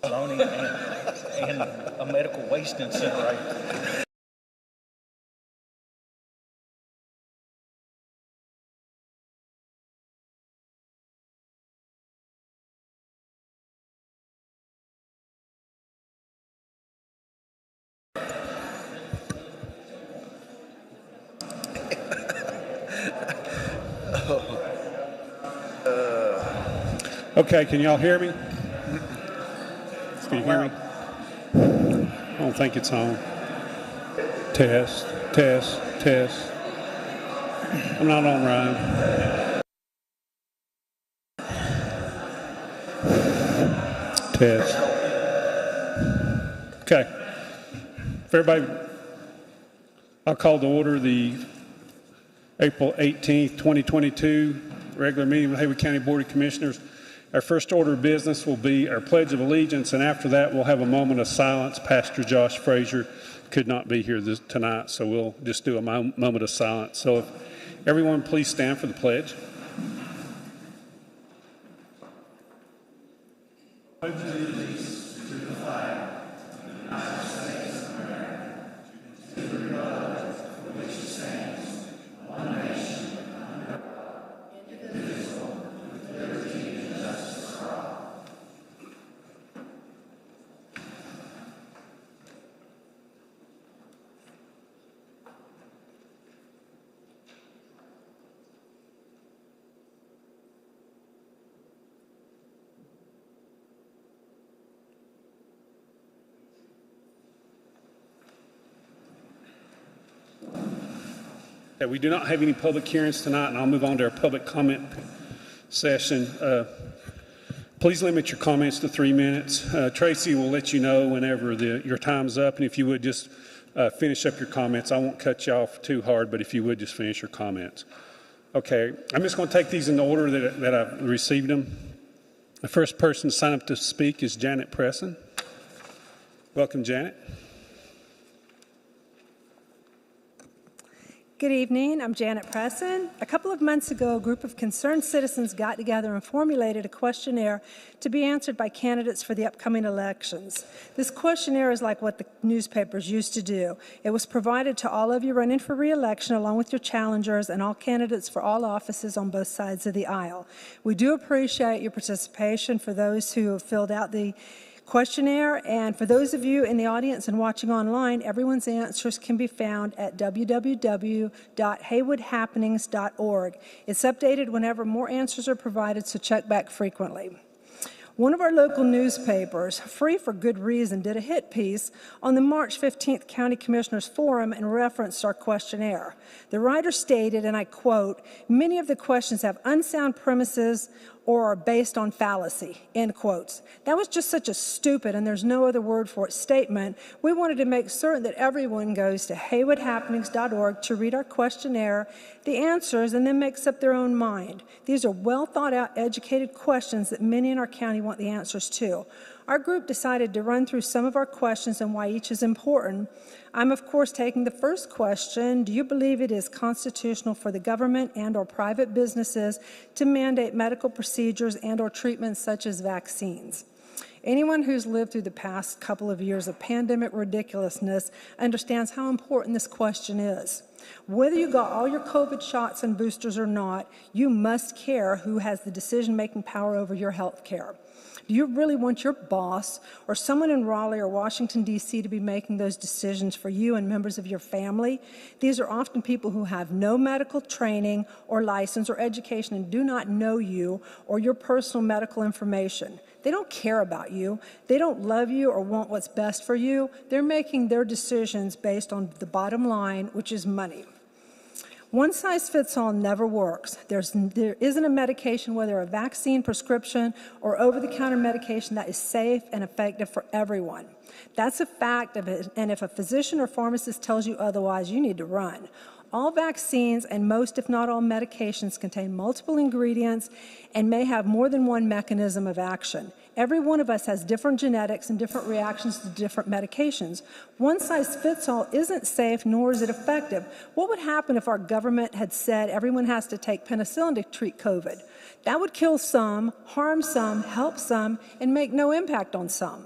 zoning and a medical waste incinerator. Okay, can y'all hear me? Can you hear me? I don't think it's on. Test, test, test. I'm not on, Ryan. Test. Okay. For everybody, I'll call to order the April 18th, 2022 regular meeting of the Haywood County Board of Commissioners. Our first order of business will be our Pledge of Allegiance, and after that we'll have a moment of silence. Pastor Josh Frazier could not be here tonight, so we'll just do a moment of silence. So if everyone please stand for the pledge. Pledge allegiance to the flag of the United States of America, to the republic for which it stands, one nation, under God, indivisible, with liberty and justice for all. We do not have any public hearings tonight, and I'll move on to our public comment session. Please limit your comments to 3 minutes. Tracy will let you know whenever your time's up, and if you would just finish up your comments. I won't cut you off too hard, but if you would just finish your comments. Okay, I'm just going to take these in the order that I've received them. The first person to sign up to speak is Janet Preston. Welcome, Janet. Good evening, I'm Janet Preston. A couple of months ago, a group of concerned citizens got together and formulated a questionnaire to be answered by candidates for the upcoming elections. This questionnaire is like what the newspapers used to do. It was provided to all of you running for re-election along with your challengers and all candidates for all offices on both sides of the aisle. We do appreciate your participation for those who have filled out the questionnaire, and for those of you in the audience and watching online, everyone's answers can be found at www.haywoodhappenings.org. It's updated whenever more answers are provided, so check back frequently. One of our local newspapers, free for good reason, did a hit piece on the March 15th County Commissioners Forum and referenced our questionnaire. The writer stated, and I quote, "Many of the questions have unsound premises or are based on fallacy," end quotes. That was just such a stupid, and there's no other word for it, statement. We wanted to make certain that everyone goes to haywoodhappenings.org to read our questionnaire, the answers, and then makes up their own mind. These are well thought out, educated questions that many in our county want the answers to. Our group decided to run through some of our questions and why each is important. I'm, of course, taking the first question. Do you believe it is constitutional for the government and or private businesses to mandate medical procedures and or treatments such as vaccines? Anyone who's lived through the past couple of years of pandemic ridiculousness understands how important this question is. Whether you got all your COVID shots and boosters or not, you must care who has the decision-making power over your health care. Do you really want your boss or someone in Raleigh or Washington, D.C. to be making those decisions for you and members of your family? These are often people who have no medical training or license or education and do not know you or your personal medical information. They don't care about you. They don't love you or want what's best for you. They're making their decisions based on the bottom line, which is money. One size fits all never works. There isn't a medication, whether a vaccine, prescription, or over-the-counter medication, that is safe and effective for everyone. That's a fact of it, and if a physician or pharmacist tells you otherwise, you need to run. All vaccines and most, if not all, medications contain multiple ingredients and may have more than one mechanism of action. Every one of us has different genetics and different reactions to different medications. One size fits all isn't safe, nor is it effective. What would happen if our government had said everyone has to take penicillin to treat COVID? That would kill some, harm some, help some, and make no impact on some.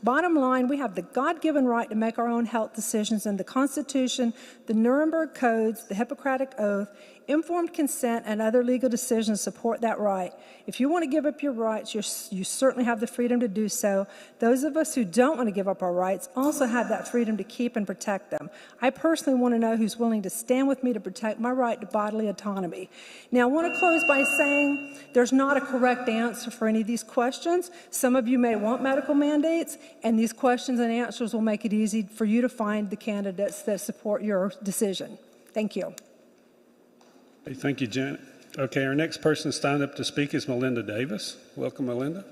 Bottom line, we have the God-given right to make our own health decisions, and the Constitution, the Nuremberg Codes, the Hippocratic Oath, informed consent, and other legal decisions support that right. If you want to give up your rights, you certainly have the freedom to do so. Those of us who don't want to give up our rights also have that freedom to keep and protect them. I personally want to know who's willing to stand with me to protect my right to bodily autonomy. Now, I want to close by saying there's not a correct answer for any of these questions. Some of you may want medical mandates, and these questions and answers will make it easy for you to find the candidates that support your decision. Thank you. Hey, thank you, Janet. Okay, our next person signed up to speak is Melinda Davis. Welcome, Melinda.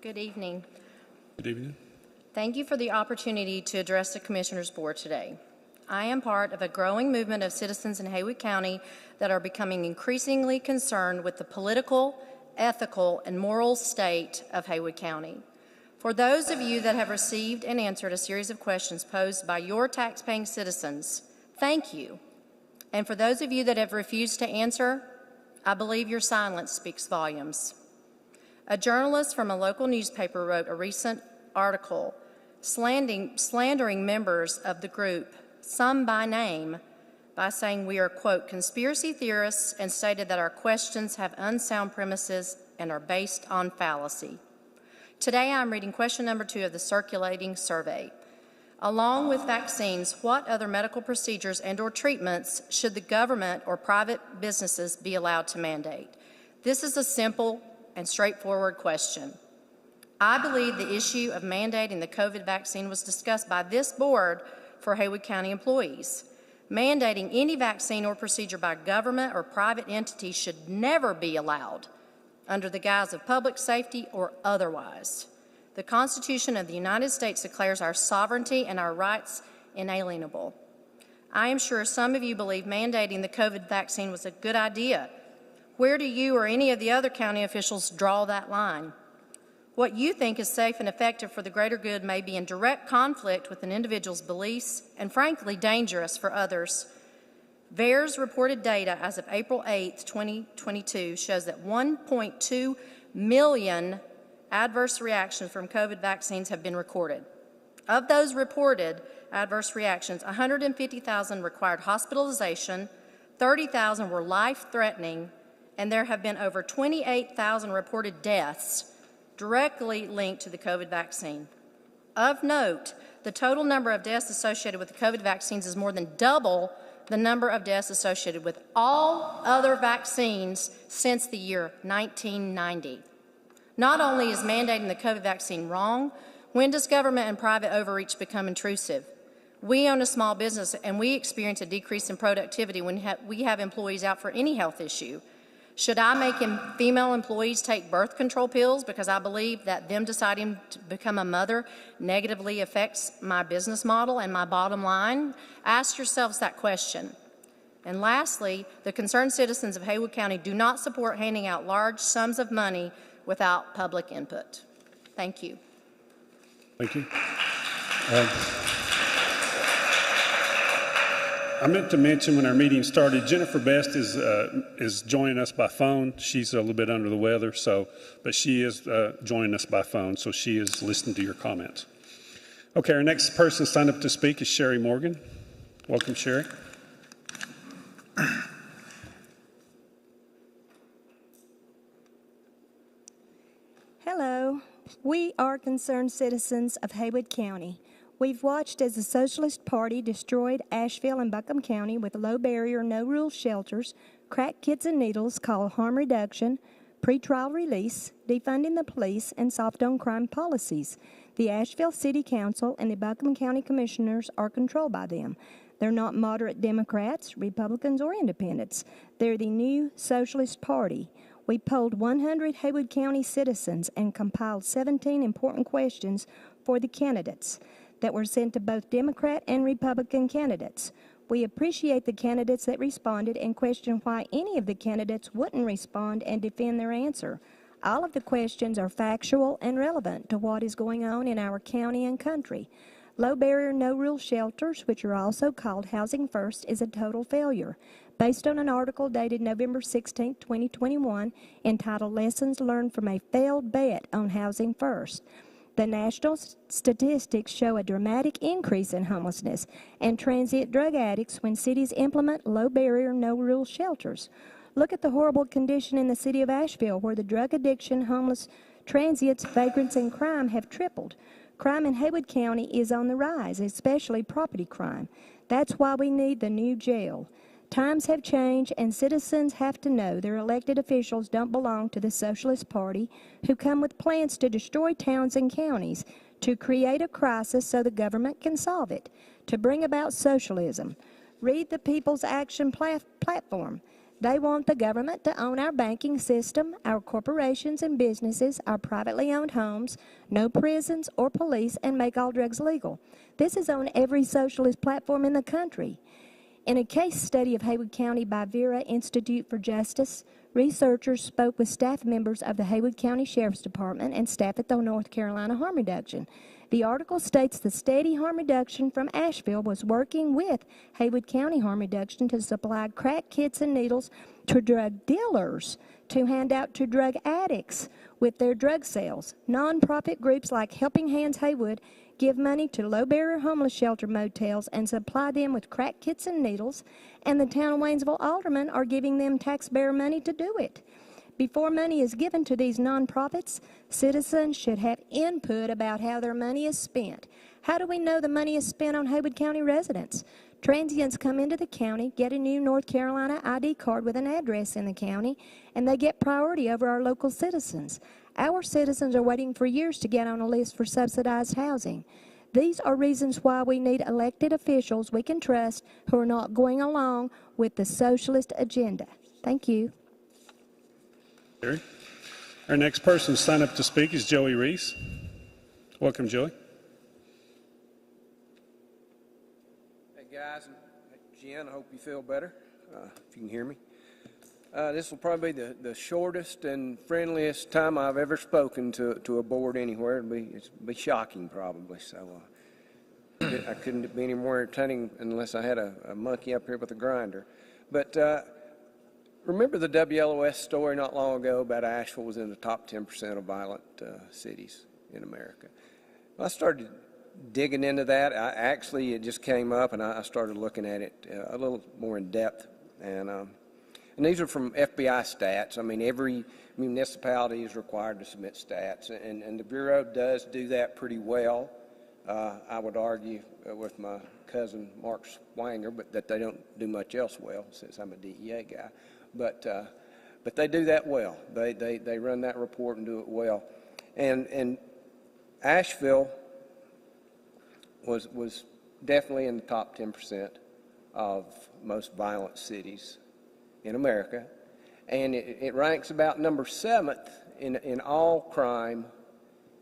Good evening. Good evening. Thank you for the opportunity to address the Commissioners Board today. I am part of a growing movement of citizens in Haywood County that are becoming increasingly concerned with the political, ethical, and moral state of Haywood County. For those of you that have received and answered a series of questions posed by your taxpaying citizens, thank you. And for those of you that have refused to answer, I believe your silence speaks volumes. A journalist from a local newspaper wrote a recent article slandering members of the group, some by name, by saying we are, quote, conspiracy theorists, and stated that our questions have unsound premises and are based on fallacy. Today I'm reading question number 2 of the circulating survey. Along with vaccines, what other medical procedures and/or treatments should the government or private businesses be allowed to mandate? This is a simple and straightforward question. I believe the issue of mandating the COVID vaccine was discussed by this board for Haywood County employees. Mandating any vaccine or procedure by government or private entity should never be allowed under the guise of public safety or otherwise. The Constitution of the United States declares our sovereignty and our rights inalienable. I am sure some of you believe mandating the COVID vaccine was a good idea. Where do you or any of the other county officials draw that line? What you think is safe and effective for the greater good may be in direct conflict with an individual's beliefs and, frankly, dangerous for others. VAERS reported data as of April 8, 2022 shows that 1.2 million adverse reactions from COVID vaccines have been recorded. Of those reported adverse reactions, 150,000 required hospitalization, 30,000 were life-threatening, and there have been over 28,000 reported deaths directly linked to the COVID vaccine. Of note, the total number of deaths associated with the COVID vaccines is more than double the number of deaths associated with all other vaccines since the year 1990. Not only is mandating the COVID vaccine wrong, when does government and private overreach become intrusive? We own a small business and we experience a decrease in productivity when we have employees out for any health issue. Should I make female employees take birth control pills because I believe that them deciding to become a mother negatively affects my business model and my bottom line? Ask yourselves that question. And lastly, the concerned citizens of Haywood County do not support handing out large sums of money without public input. Thank you. Thank you. I meant to mention when our meeting started, Jennifer Best is joining us by phone. She's a little bit under the weather, but she is joining us by phone, so she is listening to your comments. Okay, our next person signed up to speak is Sherry Morgan. Welcome, Sherry. Hello. We are concerned citizens of Haywood County. We've watched as the Socialist Party destroyed Asheville and Buncombe County with low-barrier, no-rules shelters, crack kits and needles called harm reduction, pretrial release, defunding the police, and soft-on-crime policies. The Asheville City Council and the Buncombe County Commissioners are controlled by them. They're not moderate Democrats, Republicans, or Independents. They're the new Socialist Party. We polled 100 Haywood County citizens and compiled 17 important questions for the candidates that were sent to both Democrat and Republican candidates. We appreciate the candidates that responded and question why any of the candidates wouldn't respond and defend their answer. All of the questions are factual and relevant to what is going on in our county and country. Low-barrier, no-rule shelters, which are also called Housing First, is a total failure. based on an article dated November 16, 2021, entitled Lessons Learned from a Failed Bet on Housing First. The national statistics show a dramatic increase in homelessness and transient drug addicts when cities implement low-barrier, no-rule shelters. Look at the horrible condition in the city of Asheville, where the drug addiction, homeless transients, vagrants, and crime have tripled. Crime in Haywood County is on the rise, especially property crime. That's why we need the new jail. Times have changed, and citizens have to know their elected officials don't belong to the Socialist Party, who come with plans to destroy towns and counties, to create a crisis so the government can solve it, to bring about socialism. Read the People's Action Platform. They want the government to own our banking system, our corporations and businesses, our privately owned homes, no prisons or police, and make all drugs legal. This is on every socialist platform in the country. In a case study of Haywood County by Vera Institute for Justice, researchers spoke with staff members of the Haywood County Sheriff's Department and staff at the North Carolina Harm Reduction. The article states the steady harm reduction from Asheville was working with Haywood County Harm Reduction to supply crack kits and needles to drug dealers to hand out to drug addicts with their drug sales. Nonprofit groups like Helping Hands Haywood give money to low-barrier homeless shelter motels and supply them with crack kits and needles, and the town of Waynesville aldermen are giving them taxpayer money to do it. Before money is given to these nonprofits, citizens should have input about how their money is spent. How do we know the money is spent on Haywood County residents? Transients come into the county, get a new North Carolina ID card with an address in the county, and they get priority over our local citizens. Our citizens are waiting for years to get on a list for subsidized housing. These are reasons why we need elected officials we can trust who are not going along with the socialist agenda. Thank you. Our next person signed up to speak is Joey Reese. Welcome, Joey. Hey guys, and Jen, I hope you feel better, if you can hear me. This will probably be the shortest and friendliest time I've ever spoken to a board anywhere. It'll be shocking probably, so I couldn't be any more entertaining unless I had a monkey up here with a grinder. But remember the WLOS story not long ago about Asheville was in the top 10% of violent cities in America? Well, I started digging into that. It just came up, and I started looking at it a little more in depth. And these are from FBI stats. I mean, every municipality is required to submit stats, and the Bureau does do that pretty well. I would argue with my cousin Mark Swanger, but that they don't do much else well, since I'm a DEA guy. But they do that well. They run that report and do it well. And Asheville was definitely in the top 10% of most violent cities in America, and it ranks about number 7th in all crime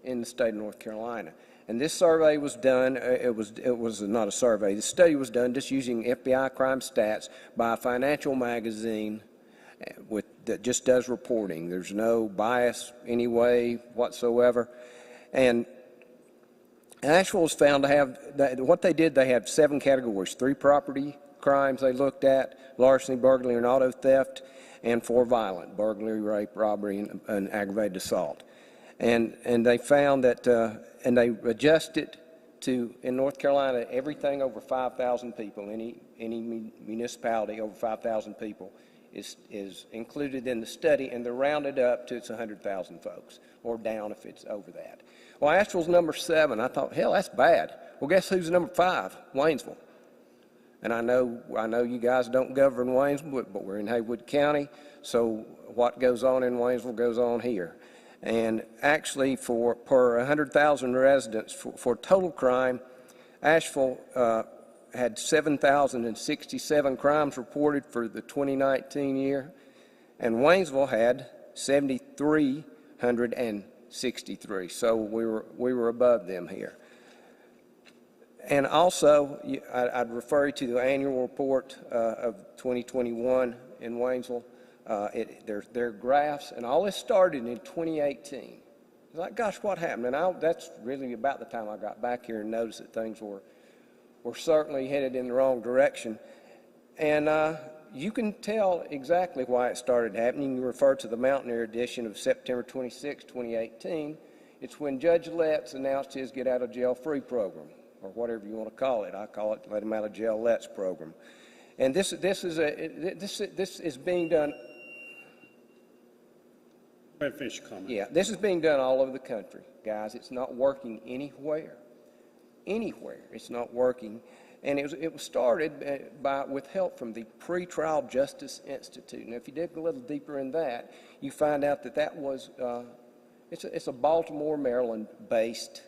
in the state of North Carolina. And this survey was done, it was not a survey, the study was done just using FBI crime stats by a financial magazine that just does reporting. There's no bias any way whatsoever. And Asheville was found to have, what they did, they had 7 categories: 3 property crimes they looked at, larceny, burglary, and auto theft, and 4 violent: burglary, rape, robbery, and aggravated assault. And they found that, and they adjusted to, in North Carolina, everything over 5,000 people, any municipality over 5,000 people is included in the study, and they're rounded up to it's 100,000 folks, or down if it's over that. Well, Asheville's number 7. I thought, hell, that's bad. Well, guess who's number 5? Waynesville. And I know you guys don't govern Waynesville, but we're in Haywood County, so what goes on in Waynesville goes on here. And actually, per 100,000 residents, for total crime, Asheville had 7,067 crimes reported for the 2019 year, and Waynesville had 7,363. So we were above them here. And also, I'd refer you to the annual report of 2021 in Waynesville. There are graphs, and all this started in 2018. It's like, gosh, what happened? And that's really about the time I got back here and noticed that things were certainly headed in the wrong direction. And you can tell exactly why it started happening. You refer to the Mountaineer edition of September 26, 2018. It's when Judge Letts announced his get out of jail free program, or whatever you want to call it. I call it let him out of jail Letts program. And this is being done. Go ahead and finish your comment. Yeah, this is being done all over the country, guys. It's not working anywhere. Anywhere, it's not working. And it was started with help from the Pretrial Justice Institute. Now, if you dig a little deeper in that, you find out that was it's a Baltimore, Maryland-based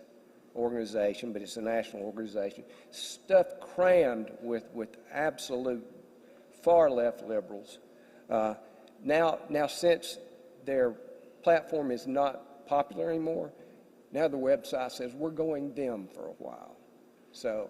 organization, but it's a national organization. Stuff crammed with absolute far-left liberals. Now, since their platform is not popular anymore, now the website says we're going dim for a while. So,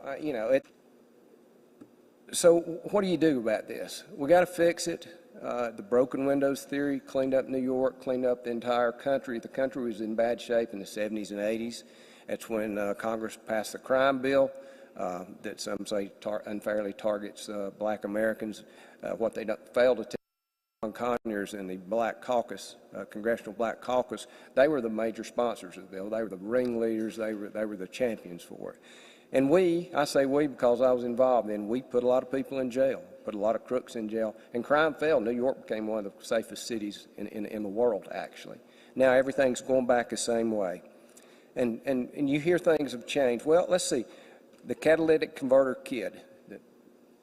So what do you do about this? We got to fix it. The broken windows theory cleaned up New York, cleaned up the entire country. The country was in bad shape in the 70s and 80s. That's when Congress passed the crime bill that some say unfairly targets black Americans. What they failed to tell Conyers and the Black Caucus, Congressional Black Caucus, they were the major sponsors of the bill. They were the ringleaders. They were the champions for it. And I say we because I was involved in, we put a lot of people in jail, put a lot of crooks in jail, and crime fell. New York became one of the safest cities in the world, actually. Now everything's going back the same way. And you hear things have changed. Well, let's see. The catalytic converter kid that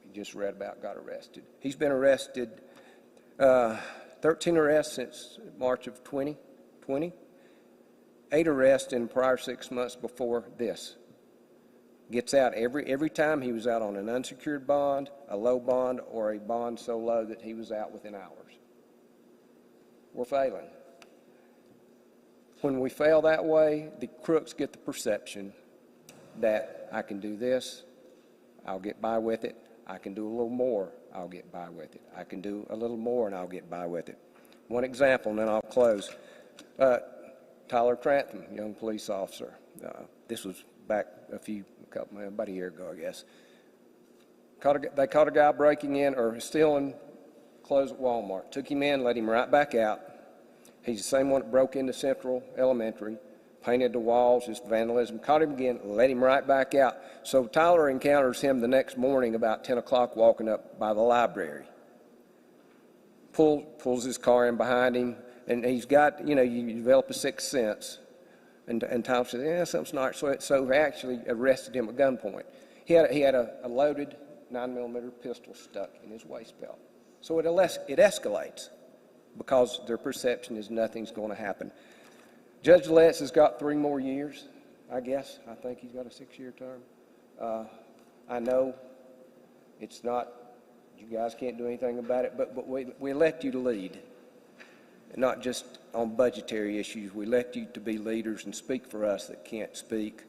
you just read about got arrested. He's been arrested, 13 arrests since March of 2020, 8 arrests in the prior 6 months before this. Gets out every time he was out on an unsecured bond, a low bond, or a bond so low that he was out within hours. We're failing. When we fail that way, the crooks get the perception that I can do this, I'll get by with it. I can do a little more, I'll get by with it. I can do a little more and I'll get by with it. One example, and then I'll close. Tyler Trantham, young police officer. This was back about a year ago, I guess. They caught a guy breaking in or stealing clothes at Walmart. Took him in, let him right back out. He's the same one that broke into Central Elementary, painted the walls, just vandalism. Caught him again, let him right back out. So Tyler encounters him the next morning about 10 o'clock walking up by the library. Pulls his car in behind him, and he's got, you develop a sixth sense. And Tyler said, yeah, something's not. So he actually arrested him at gunpoint. He had a loaded 9mm pistol stuck in his waist belt. So it escalates because their perception is nothing's going to happen. Judge Letts has got 3 more years, I guess. I think he's got a 6-year term. I know it's not, you guys can't do anything about it, but we elect you to lead. Not just on budgetary issues. We elect you to be leaders and speak for us that can't speak.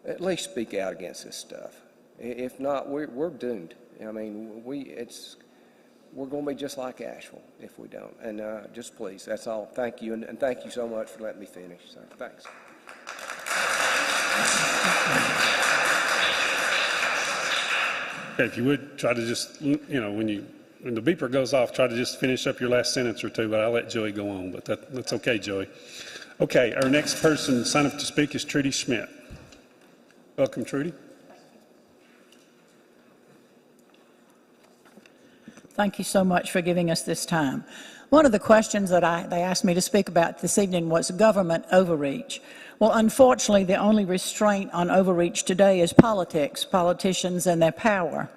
At least speak out against this stuff. If not, we're doomed. I mean, we're going to be just like Asheville if we don't. And just please, that's all. Thank you, and thank you so much for letting me finish. So thanks. Okay, if you would try to just, when the beeper goes off, try to just finish up your last sentence or two, but I'll let Joey go on, but that's okay, Joey. Okay, our next person signed up to speak is Trudy Schmidt. Welcome, Trudy. Thank you so much for giving us this time. One of the questions that they asked me to speak about this evening was government overreach. Well, unfortunately, the only restraint on overreach today is politicians and their power.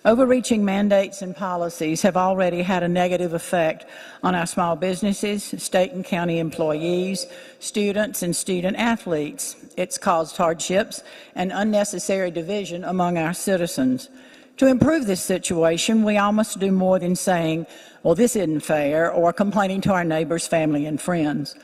Overreaching mandates and policies have already had a negative effect on our small businesses, state and county employees, students, and student athletes. It's caused hardships and unnecessary division among our citizens. To improve this situation, we all must do more than saying, well, this isn't fair, or complaining to our neighbors, family, and friends.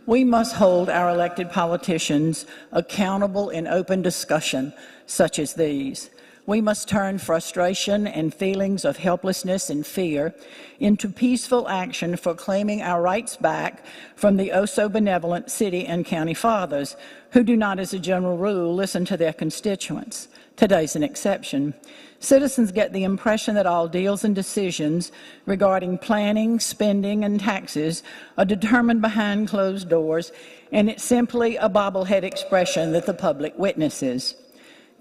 We must hold our elected politicians accountable in open discussion such as these. We must turn frustration and feelings of helplessness and fear into peaceful action for claiming our rights back from the oh-so-benevolent city and county fathers who do not, as a general rule, listen to their constituents. Today's an exception. Citizens get the impression that all deals and decisions regarding planning, spending, and taxes are determined behind closed doors, and it's simply a bobblehead expression that the public witnesses.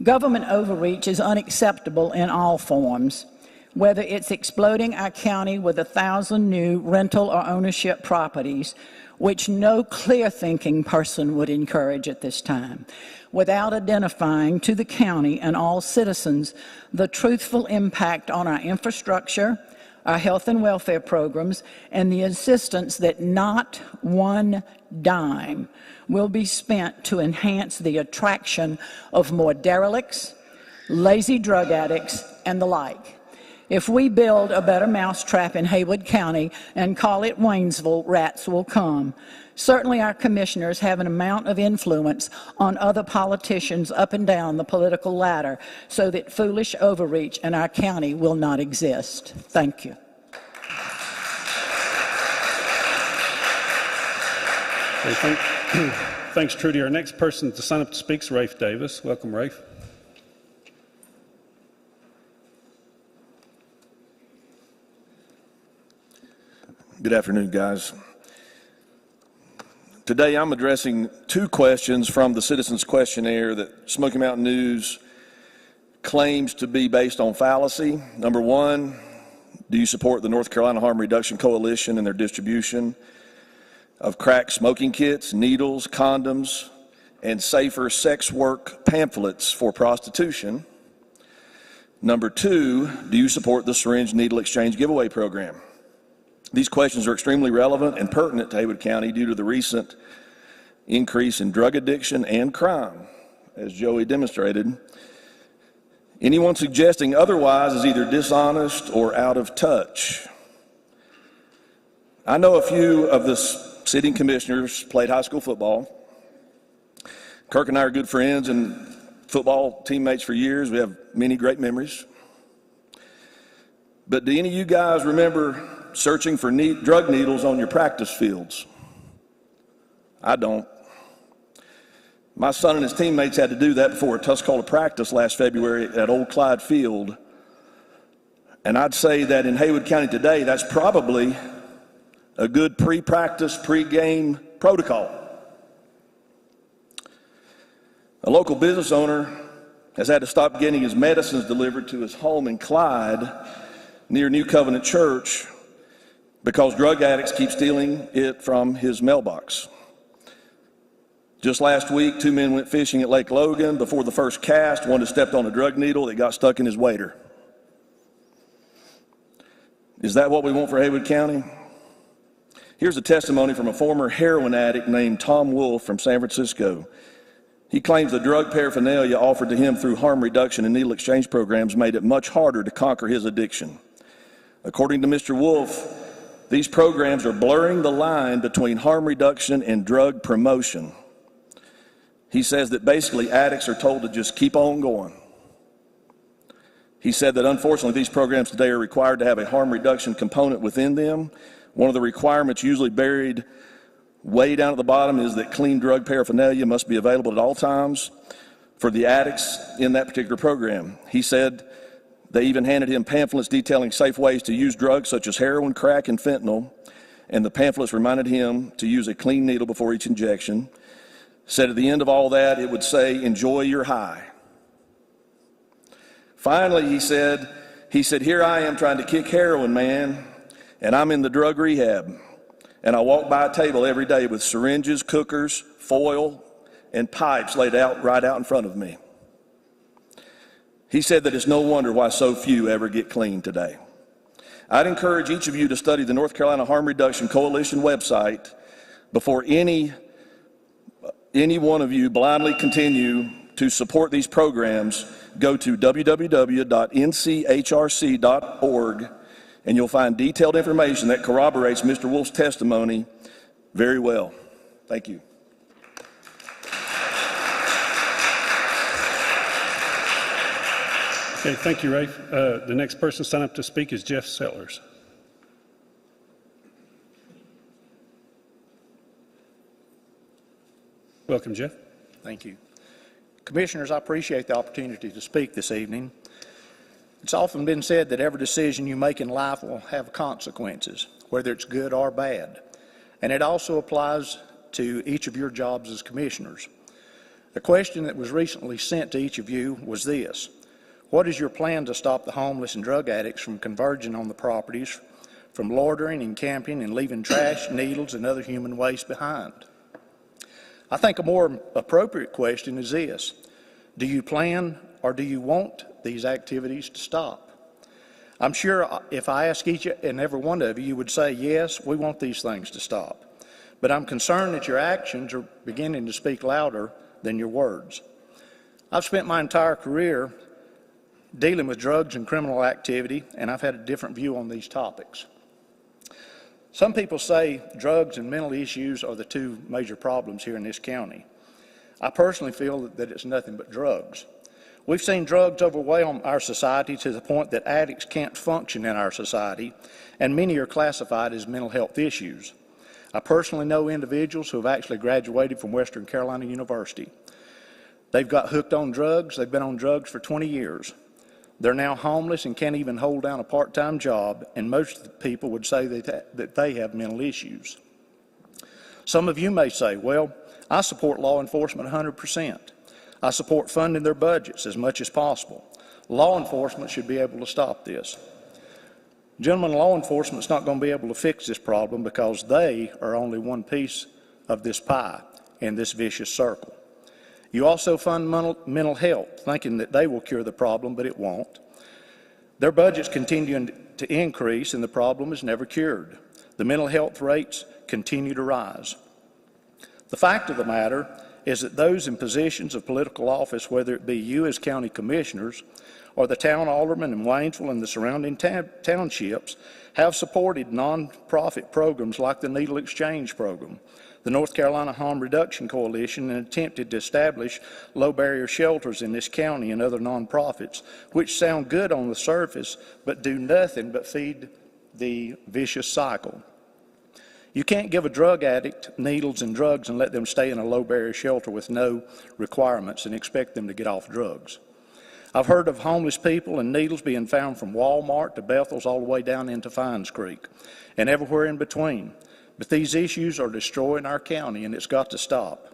Government overreach is unacceptable in all forms, whether it's exploding our county with 1,000 new rental or ownership properties, which no clear-thinking person would encourage at this time, without identifying to the county and all citizens the truthful impact on our infrastructure, our health and welfare programs, and the insistence that not one dime will be spent to enhance the attraction of more derelicts, lazy drug addicts, and the like. If we build a better mousetrap in Haywood County and call it Waynesville, rats will come. Certainly our commissioners have an amount of influence on other politicians up and down the political ladder so that foolish overreach in our county will not exist. Thank you. Thanks, Trudy. Our next person to sign up to speak is Rafe Davis. Welcome, Rafe. Good afternoon, guys. Today I'm addressing two questions from the Citizens Questionnaire that Smoky Mountain News claims to be based on fallacy. Number one, do you support the North Carolina Harm Reduction Coalition and their distribution of crack smoking kits, needles, condoms, and safer sex work pamphlets for prostitution? Number two, do you support the syringe needle exchange giveaway program? These questions are extremely relevant and pertinent to Haywood County due to the recent increase in drug addiction and crime, as Joey demonstrated. Anyone suggesting otherwise is either dishonest or out of touch. I know a few of the sitting commissioners played high school football. Kirk and I are good friends and football teammates for years. We have many great memories. But do any of you guys remember searching for drug needles on your practice fields? I don't. My son and his teammates had to do that before a Tuscola practice last February at Old Clyde Field. And I'd say that in Haywood County today, that's probably a good pre-practice, pre-game protocol. A local business owner has had to stop getting his medicines delivered to his home in Clyde near New Covenant Church because drug addicts keep stealing it from his mailbox. Just last week, 2 men went fishing at Lake Logan. Before the first cast, one had stepped on a drug needle that got stuck in his wader. Is that what we want for Haywood County? Here's a testimony from a former heroin addict named Tom Wolf from San Francisco. He claims the drug paraphernalia offered to him through harm reduction and needle exchange programs made it much harder to conquer his addiction. According to Mr. Wolf, these programs are blurring the line between harm reduction and drug promotion. He says that basically addicts are told to just keep on going. He said that unfortunately these programs today are required to have a harm reduction component within them. One of the requirements usually buried way down at the bottom is that clean drug paraphernalia must be available at all times for the addicts in that particular program. He said they even handed him pamphlets detailing safe ways to use drugs such as heroin, crack, and fentanyl, and the pamphlets reminded him to use a clean needle before each injection. Said at the end of all that, it would say, "Enjoy your high." Finally, he said, "Here I am trying to kick heroin, man, and I'm in the drug rehab. And I walk by a table every day with syringes, cookers, foil, and pipes laid out right out in front of me." He said that it's no wonder why so few ever get clean today. I'd encourage each of you to study the North Carolina Harm Reduction Coalition website before any one of you blindly continue to support these programs. Go to www.nchrc.org and you'll find detailed information that corroborates Mr. Wolf's testimony very well. Thank you. Okay, thank you, Rafe. The next person signed up to speak is Jeff Sellers. Welcome, Jeff. Thank you. Commissioners, I appreciate the opportunity to speak this evening. It's often been said that every decision you make in life will have consequences, whether it's good or bad. And it also applies to each of your jobs as commissioners. The question that was recently sent to each of you was this: what is your plan to stop the homeless and drug addicts from converging on the properties, from loitering and camping and leaving trash, needles, and other human waste behind? I think a more appropriate question is this: do you plan or do you want these activities to stop? I'm sure if I ask each and every one of you, you would say, yes, we want these things to stop. But I'm concerned that your actions are beginning to speak louder than your words. I've spent my entire career dealing with drugs and criminal activity, and I've had a different view on these topics. Some people say drugs and mental issues are the two major problems here in this county. I personally feel that it's nothing but drugs. We've seen drugs overwhelm our society to the point that addicts can't function in our society, and many are classified as mental health issues. I personally know individuals who have actually graduated from Western Carolina University. They've got hooked on drugs. They've been on drugs for 20 years. They're now homeless and can't even hold down a part-time job, and most people would say that they have mental issues. Some of you may say, well, I support law enforcement 100%. I support funding their budgets as much as possible. Law enforcement should be able to stop this. Gentlemen, law enforcement is not going to be able to fix this problem because they are only one piece of this pie in this vicious circle. You also fund mental health, thinking that they will cure the problem, but it won't. Their budgets continue to increase, and the problem is never cured. The mental health rates continue to rise. The fact of the matter is that those in positions of political office, whether it be you as county commissioners or the town aldermen in Waynesville and the surrounding townships, have supported nonprofit programs like the Needle Exchange Program, the North Carolina Harm Reduction Coalition, and attempted to establish low-barrier shelters in this county and other nonprofits, which sound good on the surface but do nothing but feed the vicious cycle. You can't give a drug addict needles and drugs and let them stay in a low-barrier shelter with no requirements and expect them to get off drugs. I've heard of homeless people and needles being found from Walmart to Bethel's all the way down into Fines Creek and everywhere in between. But these issues are destroying our county, and it's got to stop.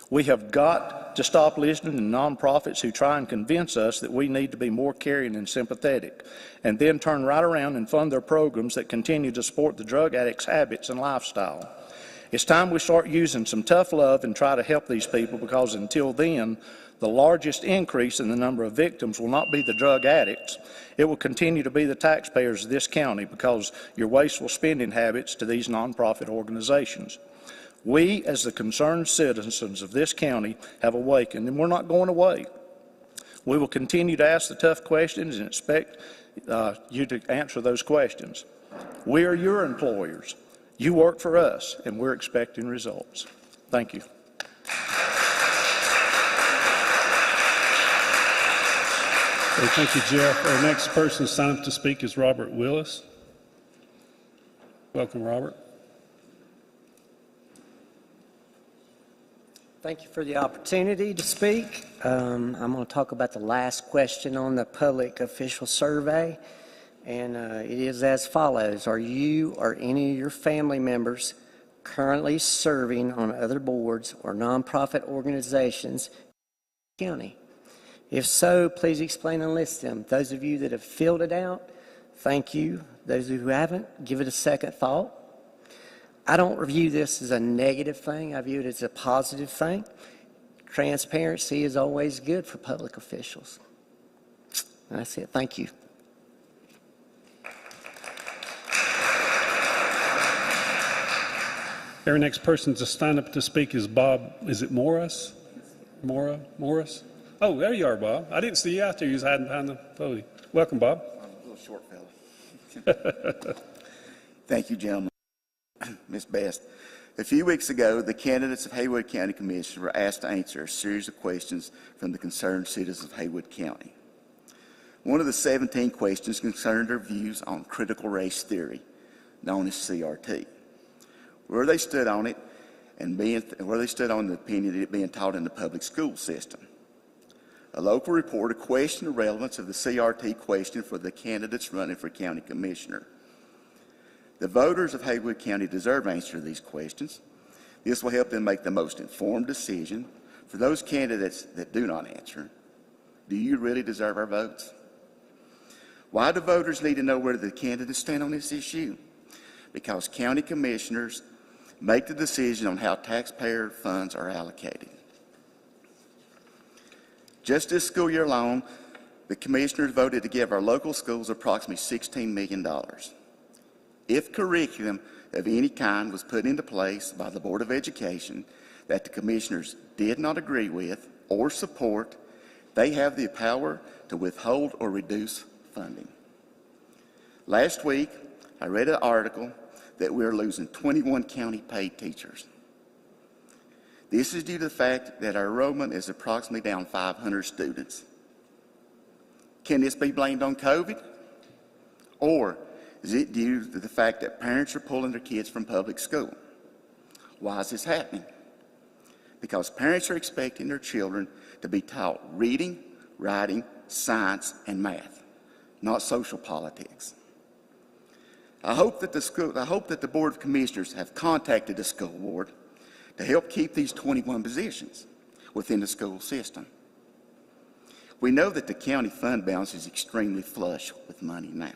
We have got to stop listening to nonprofits who try and convince us that we need to be more caring and sympathetic, and then turn right around and fund their programs that continue to support the drug addicts' habits and lifestyle. It's time we start using some tough love and try to help these people, because until then, the largest increase in the number of victims will not be the drug addicts. It will continue to be the taxpayers of this county because your wasteful spending habits to these nonprofit organizations. We, as the concerned citizens of this county, have awakened, and we're not going away. We will continue to ask the tough questions and expect you to answer those questions. We are your employers. You work for us, and we're expecting results. Thank you. Thank you, Jeff. Our next person signed up to speak is Robert Willis. Welcome, Robert. Thank you for the opportunity to speak. I'm going to talk about the last question on the public official survey, and it is as follows. Are you or any of your family members currently serving on other boards or nonprofit organizations in the county? If so, please explain and list them. Those of you that have filled it out, thank you. Those who haven't, give it a second thought. I don't view this as a negative thing. I view it as a positive thing. Transparency is always good for public officials. That's it. Thank you. Our next person to stand up to speak is Bob. Is it Morris? Morris? Oh, there you are, Bob. I didn't see you out there. You was hiding behind the podium. Welcome, Bob. I'm a little short fellow. Thank you, gentlemen. Ms. Best, a few weeks ago, the candidates of Haywood County Commissioners were asked to answer a series of questions from the concerned citizens of Haywood County. One of the 17 questions concerned their views on critical race theory, known as CRT, where they stood on it and where they stood on the opinion of it being taught in the public school system. A local reporter questioned the relevance of the CRT question for the candidates running for county commissioner. The voters of Haywood County deserve answers to these questions. This will help them make the most informed decision. For those candidates that do not answer, do you really deserve our votes? Why do voters need to know where the candidates stand on this issue? Because county commissioners make the decision on how taxpayer funds are allocated. Just this school year alone, the commissioners voted to give our local schools approximately $16 million. If curriculum of any kind was put into place by the Board of Education that the commissioners did not agree with or support, they have the power to withhold or reduce funding. Last week, I read an article that we're losing 21 county paid teachers. This is due to the fact that our enrollment is approximately down 500 students. Can this be blamed on COVID? Or is it due to the fact that parents are pulling their kids from public school? Why is this happening? Because parents are expecting their children to be taught reading, writing, science, and math, not social politics. I hope that the Board of Commissioners have contacted the school board to help keep these 21 positions within the school system. We know that the county fund balance is extremely flush with money now.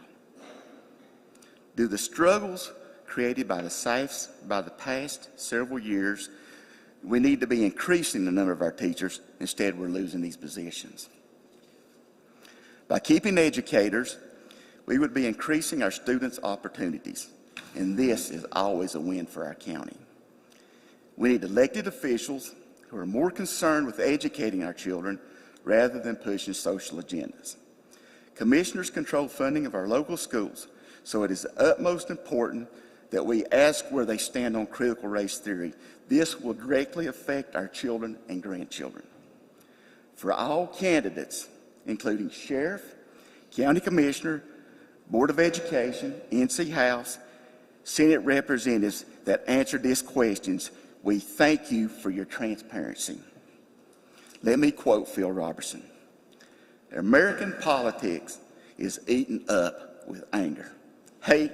Do the struggles created by the past several years, we need to be increasing the number of our teachers, instead we're losing these positions. By keeping educators, we would be increasing our students' opportunities, and this is always a win for our county. We need elected officials who are more concerned with educating our children rather than pushing social agendas. Commissioners control funding of our local schools, so it is utmost important that we ask where they stand on critical race theory. This will directly affect our children and grandchildren. For all candidates, including sheriff, county commissioner, Board of Education, NC House, Senate representatives that answered these questions, we thank you for your transparency. Let me quote Phil Robertson. American politics is eaten up with anger, hate,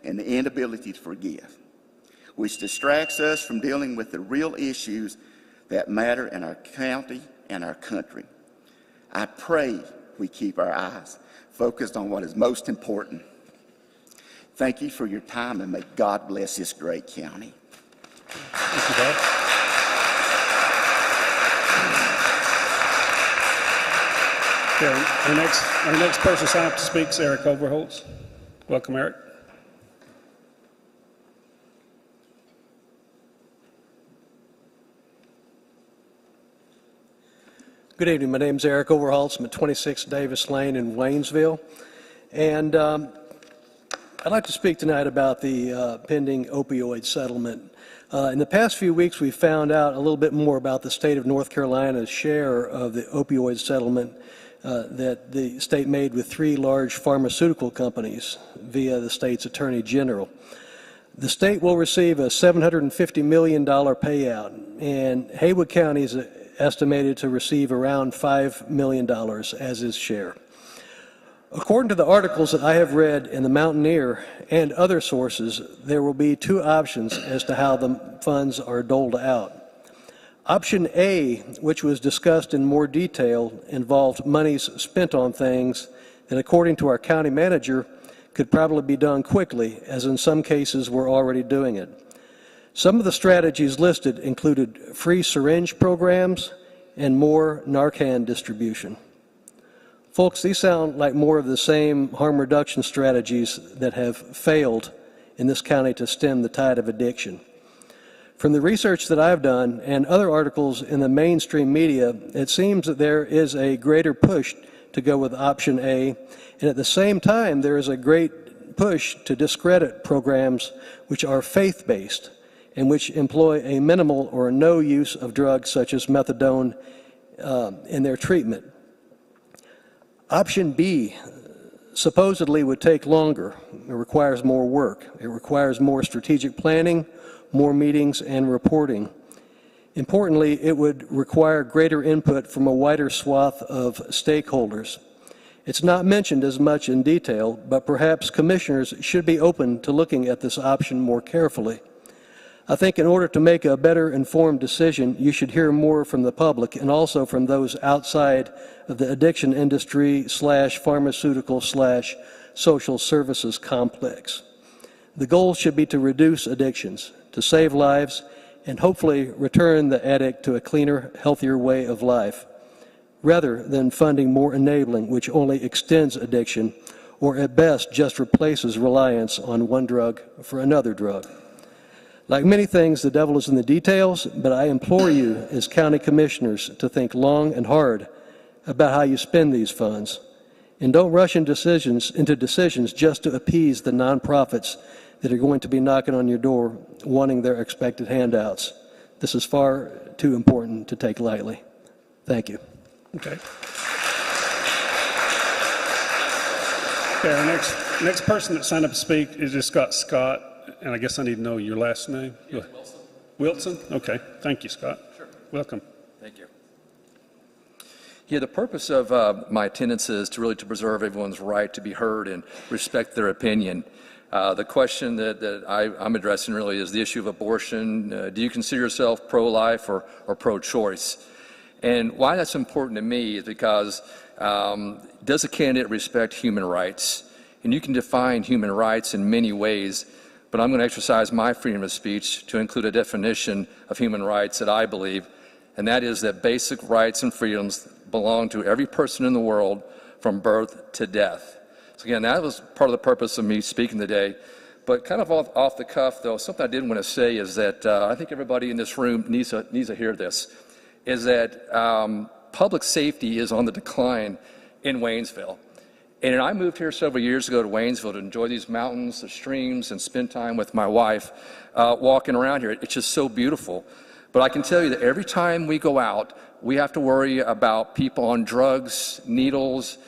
and the inability to forgive, which distracts us from dealing with the real issues that matter in our county and our country. I pray we keep our eyes focused on what is most important. Thank you for your time, and may God bless this great county. Thank you, Bob. Okay, our next person signed up to speak is Eric Overholtz. Welcome, Eric. Good evening. My name is Eric Overholtz. I'm at 26 Davis Lane in Waynesville. And I'd like to speak tonight about the pending opioid settlement. In the past few weeks, we've found out a little bit more about the state of North Carolina's share of the opioid settlement that the state made with 3 large pharmaceutical companies via the state's Attorney General. The state will receive a $750 million payout, and Haywood County is estimated to receive around $5 million as its share. According to the articles that I have read in the Mountaineer and other sources, there will be 2 options as to how the funds are doled out. Option A, which was discussed in more detail, involved monies spent on things that, according to our county manager, could probably be done quickly, as in some cases we're already doing it. Some of the strategies listed included free syringe programs and more Narcan distribution. Folks, these sound like more of the same harm reduction strategies that have failed in this county to stem the tide of addiction. From the research that I've done and other articles in the mainstream media, it seems that there is a greater push to go with option A, and at the same time there is a great push to discredit programs which are faith-based and which employ a minimal or no use of drugs such as methadone in their treatment. Option B supposedly would take longer. It requires more work. It requires more strategic planning, more meetings and reporting. Importantly, it would require greater input from a wider swath of stakeholders. It's not mentioned as much in detail, but perhaps commissioners should be open to looking at this option more carefully. I think in order to make a better informed decision, you should hear more from the public and also from those outside of the addiction industry / pharmaceutical / social services complex. The goal should be to reduce addictions, to save lives, and hopefully return the addict to a cleaner, healthier way of life, rather than funding more enabling, which only extends addiction, or at best just replaces reliance on one drug for another drug. Like many things, the devil is in the details, but I implore you as county commissioners to think long and hard about how you spend these funds, and don't rush into decisions just to appease the nonprofits that are going to be knocking on your door wanting their expected handouts. This is far too important to take lightly. Thank you. Okay. Okay, our next person that signed up to speak is just Scott, and I guess I need to know your last name. Yeah, Wilson. Wilson? Okay. Thank you, Scott. Sure. Welcome. Thank you. Yeah, the purpose of my attendance is to really preserve everyone's right to be heard and respect their opinion. The question that I'm addressing really is the issue of abortion. Do you consider yourself pro-life or pro-choice? And why that's important to me is because does a candidate respect human rights? And you can define human rights in many ways, but I'm going to exercise my freedom of speech to include a definition of human rights that I believe, and that is that basic rights and freedoms belong to every person in the world from birth to death. So again, that was part of the purpose of me speaking today. But kind of off the cuff, though, something I did want to say is that I think everybody in this room needs to hear this, is that public safety is on the decline in Waynesville. And I moved here several years ago to Waynesville to enjoy these mountains, the streams, and spend time with my wife walking around here. It's just so beautiful. But I can tell you that every time we go out, we have to worry about people on drugs, needles,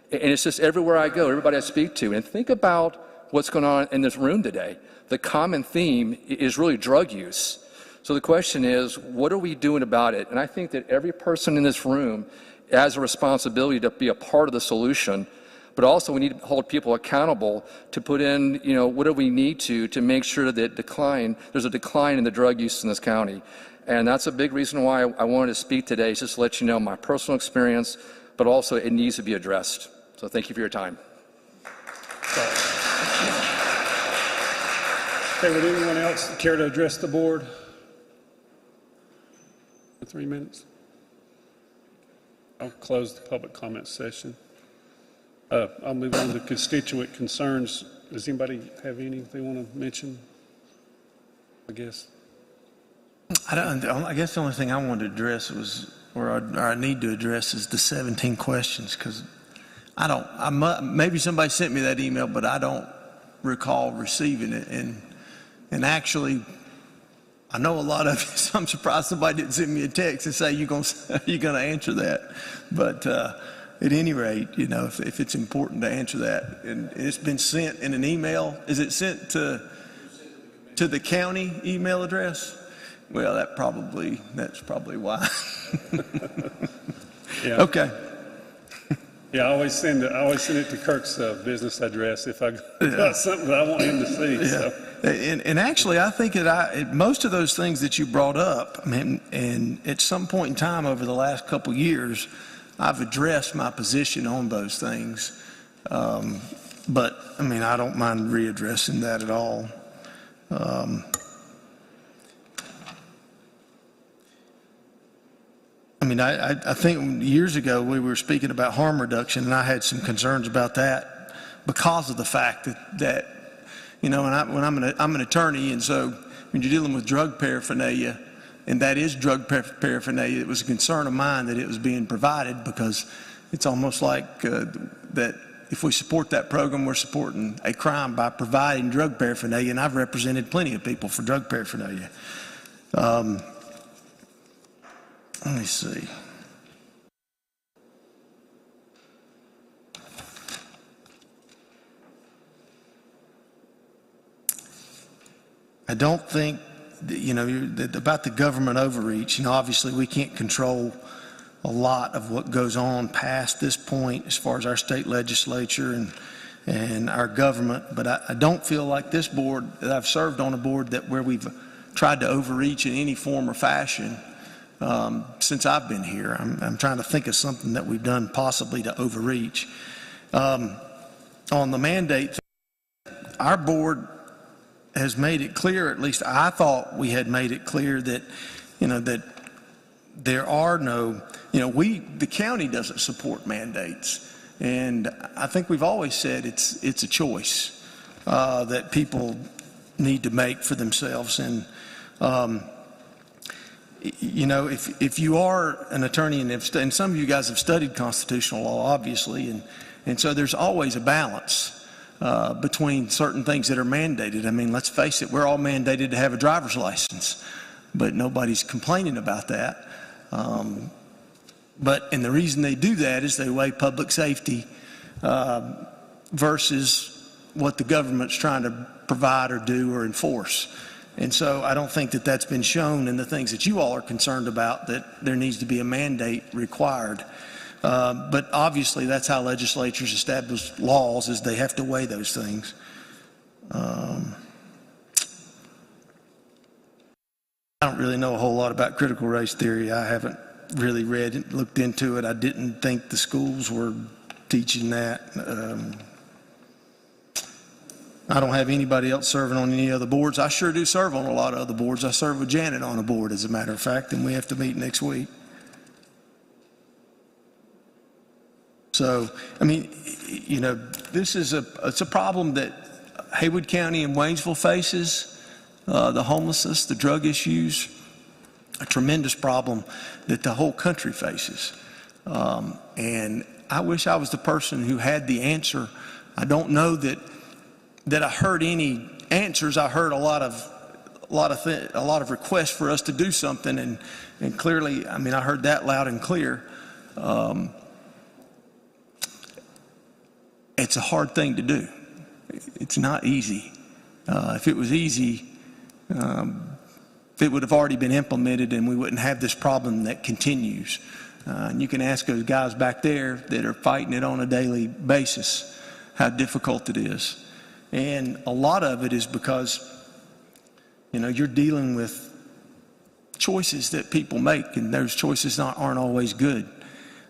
and it's just everywhere I go, everybody I speak to. And think about what's going on in this room today. The common theme is really drug use. So the question is, what are we doing about it? And I think that every person in this room has a responsibility to be a part of the solution, but also we need to hold people accountable to put in, whatever we need to make sure that there's a decline in the drug use in this county. And that's a big reason why I wanted to speak today, is just to let you know my personal experience, but also it needs to be addressed. So thank you for your time. Okay, would anyone else care to address the board? 3 minutes. I'll close the public comment session. I'll move on to constituent concerns. Does anybody have anything they want to mention? I guess. I guess the only thing I wanted to address was, or I need to address, is the 17 questions, because maybe somebody sent me that email, but I don't recall receiving it. And actually, I know a lot of you, so I'm surprised somebody didn't send me a text and say, you're going to answer that. But at any rate, if it's important to answer that, and it's been sent in an email, is it sent to the county email address? Well, that's probably why. Yeah. Okay. Yeah, I always send it to Kirk's business address if I got something that I want him to see. Yeah. So. And actually, I think that most of those things that you brought up, and at some point in time over the last couple years, I've addressed my position on those things. But I don't mind readdressing that at all. I think years ago we were speaking about harm reduction, and I had some concerns about that because of the fact that when I'm an attorney, and so when you're dealing with drug paraphernalia, and that is drug paraphernalia, it was a concern of mine that it was being provided, because it's almost like that if we support that program, we're supporting a crime by providing drug paraphernalia, and I've represented plenty of people for drug paraphernalia. Let me see. I don't think, about the government overreach, obviously we can't control a lot of what goes on past this point as far as our state legislature and our government, but I don't feel like this board, that I've served on a board that where we've tried to overreach in any form or fashion since I've been here. I'm trying to think of something that we've done possibly to overreach. On the mandate, our board has made it clear, at least I thought we had made it clear that, that there are no, the county doesn't support mandates. And I think we've always said it's a choice that people need to make for themselves. And, if you are an attorney, and some of you guys have studied constitutional law, obviously, and so there's always a balance between certain things that are mandated. I mean, let's face it, we're all mandated to have a driver's license, but nobody's complaining about that. And the reason they do that is they weigh public safety versus what the government's trying to provide or do or enforce. And so I don't think that that's been shown in the things that you all are concerned about, that there needs to be a mandate required. But obviously that's how legislatures establish laws, is they have to weigh those things. I don't really know a whole lot about critical race theory. I haven't really read it, looked into it. I didn't think the schools were teaching that. I don't have anybody else serving on any other boards. I sure do serve on a lot of other boards. I serve with Janet on a board, as a matter of fact, and we have to meet next week. So, I mean, this is it's a problem that Haywood County and Waynesville faces, the homelessness, the drug issues, a tremendous problem that the whole country faces. And I wish I was the person who had the answer. I don't know that I heard any answers. I heard a lot of requests for us to do something, and clearly, I mean, I heard that loud and clear. It's a hard thing to do. It's not easy. If it was easy, it would have already been implemented and we wouldn't have this problem that continues. And you can ask those guys back there that are fighting it on a daily basis how difficult it is. And a lot of it is because, you're dealing with choices that people make, and those choices aren't always good.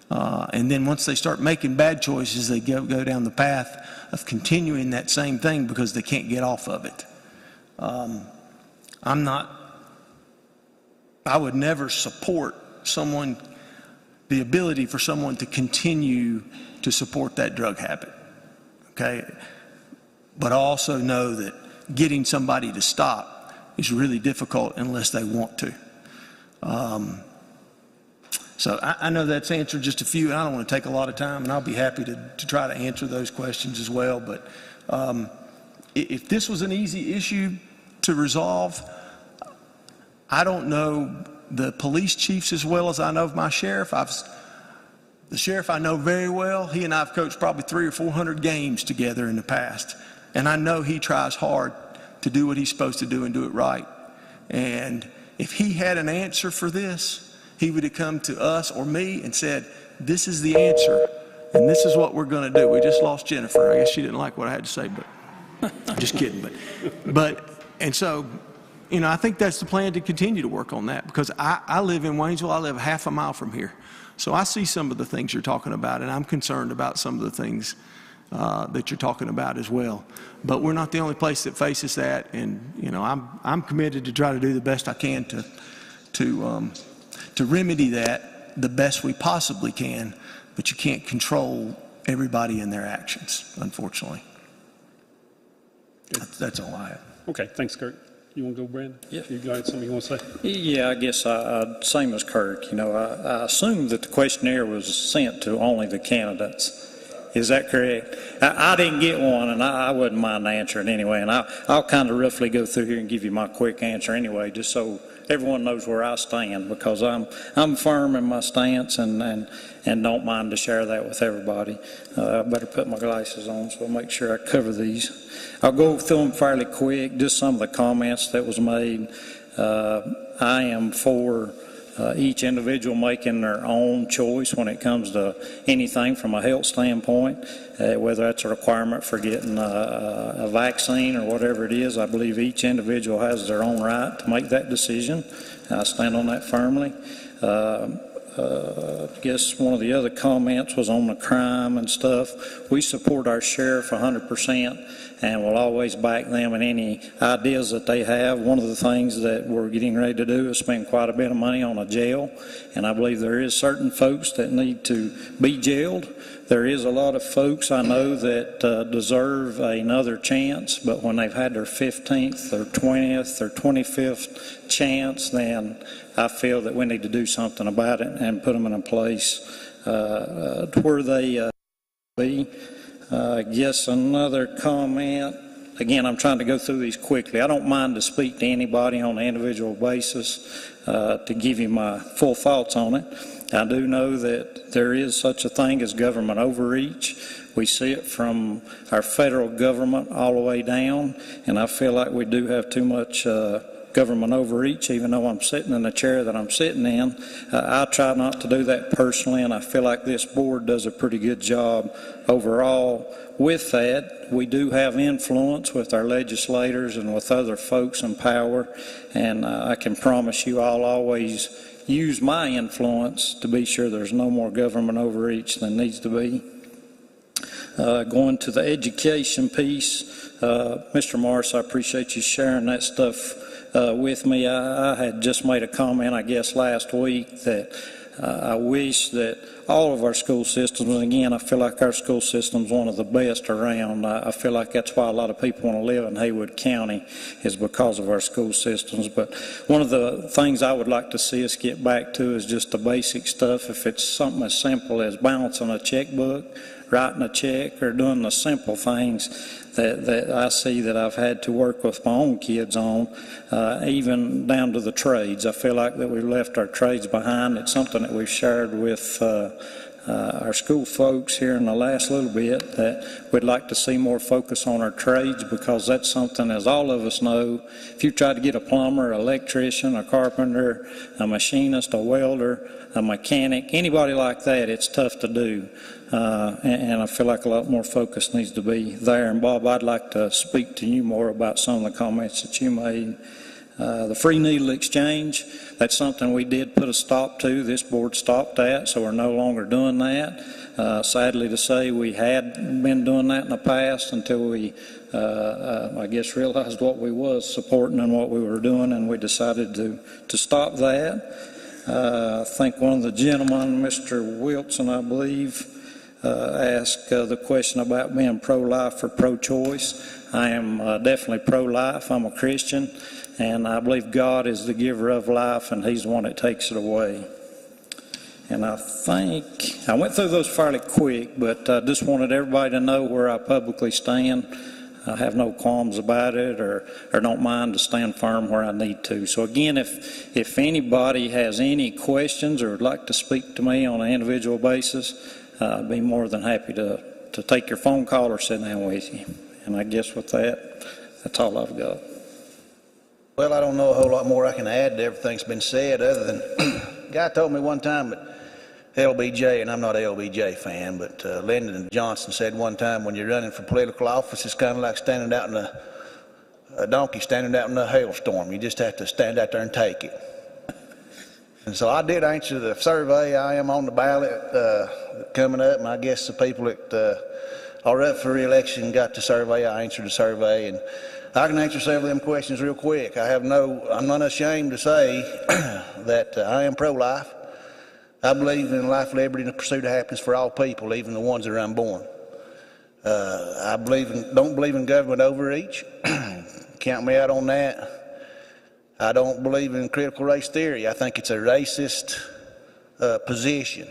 And then once they start making bad choices, they go down the path of continuing that same thing because they can't get off of it. I would never support the ability for someone to continue to support that drug habit, okay? But I also know that getting somebody to stop is really difficult unless they want to. So I know that's answered just a few, and I don't want to take a lot of time, and I'll be happy to try to answer those questions as well. But if this was an easy issue to resolve, I don't know the police chiefs as well as I know my sheriff. The sheriff I know very well. He and I have coached probably 300 or 400 games together in the past, and I know he tries hard to do what he's supposed to do and do it right. And if he had an answer for this, he would have come to us or me and said, this is the answer, and this is what we're going to do. We just lost Jennifer. I guess she didn't like what I had to say, but I'm just kidding. And so, I think that's the plan, to continue to work on that, because I live in Waynesville. I live half a mile from here. So I see some of the things you're talking about, and I'm concerned about some of the things that you're talking about as well. But we're not the only place that faces that, and I'm committed to try to do the best I can to remedy that the best we possibly can. But you can't control everybody in their actions, unfortunately. That's all I have. Okay, thanks, Kurt. You want to go, Brandon? Yeah. You got something you want to say? Yeah, I guess same as Kirk. I assume that the questionnaire was sent to only the candidates, Is that correct? I didn't get one, and I wouldn't mind answering anyway. And I'll kind of roughly go through here and give you my quick answer anyway, just so everyone knows where I stand, because I'm firm in my stance and don't mind to share that with everybody. I better put my glasses on, so I'll make sure I cover these. I'll go through them fairly quick, just some of the comments that was made. I am for each individual making their own choice when it comes to anything from a health standpoint, whether that's a requirement for getting a vaccine or whatever it is. I believe each individual has their own right to make that decision. I stand on that firmly. I guess one of the other comments was on the crime and stuff. We support our sheriff 100% and will always back them in any ideas that they have. One of the things that we're getting ready to do is spend quite a bit of money on a jail, and I believe there is certain folks that need to be jailed. There is a lot of folks I know that deserve another chance, but when they've had their 15th or 20th or 25th chance, then I feel that we need to do something about it and put them in a place to where they be. I guess another comment. Again, I'm trying to go through these quickly. I don't mind to speak to anybody on an individual basis to give you my full thoughts on it. I do know that there is such a thing as government overreach. We see it from our federal government all the way down, and I feel like we do have too much government overreach, even though I'm sitting in the chair that I'm sitting in. I try not to do that personally, and I feel like this board does a pretty good job overall with that. We do have influence with our legislators and with other folks in power, and I can promise you I'll always use my influence to be sure there's no more government overreach than needs to be. Going to the education piece, Mr. Morris, I appreciate you sharing that stuff with me. I had just made a comment, I guess, last week that I wish that all of our school systems, and again, I feel like our school system is one of the best around. I feel like that's why a lot of people want to live in Haywood County, is because of our school systems. But one of the things I would like to see us get back to is just the basic stuff. If it's something as simple as balancing a checkbook, writing a check, or doing the simple things that I see that I've had to work with my own kids on, even down to the trades. I feel like that we've left our trades behind. It's something that we've shared with our school folks here in the last little bit, that we'd like to see more focus on our trades, because that's something, as all of us know, if you try to get a plumber, electrician, a carpenter, a machinist, a welder, a mechanic, anybody like that, it's tough to do. And I feel like a lot more focus needs to be there. And Bob, I'd like to speak to you more about some of the comments that you made. The free needle exchange, that's something we did put a stop to. This board stopped that, so we're no longer doing that. Sadly to say, we had been doing that in the past until we, I guess, realized what we was supporting and what we were doing, and we decided to stop that. I think one of the gentlemen, Mr. Wilson, I believe, asked the question about being pro-life or pro-choice. I am definitely pro-life. I'm a Christian, and I believe God is the giver of life, and He's the one that takes it away. And I think I went through those fairly quick, but I just wanted everybody to know where I publicly stand. I have no qualms about it, or don't mind to stand firm where I need to. So again, if anybody has any questions or would like to speak to me on an individual basis, I'd be more than happy to take your phone call or sit down with you. And I guess with that, that's all I've got. Well, I don't know a whole lot more I can add to everything that's been said, other than a guy told me one time that LBJ, and I'm not an LBJ fan, but Lyndon Johnson said one time, when you're running for political office, it's kind of like standing out in a donkey standing out in a hailstorm. You just have to stand out there and take it. And so I did answer the survey. I am on the ballot coming up, and I guess the people that are up for re-election got the survey. I answered the survey, and I can answer several of them questions real quick. I'm not ashamed to say that I am pro-life. I believe in life, liberty, and the pursuit of happiness for all people, even the ones that are unborn. I don't believe in government overreach. Count me out on that. I don't believe in critical race theory. I think it's a racist position.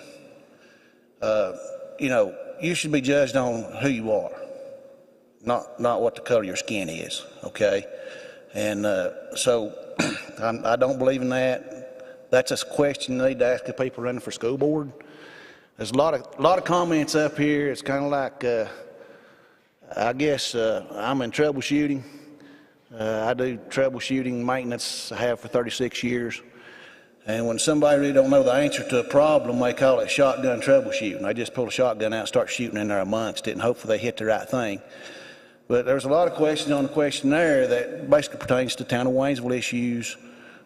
You know, you should be judged on who you are, not what the color of your skin is, okay? And so I don't believe in that. That's a question you need to ask the people running for school board. There's a lot of comments up here. It's kind of like, I guess I'm in troubleshooting. I do troubleshooting maintenance. I have for 36 years. And when somebody really don't know the answer to a problem, they call it shotgun troubleshooting. They just pull a shotgun out and start shooting in there amongst it, and hopefully they hit the right thing. But there's a lot of questions on the questionnaire that basically pertains to town of Waynesville issues.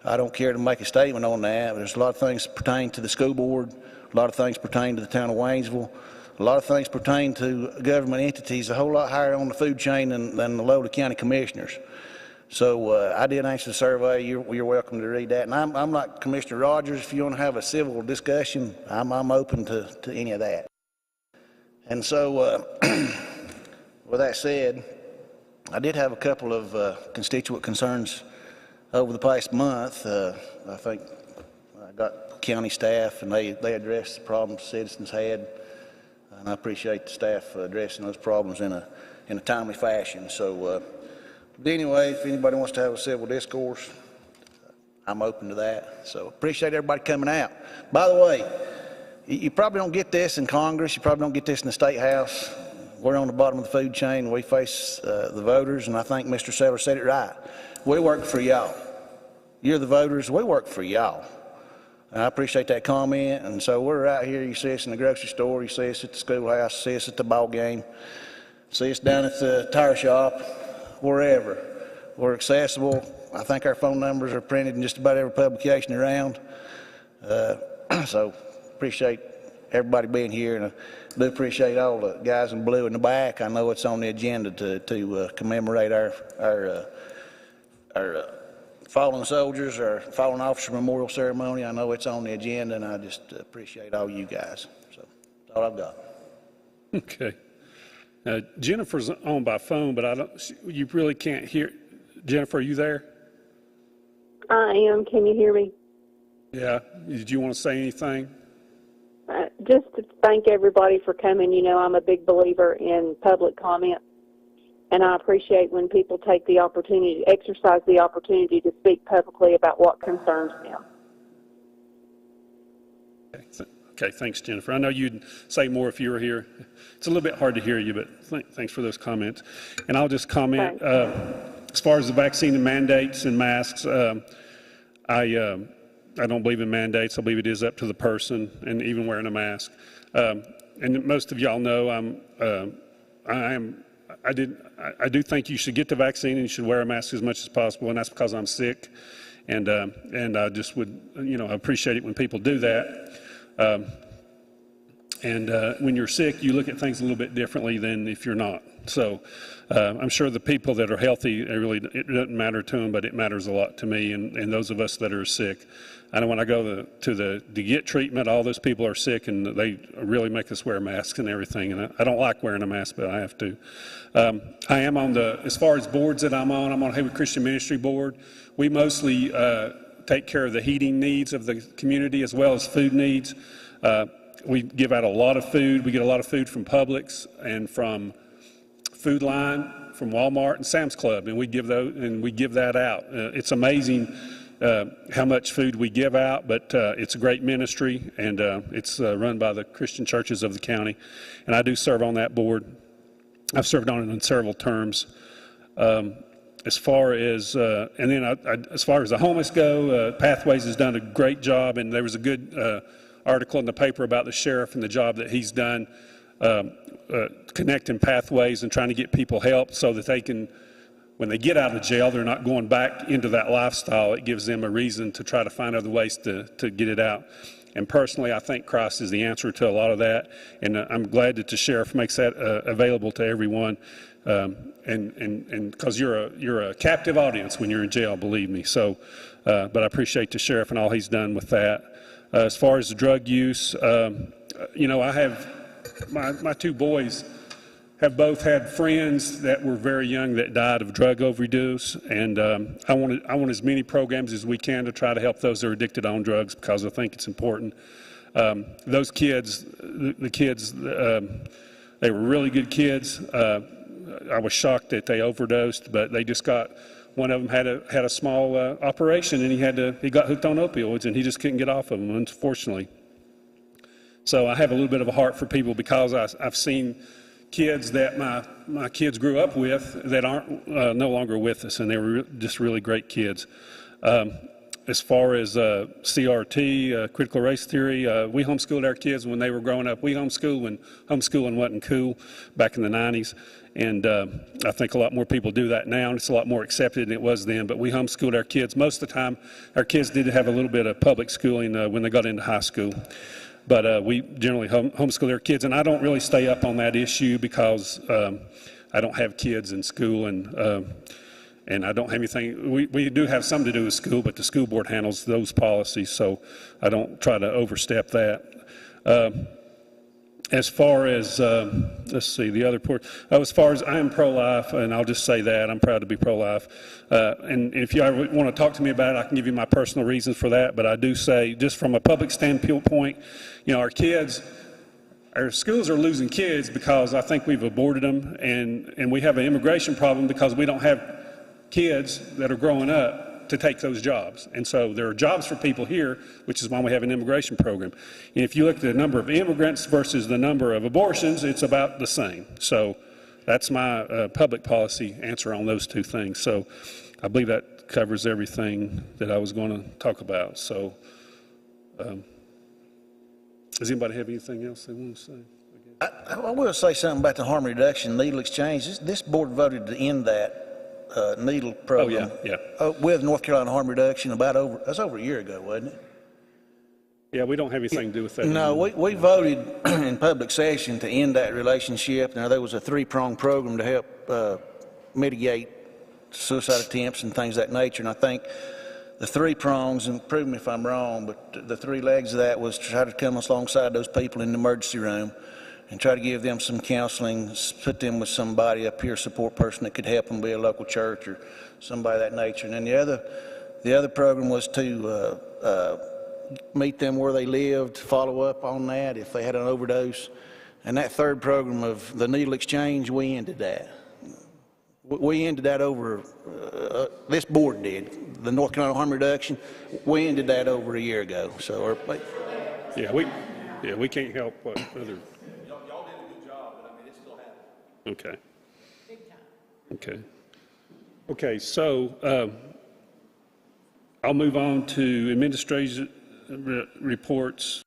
I don't care to make a statement on that, but there's a lot of things that pertain to the school board, a lot of things pertain to the town of Waynesville, a lot of things pertain to government entities a whole lot higher on the food chain than the lowly county commissioners. So I did answer the survey. You're welcome to read that. And I'm like Commissioner Rogers. If you want to have a civil discussion, I'm open to any of that. And so with that said, I did have a couple of constituent concerns over the past month. I think I got county staff, and they addressed the problems citizens had. And I appreciate the staff addressing those problems in a timely fashion. So. But anyway, if anybody wants to have a civil discourse, I'm open to that. So appreciate everybody coming out. By the way, you probably don't get this in Congress. You probably don't get this in the State House. We're on the bottom of the food chain. We face the voters, and I think Mr. Seller said it right. We work for y'all. You're the voters. We work for y'all. And I appreciate that comment. And so we're out here. You see us in the grocery store. You see us at the schoolhouse. You see us at the ball game. See us down at the tire shop. Wherever. We're accessible. I think our phone numbers are printed in just about every publication around. So appreciate everybody being here, and I do appreciate all the guys in blue in the back. I know it's on the agenda to commemorate our fallen soldiers, our fallen officer memorial ceremony. I know it's on the agenda, and I just appreciate all you guys. So that's all I've got. Okay. Jennifer's on by phone, but you really can't hear. Jennifer, are you there? I am. Can you hear me? Yeah. Did you want to say anything? Just to thank everybody for coming. You know, I'm a big believer in public comment, and I appreciate when people take the opportunity, exercise the opportunity to speak publicly about what concerns them. Okay, thanks, Jennifer. I know you'd say more if you were here. It's a little bit hard to hear you, but thanks for those comments. And I'll just comment, as far as the vaccine and mandates and masks, I don't believe in mandates. I believe it is up to the person, and even wearing a mask. And most of y'all know I do think you should get the vaccine and you should wear a mask as much as possible, and that's because I'm sick. And I just would, appreciate it when people do that. When you're sick, you look at things a little bit differently than if you're not. So I'm sure the people that are healthy, it doesn't matter to them, but it matters a lot to me and those of us that are sick. I know when I go to get treatment, all those people are sick, and they really make us wear masks and everything. And I don't like wearing a mask, but I have to. I am on as far as boards that I'm on Haywood Christian Ministry Board. We mostly take care of the heating needs of the community as well as food needs. We give out a lot of food. We get a lot of food from Publix and from Food Line, from Walmart and Sam's Club, and we give that out. It's amazing how much food we give out, but it's a great ministry, and it's run by the Christian churches of the county. And I do serve on that board. I've served on it in several terms. As far as as far as the homeless go, Pathways has done a great job, and there was a good article in the paper about the sheriff and the job that he's done connecting Pathways and trying to get people help so that they can, when they get out of jail, they're not going back into that lifestyle. It gives them a reason to try to find other ways to get it out. And personally, I think Christ is the answer to a lot of that, and I'm glad that the sheriff makes that available to everyone. And because you're a captive audience when you're in jail, believe me. So, but I appreciate the sheriff and all he's done with that. As far as the drug use, I have my two boys have both had friends that were very young that died of drug overdose, and I want as many programs as we can to try to help those that are addicted on drugs, because I think it's important. Those kids, the kids They were really good kids. I was shocked that they overdosed, but they just got, one of them had a small operation, and he got hooked on opioids, and he just couldn't get off of them, unfortunately. So I have a little bit of a heart for people because I've seen kids that my kids grew up with that aren't no longer with us, and they were just really great kids. As far as CRT, critical race theory, we homeschooled our kids when they were growing up. We homeschooled when homeschooling wasn't cool back in the 90s, and I think a lot more people do that now, and it's a lot more accepted than it was then, but we homeschooled our kids. Most of the time, our kids did have a little bit of public schooling when they got into high school. But we generally homeschool our kids, and I don't really stay up on that issue because I don't have kids in school, and I don't have anything. We do have something to do with school, but the school board handles those policies, so I don't try to overstep that. As far as, let's see, the other part, as far as I am pro-life, and I'll just say that, I'm proud to be pro-life. And if you ever want to talk to me about it, I can give you my personal reasons for that, but I do say, just from a public standpoint, you know, our schools are losing kids because I think we've aborted them, and we have an immigration problem because we don't have kids that are growing up to take those jobs. And so there are jobs for people here, which is why we have an immigration program. And if you look at the number of immigrants versus the number of abortions, it's about the same. So that's my public policy answer on those two things. So I believe that covers everything that I was going to talk about. So does anybody have anything else they want to say? I will say something about the harm reduction, needle exchange. This board voted to end that needle program with North Carolina harm reduction that's over a year ago, wasn't it? Yeah, we don't have anything to do with that. No, we voted in public session to end that relationship. Now, there was a three-pronged program to help mitigate suicide attempts and things of that nature, and I think the three prongs, and prove me if I'm wrong, but the three legs of that was to try to come alongside those people in the emergency room and try to give them some counseling, put them with somebody, a peer support person that could help them, be a local church or somebody of that nature. And then the other program was to meet them where they lived, follow up on that if they had an overdose. And that third program of the needle exchange, we ended that. We ended that over, this board did, the North Carolina harm reduction, we ended that over a year ago. So, we can't help what other. Okay. Okay, so I'll move on to administration reports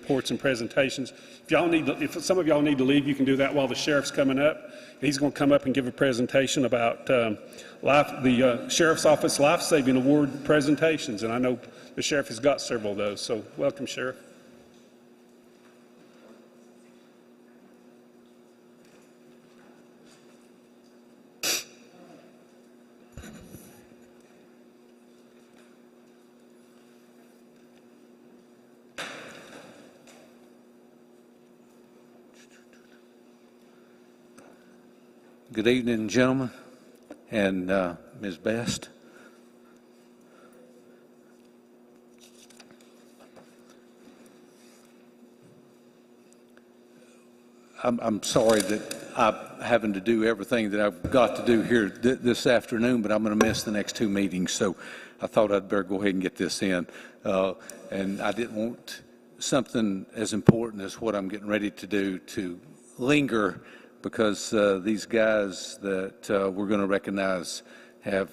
and presentations. If some of y'all need to leave, you can do that while the sheriff's coming up. He's going to come up and give a presentation about the Sheriff's Office Life-Saving Award presentations, and I know the sheriff has got several of those, so welcome, Sheriff. Good evening, gentlemen, and Ms. Best. I'm sorry that I'm having to do everything that I've got to do here this afternoon, but I'm going to miss the next two meetings, so I thought I'd better go ahead and get this in. And I didn't want something as important as what I'm getting ready to do to linger, because these guys that we're going to recognize have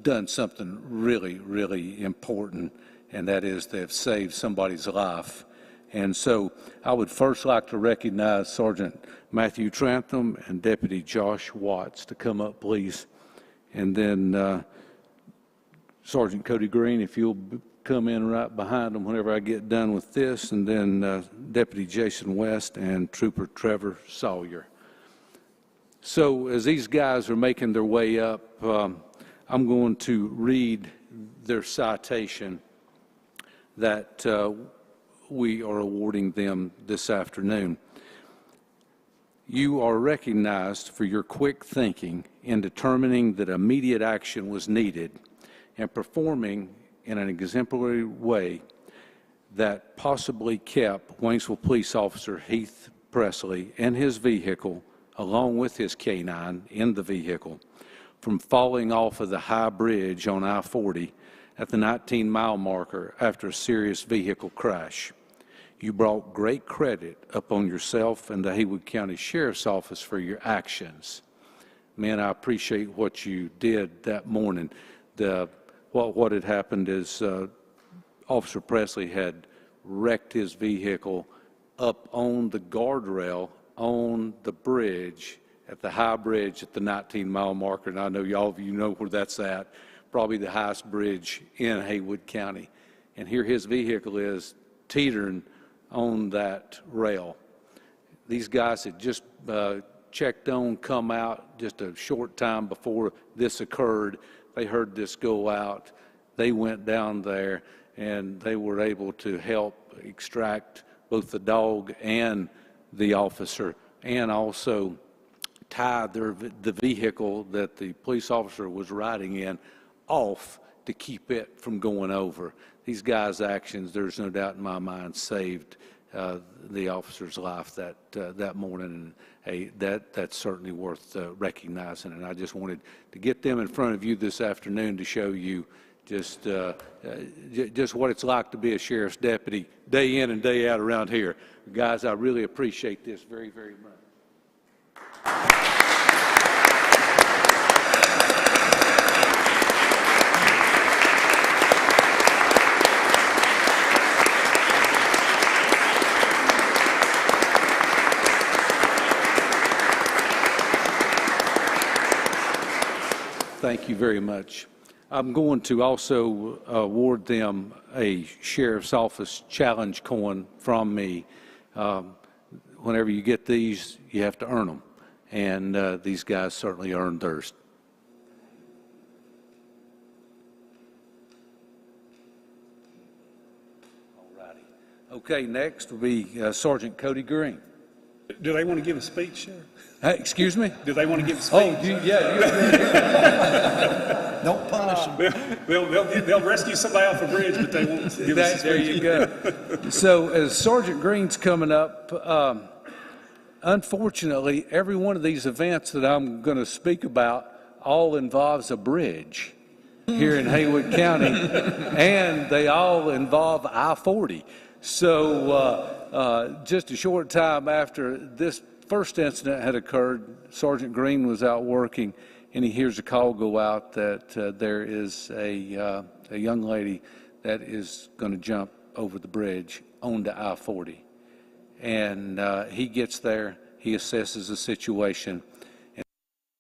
done something really, really important, and that is they have saved somebody's life. And so I would first like to recognize Sergeant Matthew Trantham and Deputy Josh Watts to come up, please. And then Sergeant Cody Green, if you'll come in right behind them whenever I get done with this, and then Deputy Jason West and Trooper Trevor Sawyer. So as these guys are making their way up, I'm going to read their citation that we are awarding them this afternoon. You are recognized for your quick thinking in determining that immediate action was needed and performing in an exemplary way that possibly kept Waynesville Police Officer Heath Presley and his vehicle, along with his K-9 in the vehicle, from falling off of the high bridge on I-40 at the 19-mile marker after a serious vehicle crash. You brought great credit upon yourself and the Haywood County Sheriff's Office for your actions. Man, I appreciate what you did that morning. What had happened is Officer Presley had wrecked his vehicle up on the guardrail on the bridge, at the high bridge at the 19-mile marker, and I know y'all of you know where that's at, probably the highest bridge in Haywood County. And here his vehicle is teetering on that rail. These guys had just checked on, come out just a short time before this occurred. They heard this go out. They went down there, and they were able to help extract both the dog and the officer, and also tie the vehicle that the police officer was riding in off to keep it from going over. These guys' actions, there's no doubt in my mind, saved the officer's life that morning, and hey, that's certainly worth recognizing. And I just wanted to get them in front of you this afternoon to show you just what it's like to be a sheriff's deputy day in and day out around here. Guys, I really appreciate this very, very much. Thank you very much. I'm going to also award them a Sheriff's Office Challenge coin from me. Whenever you get these, you have to earn them, and these guys certainly earned theirs. All righty. Okay, next will be Sergeant Cody Green. Do they want to give a speech, Sheriff? Hey, excuse me? Do they want to give a speech? Don't punish them. They'll rescue somebody off a bridge, but they won't give us a speech. There you go. So as Sergeant Green's coming up, unfortunately, every one of these events that I'm going to speak about all involves a bridge here in Haywood County, and they all involve I-40. So just a short time after this first incident had occurred, Sergeant Green was out working, and he hears a call go out that there is a young lady that is going to jump over the bridge onto I-40. And he gets there, he assesses the situation, and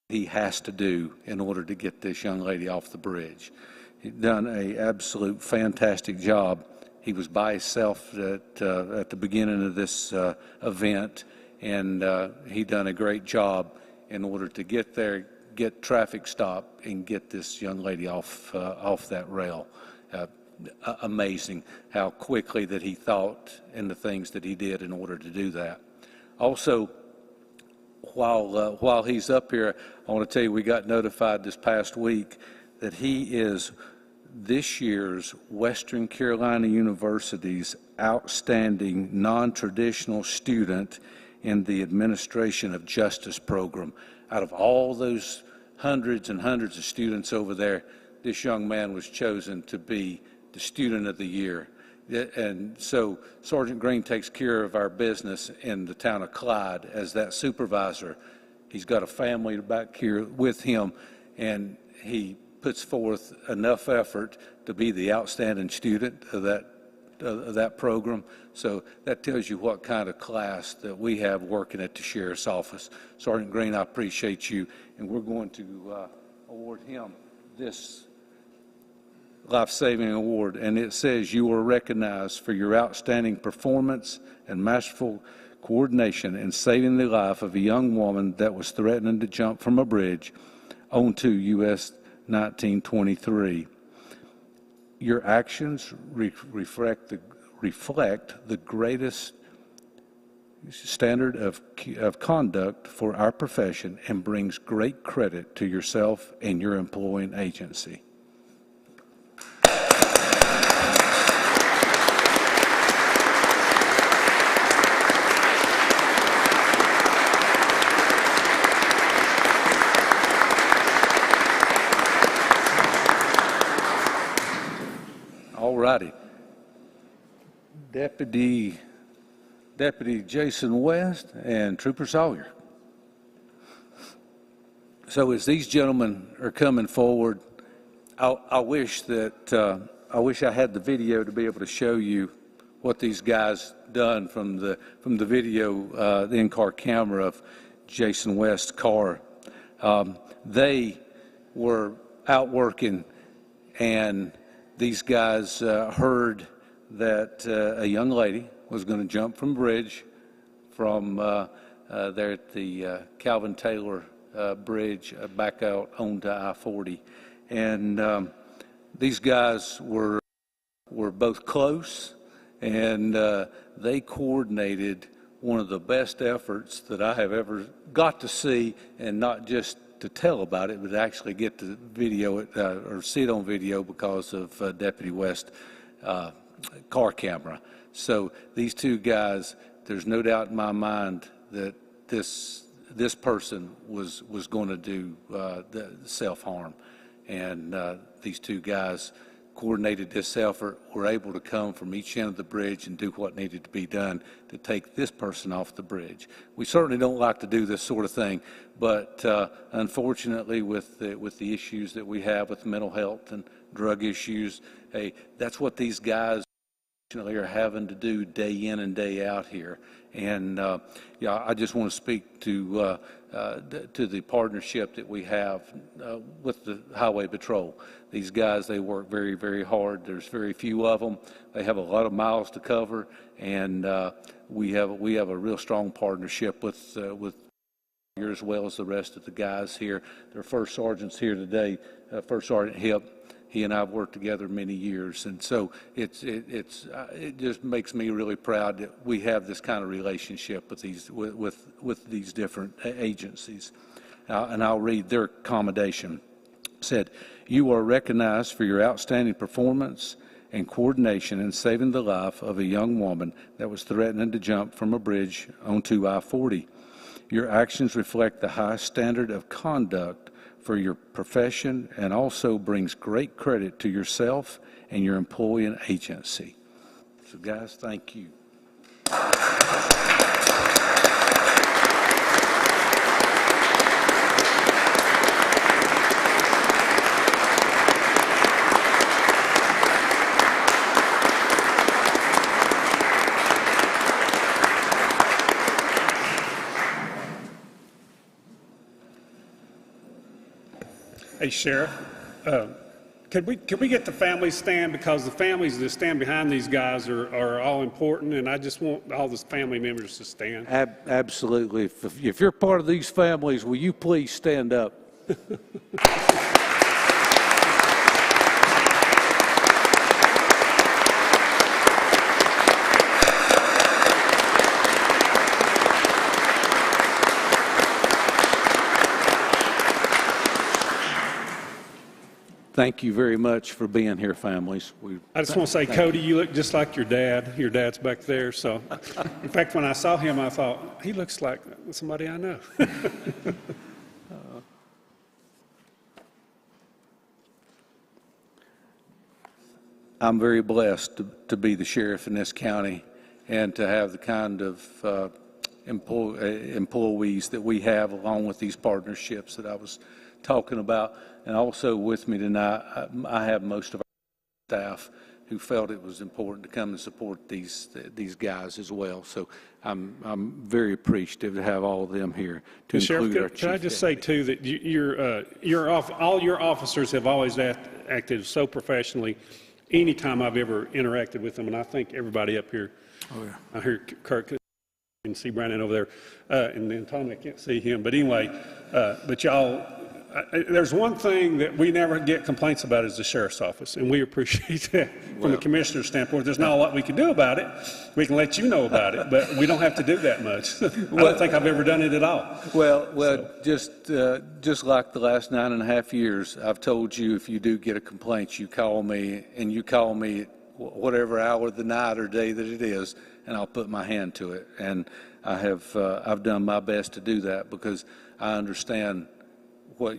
he has to do in order to get this young lady off the bridge. He's done an absolute fantastic job. He was by himself at the beginning of this event, and he done a great job in order to get there, get traffic stopped, and get this young lady off that rail. Amazing how quickly that he thought and the things that he did in order to do that. Also, while he's up here, I want to tell you we got notified this past week that he is this year's Western Carolina University's outstanding non-traditional student in the Administration of Justice program. Out of all those hundreds and hundreds of students over there, this young man was chosen to be the Student of the Year. And so Sergeant Green takes care of our business in the town of Clyde as that supervisor. He's got a family back here with him, and he puts forth enough effort to be the outstanding student of that program. So that tells you what kind of class that we have working at the Sheriff's Office. Sergeant Green, I appreciate you, and we're going to award him this life-saving award, and it says you are recognized for your outstanding performance and masterful coordination in saving the life of a young woman that was threatening to jump from a bridge onto US 1923. Your actions reflect the greatest standard of conduct for our profession and brings great credit to yourself and your employing agency. All righty. Deputy Jason West and Trooper Sawyer. So as these gentlemen are coming forward, I wish I had the video to be able to show you what these guys done from the video, the in-car camera of Jason West's car. They were out working, and these guys heard that a young lady was going to jump from bridge from there at the Calvin Taylor bridge back out onto I-40. And these guys were both close, and they coordinated one of the best efforts that I have ever got to see, and not just to tell about it, but actually get to video it or see it on video because of Deputy West's car camera. So these two guys, there's no doubt in my mind that this person was going to do the self-harm, and these two guys coordinated this effort, were able to come from each end of the bridge and do what needed to be done to take this person off the bridge. We certainly don't like to do this sort of thing, but unfortunately with the issues that we have with mental health and drug issues, hey, that's what these guys are having to do day in and day out here. And yeah, I just want to speak to the partnership that we have with the Highway Patrol. These guys, they work very, very hard. There's very few of them. They have a lot of miles to cover, and we have a real strong partnership with here as well as the rest of the guys here. Their first sergeant's here today, First Sergeant Hip. He and I have worked together many years, and so it just makes me really proud that we have this kind of relationship with these different agencies. And I'll read their commendation. It said, "You are recognized for your outstanding performance and coordination in saving the life of a young woman that was threatening to jump from a bridge onto I-40. Your actions reflect the high standard of conduct for your profession and also brings great credit to yourself and your employee and agency." So guys, thank you. Hey, Sheriff, could we get the families stand, because the families that stand behind these guys are all important, and I just want all the family members to stand. Absolutely. If you're part of these families, will you please stand up? Thank you very much for being here, families. I just want to say, Cody, you look just like your dad. Your dad's back there. So, in fact, when I saw him, I thought, he looks like somebody I know. I'm very blessed to be the sheriff in this county and to have the kind of employees that we have, along with these partnerships that I was talking about. And also with me tonight, I have most of our staff who felt it was important to come and support these guys as well. So I'm very appreciative to have all of them here to include our chief. Can I just say too that all your officers have always acted so professionally anytime I've ever interacted with them, and I think everybody up here. Oh yeah. I hear Kirk. You can see Brandon over there, and then Tommy, I can't see him, but anyway, but y'all. There's one thing that we never get complaints about is the sheriff's office, and we appreciate that from the commissioner's standpoint. There's not a lot we can do about it. We can let you know about it, but we don't have to do that much. I don't think I've ever done it at all. Well, just like the last 9.5 years, I've told you, if you do get a complaint, you call me, and you call me whatever hour of the night or day that it is, and I'll put my hand to it. And I've done my best to do that, because I understand what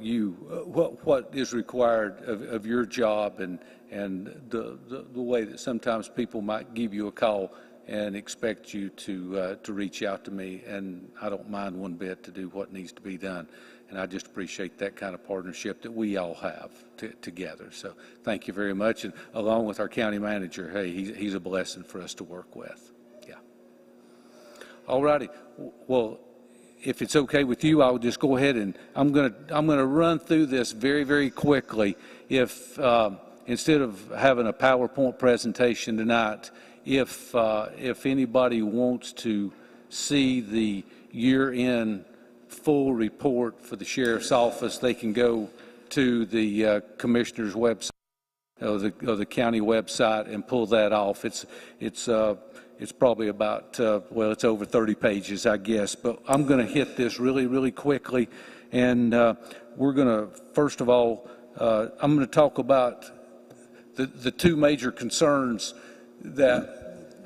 is required of your job, and the way that sometimes people might give you a call and expect you to reach out to me, and I don't mind one bit to do what needs to be done. And I just appreciate that kind of partnership that we all have together. So thank you very much. And along with our county manager, hey, he's a blessing for us to work with. Yeah. All righty. Well, if it's okay with you, I'll just go ahead and I'm gonna run through this very, very quickly. If instead of having a PowerPoint presentation tonight, if anybody wants to see the year-end full report for the sheriff's office, they can go to the commissioner's website or the county website and pull that off. It's probably about well, it's over 30 pages, I guess. But I'm going to hit this really, really quickly, and we're going to first of all, I'm going to talk about the two major concerns that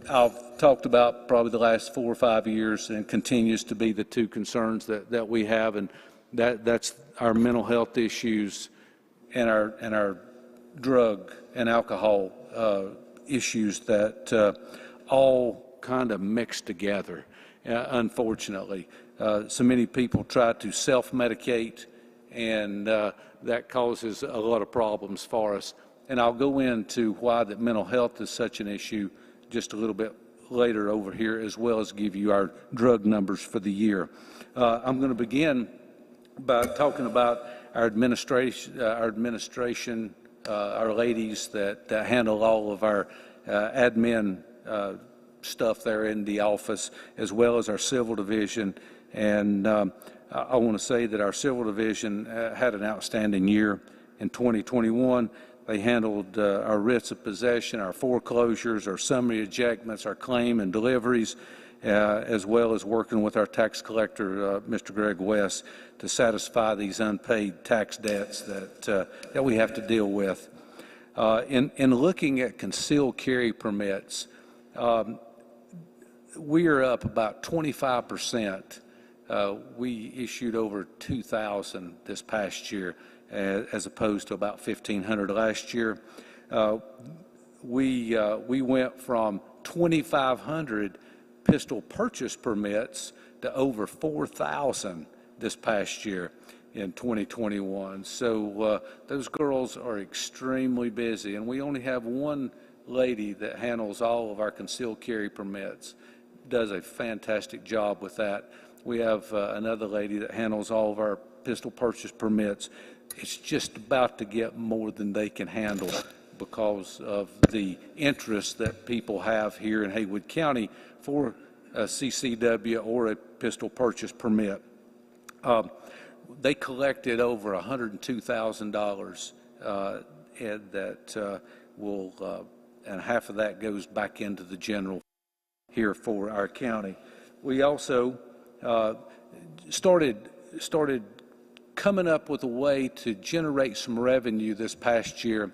I've talked about probably the last 4 or 5 years, and continues to be the two concerns that we have, and that's our mental health issues and our drug and alcohol issues that all kind of mixed together. Unfortunately, so many people try to self-medicate, and that causes a lot of problems for us. And I'll go into why that mental health is such an issue just a little bit later over here, as well as give you our drug numbers for the year. I'm going to begin by talking about our administration, our ladies that handle all of our admin stuff there in the office, as well as our civil division. And I want to say that our civil division had an outstanding year in 2021. They handled our writs of possession, our foreclosures, our summary ejectments, our claim and deliveries, as well as working with our tax collector, Mr. Greg West, to satisfy these unpaid tax debts that we have to deal with. In looking at concealed carry permits, we are up about 25%. We issued over 2,000 this past year, as opposed to about 1,500 last year. We went from 2,500 pistol purchase permits to over 4,000 this past year in 2021. So those girls are extremely busy, and we only have one lady that handles all of our concealed carry permits, does a fantastic job with that. We have another lady that handles all of our pistol purchase permits. It's just about to get more than they can handle because of the interest that people have here in Haywood County for a CCW or a pistol purchase permit. They collected over $102,000, and that and half of that goes back into the general here for our county. We also started coming up with a way to generate some revenue this past year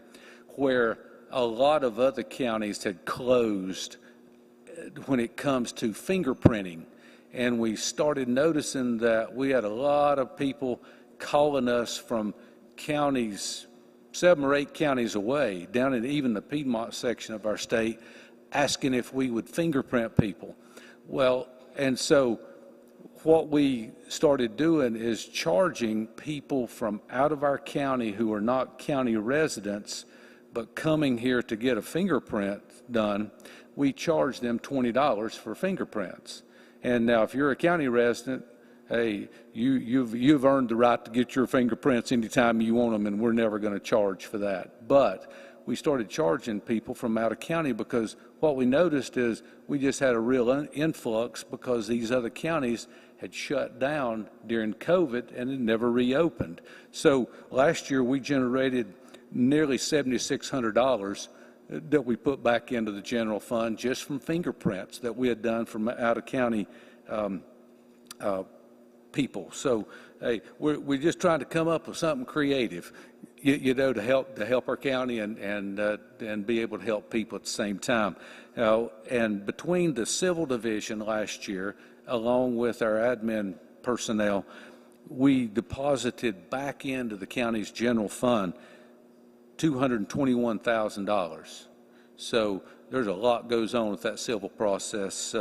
where a lot of other counties had closed when it comes to fingerprinting. And we started noticing that we had a lot of people calling us from counties, 7 or 8 counties away, down in even the Piedmont section of our state, asking if we would fingerprint people. Well, and so what we started doing is charging people from out of our county who are not county residents but coming here to get a fingerprint done. We charge them $20 for fingerprints. And now if you're a county resident, hey, you've earned the right to get your fingerprints anytime you want them, and we're never going to charge for that. But we started charging people from out of county because what we noticed is we just had a real influx because these other counties had shut down during COVID and it never reopened. So last year we generated nearly $7,600 that we put back into the general fund just from fingerprints that we had done from out of county people. So hey, we're just trying to come up with something creative, you know, to help our county and be able to help people at the same time. And between the civil division last year, along with our admin personnel, we deposited back into the county's general fund $221,000. So there's a lot goes on with that civil process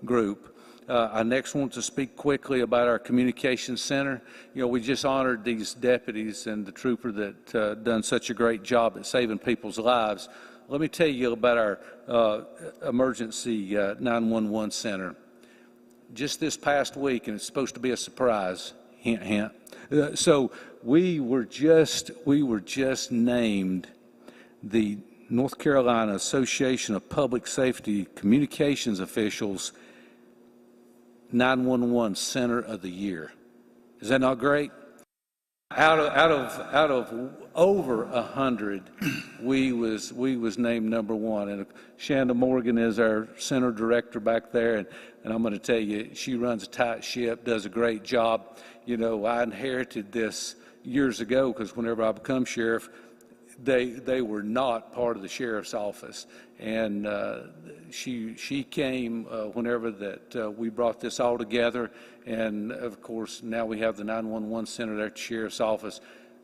group. I next want to speak quickly about our communications center. You know, we just honored these deputies and the trooper that done such a great job at saving people's lives. Let me tell you about our emergency 911 center. Just this past week, and it's supposed to be a surprise, hint, hint. So we were just named the North Carolina Association of Public Safety Communications Officials 911 Center of the Year. Is that not great? Out of over 100, we was named number one. And Shanda Morgan is our center director back there, and I'm going to tell you, she runs a tight ship, does a great job. You know, I inherited this years ago because whenever I become sheriff, they were not part of the sheriff's office, and she came whenever that we brought this all together, and of course now we have the 911 center there at the sheriff's office.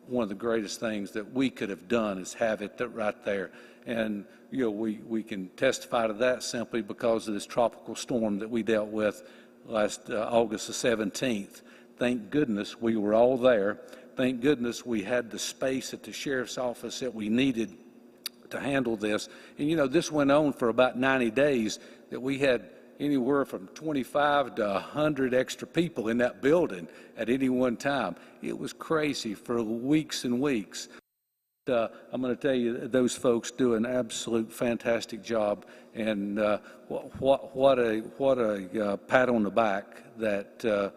One of the greatest things that we could have done is have it right there, and you know we can testify to that simply because of this tropical storm that we dealt with last August the 17th. Thank goodness we were all there. Thank goodness we had the space at the sheriff's office that we needed to handle this. And, you know, this went on for about 90 days, that we had anywhere from 25 to 100 extra people in that building at any one time. It was crazy for weeks and weeks. I'm going to tell you, those folks do an absolute fantastic job, and what a pat on the back that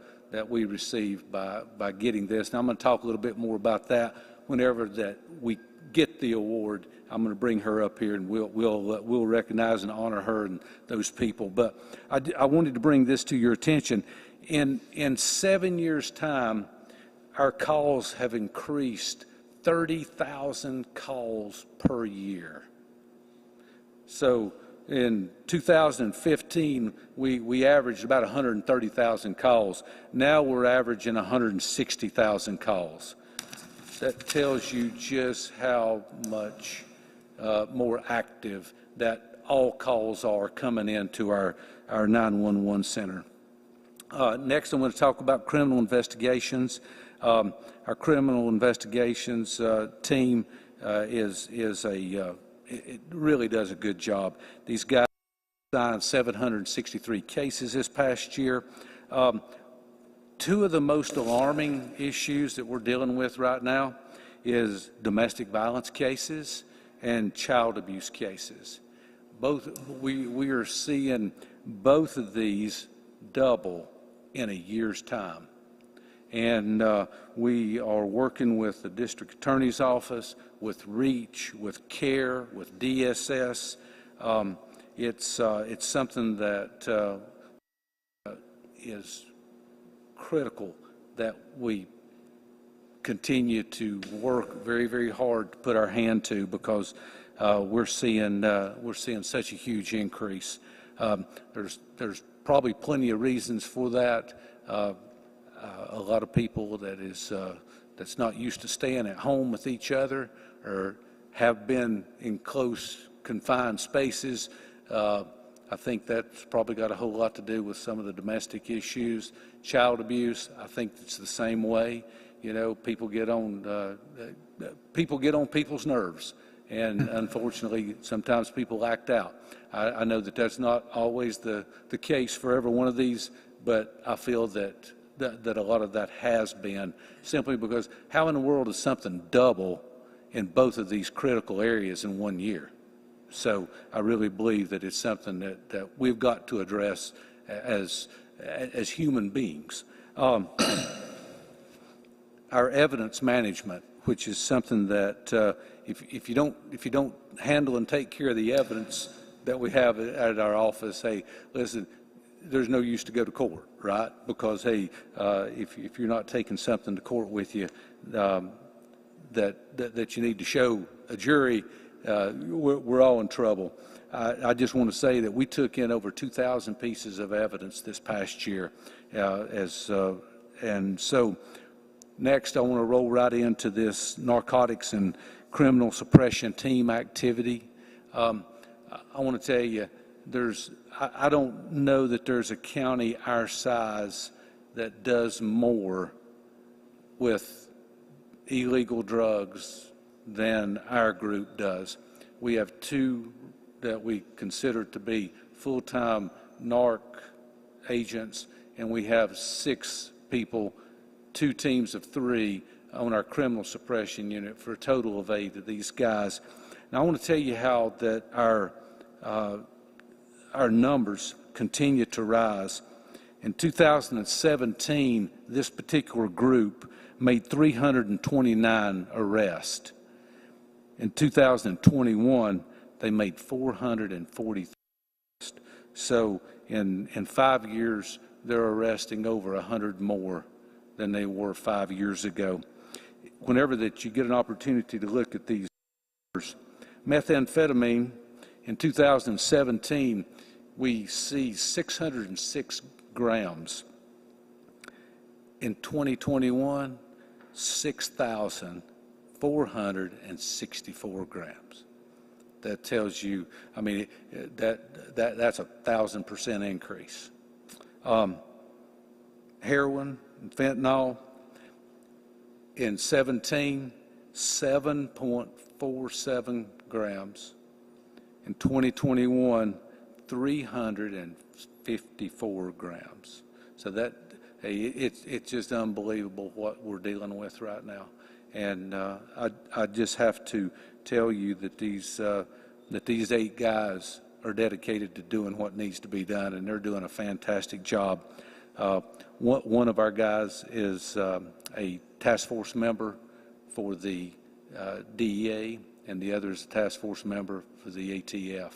we received by getting this. And I'm going to talk a little bit more about that whenever that we get the award. I'm going to bring her up here, and we'll recognize and honor her and those people. But I wanted to bring this to your attention. In 7 years' time, our calls have increased 30,000 calls per year. So in 2015, we averaged about 130,000 calls. Now we're averaging 160,000 calls. That tells you just how much more active that all calls are coming into our 911 center. Next, I'm going to talk about criminal investigations. Our criminal investigations team it really does a good job. These guys signed 763 cases this past year. Two of the most alarming issues that we're dealing with right now is domestic violence cases and child abuse cases. We are seeing both of these double in a year's time. And we are working with the district attorney's office, with REACH, with CARE, with DSS. It's something that is critical that we continue to work very, very hard to put our hand to, because we're seeing such a huge increase. There's probably plenty of reasons for that. A lot of people that's not used to staying at home with each other, or have been in close confined spaces. I think that's probably got a whole lot to do with some of the domestic issues. Child abuse, I think it's the same way. You know, people get on people's nerves, and unfortunately, sometimes people act out. I know that that's not always the case for every one of these, but I feel that a lot of that has been, simply because how in the world is something double in both of these critical areas in 1 year? So I really believe that it's something that we've got to address as human beings. Our evidence management, which is something that if you don't handle and take care of the evidence that we have at our office, hey, listen, there's no use to go to court, right? Because, hey, if you're not taking something to court with you that you need to show a jury, we're all in trouble. I just want to say that we took in over 2,000 pieces of evidence this past year. And so next, I want to roll right into this narcotics and criminal suppression team activity. I want to tell you, I don't know that there's a county our size that does more with illegal drugs than our group does. We have two that we consider to be full-time narc agents, and we have 6 people, 2 teams of 3 on our criminal suppression unit for a total of 8 of these guys. Now, I want to tell you how that our numbers continue to rise. In 2017, this particular group made 329 arrests. In 2021, they made 440 arrests. So in 5 years, they're arresting over 100 more than they were 5 years ago. Whenever that you get an opportunity to look at these numbers, methamphetamine in 2017, we see 606 grams. In 2021, 6,464 grams. That tells you, I mean, that's a 1,000% increase. Heroin and fentanyl in 17, 7.47 grams. In 2021, 354 grams. So that it's just unbelievable what we're dealing with right now. And I just have to tell you that these 8 guys are dedicated to doing what needs to be done, and they're doing a fantastic job. One of our guys is a task force member for the DEA, and the other is a task force member for the ATF.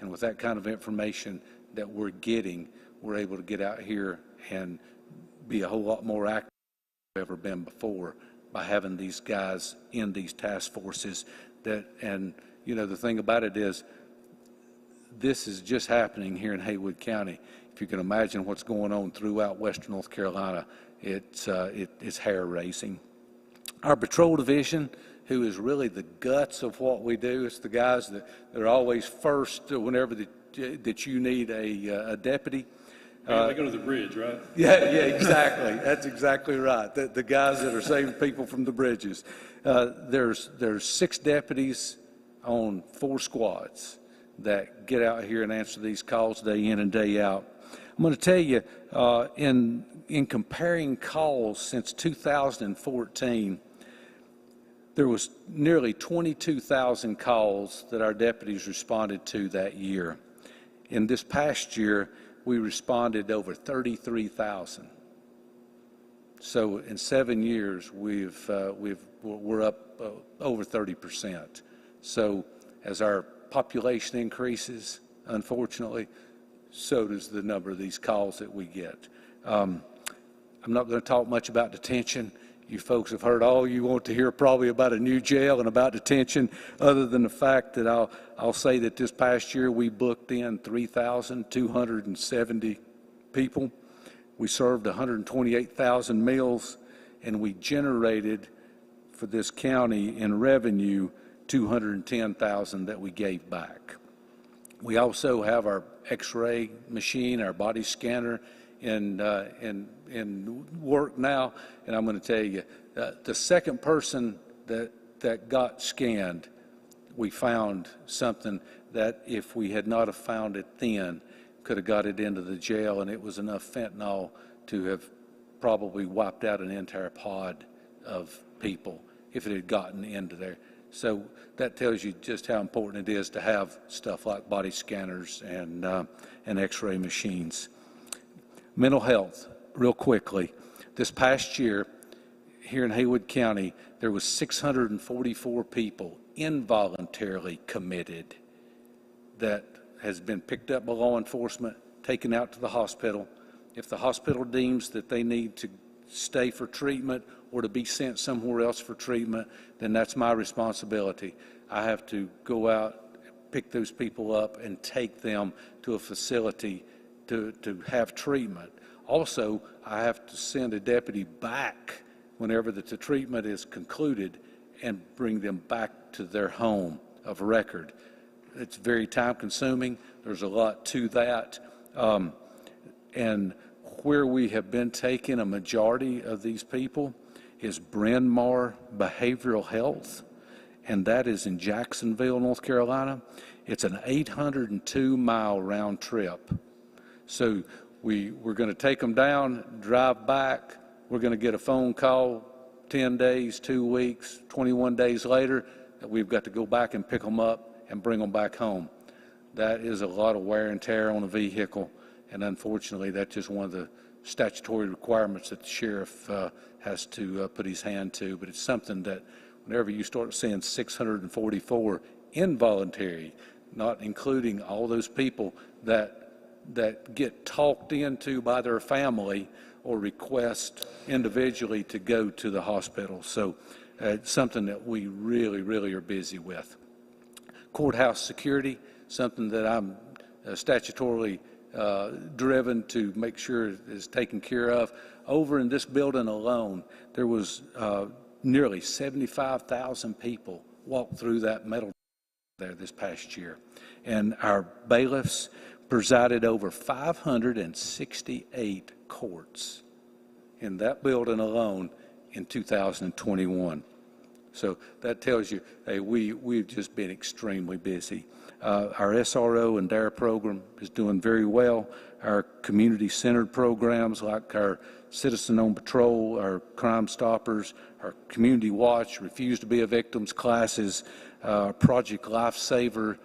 And with that kind of information that we're getting, we're able to get out here and be a whole lot more active than we've ever been before by having these guys in these task forces. And you know, the thing about it is, this is just happening here in Haywood County. If you can imagine what's going on throughout western North Carolina, it's hair-raising. Our patrol division, who is really the guts of what we do, it's the guys that are always first whenever that you need a deputy. They go to the bridge, right? Yeah, exactly. That's exactly right. The guys that are saving people from the bridges. There's 6 deputies on 4 squads that get out here and answer these calls day in and day out. I'm going to tell you, in comparing calls since 2014, there was nearly 22,000 calls that our deputies responded to that year. In this past year, we responded over 33,000. So in 7 years, we're up over 30%. So as our population increases, unfortunately, so does the number of these calls that we get. I'm not going to talk much about detention. You folks have heard all you want to hear probably about a new jail and about detention, other than the fact that I'll say that this past year we booked in 3,270 people. We served 128,000 meals, and we generated for this county in revenue 210,000 that we gave back. We also have our X-ray machine, our body scanner in work now, and I'm going to tell you, the second person that got scanned, we found something that if we had not have found it then, could have got it into the jail, and it was enough fentanyl to have probably wiped out an entire pod of people if it had gotten into there. So that tells you just how important it is to have stuff like body scanners and X-ray machines. Mental health, real quickly. This past year, here in Haywood County, there was 644 people involuntarily committed that has been picked up by law enforcement, taken out to the hospital. If the hospital deems that they need to stay for treatment or to be sent somewhere else for treatment, then that's my responsibility. I have to go out, pick those people up, and take them to a facility to have treatment. Also, I have to send a deputy back whenever the treatment is concluded and bring them back to their home of record. It's very time consuming. There's a lot to that. And where we have been taking a majority of these people is Bryn Mawr Behavioral Health, and that is in Jacksonville, North Carolina. It's an 802-mile round trip. So we're going to take them down, drive back. We're going to get a phone call 10 days, 2 weeks, 21 days later that we've got to go back and pick them up and bring them back home. That is a lot of wear and tear on a vehicle, and unfortunately that's just one of the statutory requirements that the sheriff has to put his hand to. But it's something that whenever you start seeing 644 involuntary, not including all those people that get talked into by their family or request individually to go to the hospital. So it's something that we really, really are busy with. Courthouse security, something that I'm statutorily driven to make sure is taken care of. Over in this building alone, there was nearly 75,000 people walked through that metal there this past year. And our bailiffs presided over 568 courts in that building alone in 2021. So that tells you, hey, we've just been extremely busy. Our SRO and DARE program is doing very well. Our community-centered programs like our Citizen on Patrol, our Crime Stoppers, our Community Watch, Refuse to be a Victims classes, Project Lifesaver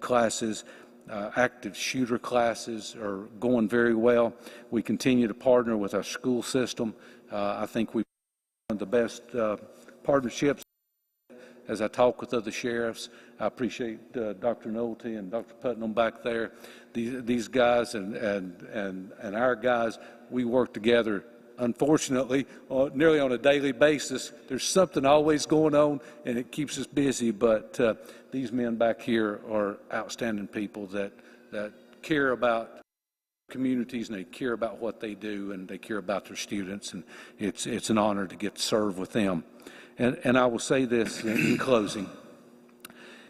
classes, active shooter classes are going very well. We continue to partner with our school system. I think we've one of the best partnerships. As I talk with other sheriffs, I appreciate Dr. Nolte and Dr. Putnam back there. These guys and our guys, we work together, unfortunately, nearly on a daily basis. There's something always going on, and it keeps us busy, but these men back here are outstanding people that care about communities, and they care about what they do, and they care about their students, and it's an honor to get to serve with them. And I will say this in closing.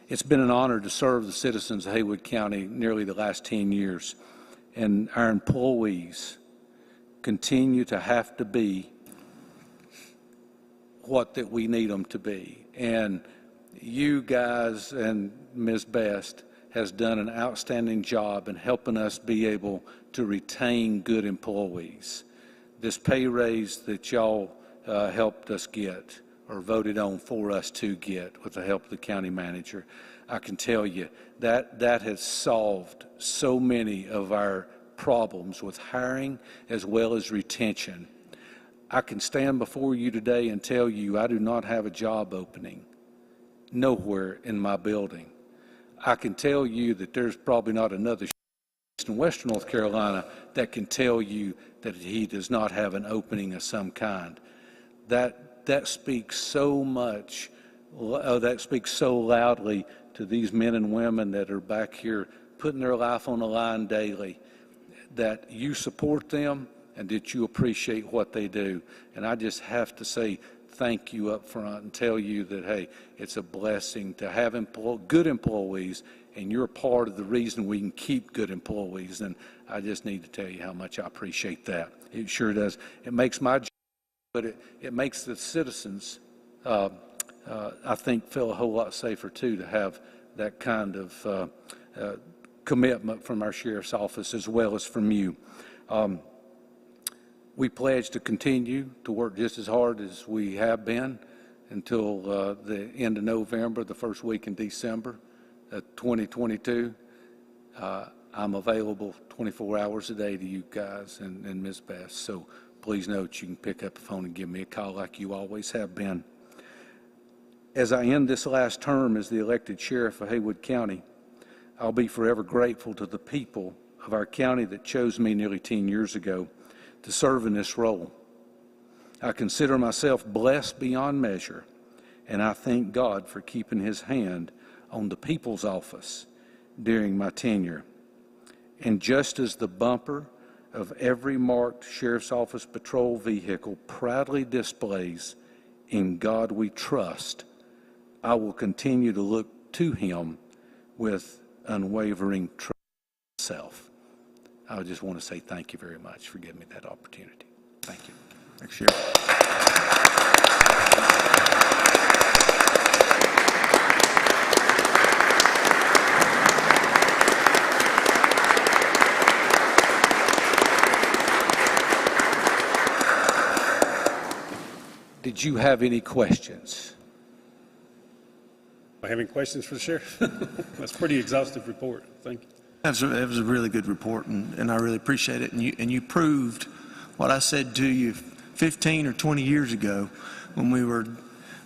It's been an honor to serve the citizens of Haywood County nearly the last 10 years. And our employees continue to have to be what that we need them to be. And you guys and Ms. Best has done an outstanding job in helping us be able to retain good employees. This pay raise that y'all helped us get or voted on for us to get with the help of the county manager, I can tell you that has solved so many of our problems with hiring as well as retention. I can stand before you today and tell you I do not have a job opening nowhere in my building. I can tell you that there's probably not another in Western North Carolina that can tell you that he does not have an opening of some kind. That speaks so much, that speaks so loudly to these men and women that are back here putting their life on the line daily, that you support them and that you appreciate what they do. And I just have to say thank you up front and tell you that, hey, it's a blessing to have good employees, and you're part of the reason we can keep good employees. And I just need to tell you how much I appreciate that. It sure does. It makes my job, but it makes the citizens, I think, feel a whole lot safer, too, to have that kind of commitment from our sheriff's office as well as from you. We pledge to continue to work just as hard as we have been until the end of November, the first week in December 2022. I'm available 24 hours a day to you guys and Ms. Best. So please note you can pick up the phone and give me a call like you always have been. As I end this last term as the elected sheriff of Haywood County, I'll be forever grateful to the people of our county that chose me nearly 10 years ago to serve in this role. I consider myself blessed beyond measure, and I thank God for keeping his hand on the people's office during my tenure. And just as the bumper of every marked Sheriff's Office patrol vehicle proudly displays In God we trust. I will continue to look to him with unwavering trust myself. I just want to say thank you very much for giving me that opportunity. Thank you. Thanks, Sheriff. Did you have any questions? I have any questions for the sheriff? That's a pretty exhaustive report. Thank you. That was a really good report, and I really appreciate it. And you proved what I said to you 15 or 20 years ago when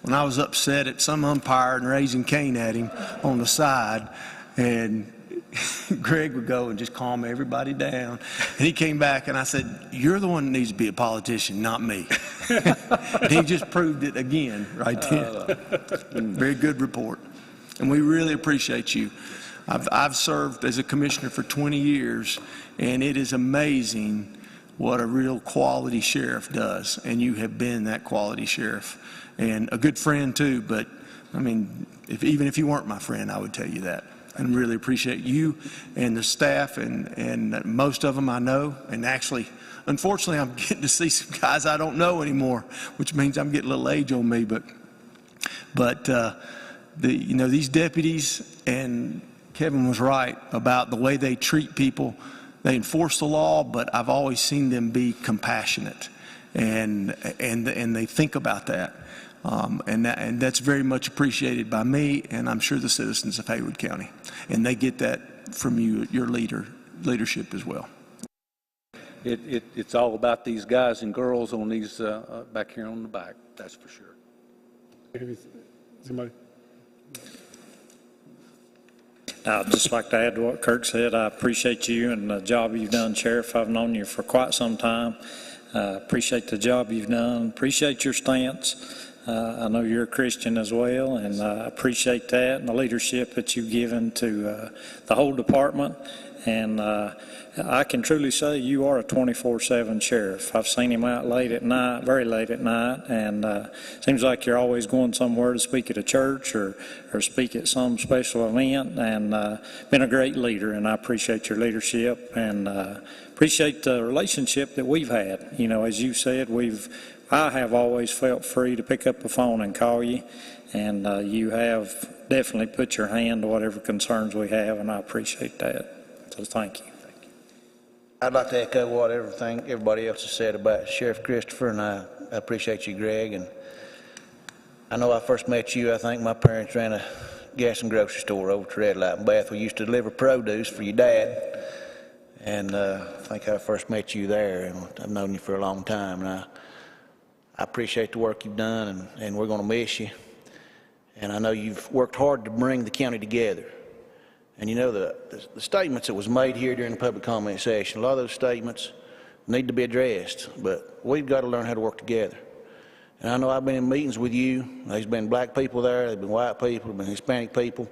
I was upset at some umpire and raising Cain at him on the side, and Greg would go and just calm everybody down. And he came back and I said, "You're the one that needs to be a politician, not me." And he just proved it again right then. Very good report. And we really appreciate you. I've served as a commissioner for 20 years, and it is amazing what a real quality sheriff does. And you have been that quality sheriff. And a good friend too, but I mean, even if you weren't my friend, I would tell you that. And really appreciate you and the staff, and most of them I know. And actually, unfortunately, I'm getting to see some guys I don't know anymore, which means I'm getting a little age on me. But these deputies, and Kevin was right about the way they treat people. They enforce the law, but I've always seen them be compassionate, and they think about that. And that's very much appreciated by me, and I'm sure the citizens of Haywood County. And they get that from you, your leadership as well. It's all about these guys and girls on these back here on the back. That's for sure. Somebody? I'd just like to add to what Kirk said. I appreciate you and the job you've done, Sheriff. I've known you for quite some time. Appreciate the job you've done. Appreciate your stance. I know you're a Christian as well, and I appreciate that and the leadership that you've given to the whole department. And I can truly say you are a 24/7 sheriff. I've seen him out late at night, very late at night, and seems like you're always going somewhere to speak at a church or speak at some special event, and been a great leader, and I appreciate your leadership and appreciate the relationship that we've had. You know, as you said, I have always felt free to pick up the phone and call you, and you have definitely put your hand to whatever concerns we have, and I appreciate that. So thank you. I'd like to echo what everybody else has said about Sheriff Christopher, and I appreciate you, Greg. And I know I first met you, I think my parents ran a gas and grocery store over to Red Light in Bath. We used to deliver produce for your dad, and I think I first met you there, and I've known you for a long time. And I appreciate the work you've done, and we're going to miss you. And I know you've worked hard to bring the county together. And you know, the statements that was made here during the public comment session, a lot of those statements need to be addressed, but we've got to learn how to work together. And I know I've been in meetings with you. There's been black people there, there's been white people, there's been Hispanic people.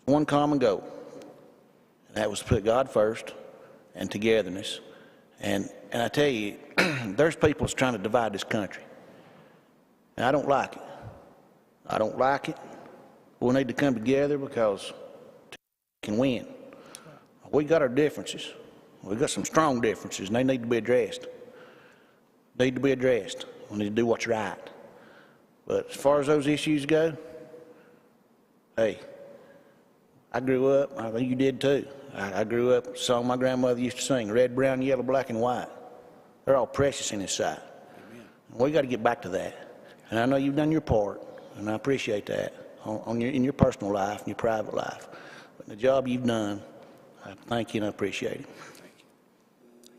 One common goal, and that was to put God first and togetherness. And I tell you, there's people that's trying to divide this country. And I don't like it. I don't like it. We need to come together because we can win. We got our differences. We got some strong differences, and they need to be addressed. Need to be addressed. We need to do what's right. But as far as those issues go, hey, I grew up, I think you did too. I grew up, song my grandmother used to sing, red, brown, yellow, black, and white. They're all precious in His sight. We got to get back to that. And I know you've done your part, and I appreciate that in your personal life and your private life. But the job you've done, I thank you and I appreciate it.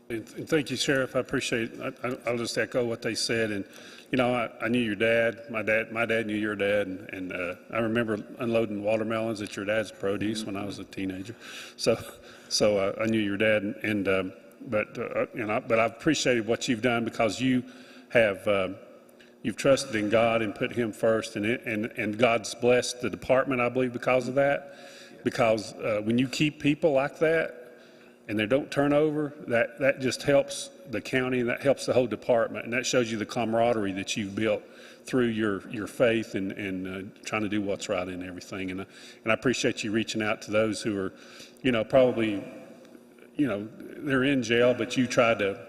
And thank you, Sheriff. I appreciate it. I'll just echo what they said. And, you know, I knew your dad. My dad knew your dad. And I remember unloading watermelons at your dad's produce when I was a teenager. So I knew your dad. But I've appreciated what you've done because you have you've trusted in God and put Him first. And God's blessed the department, I believe, because of that. Because when you keep people like that, and they don't turn over, that just helps the county, and that helps the whole department, and that shows you the camaraderie that you've built through your faith and trying to do what's right in everything. And I appreciate you reaching out to those who are, probably, they're in jail, but you try to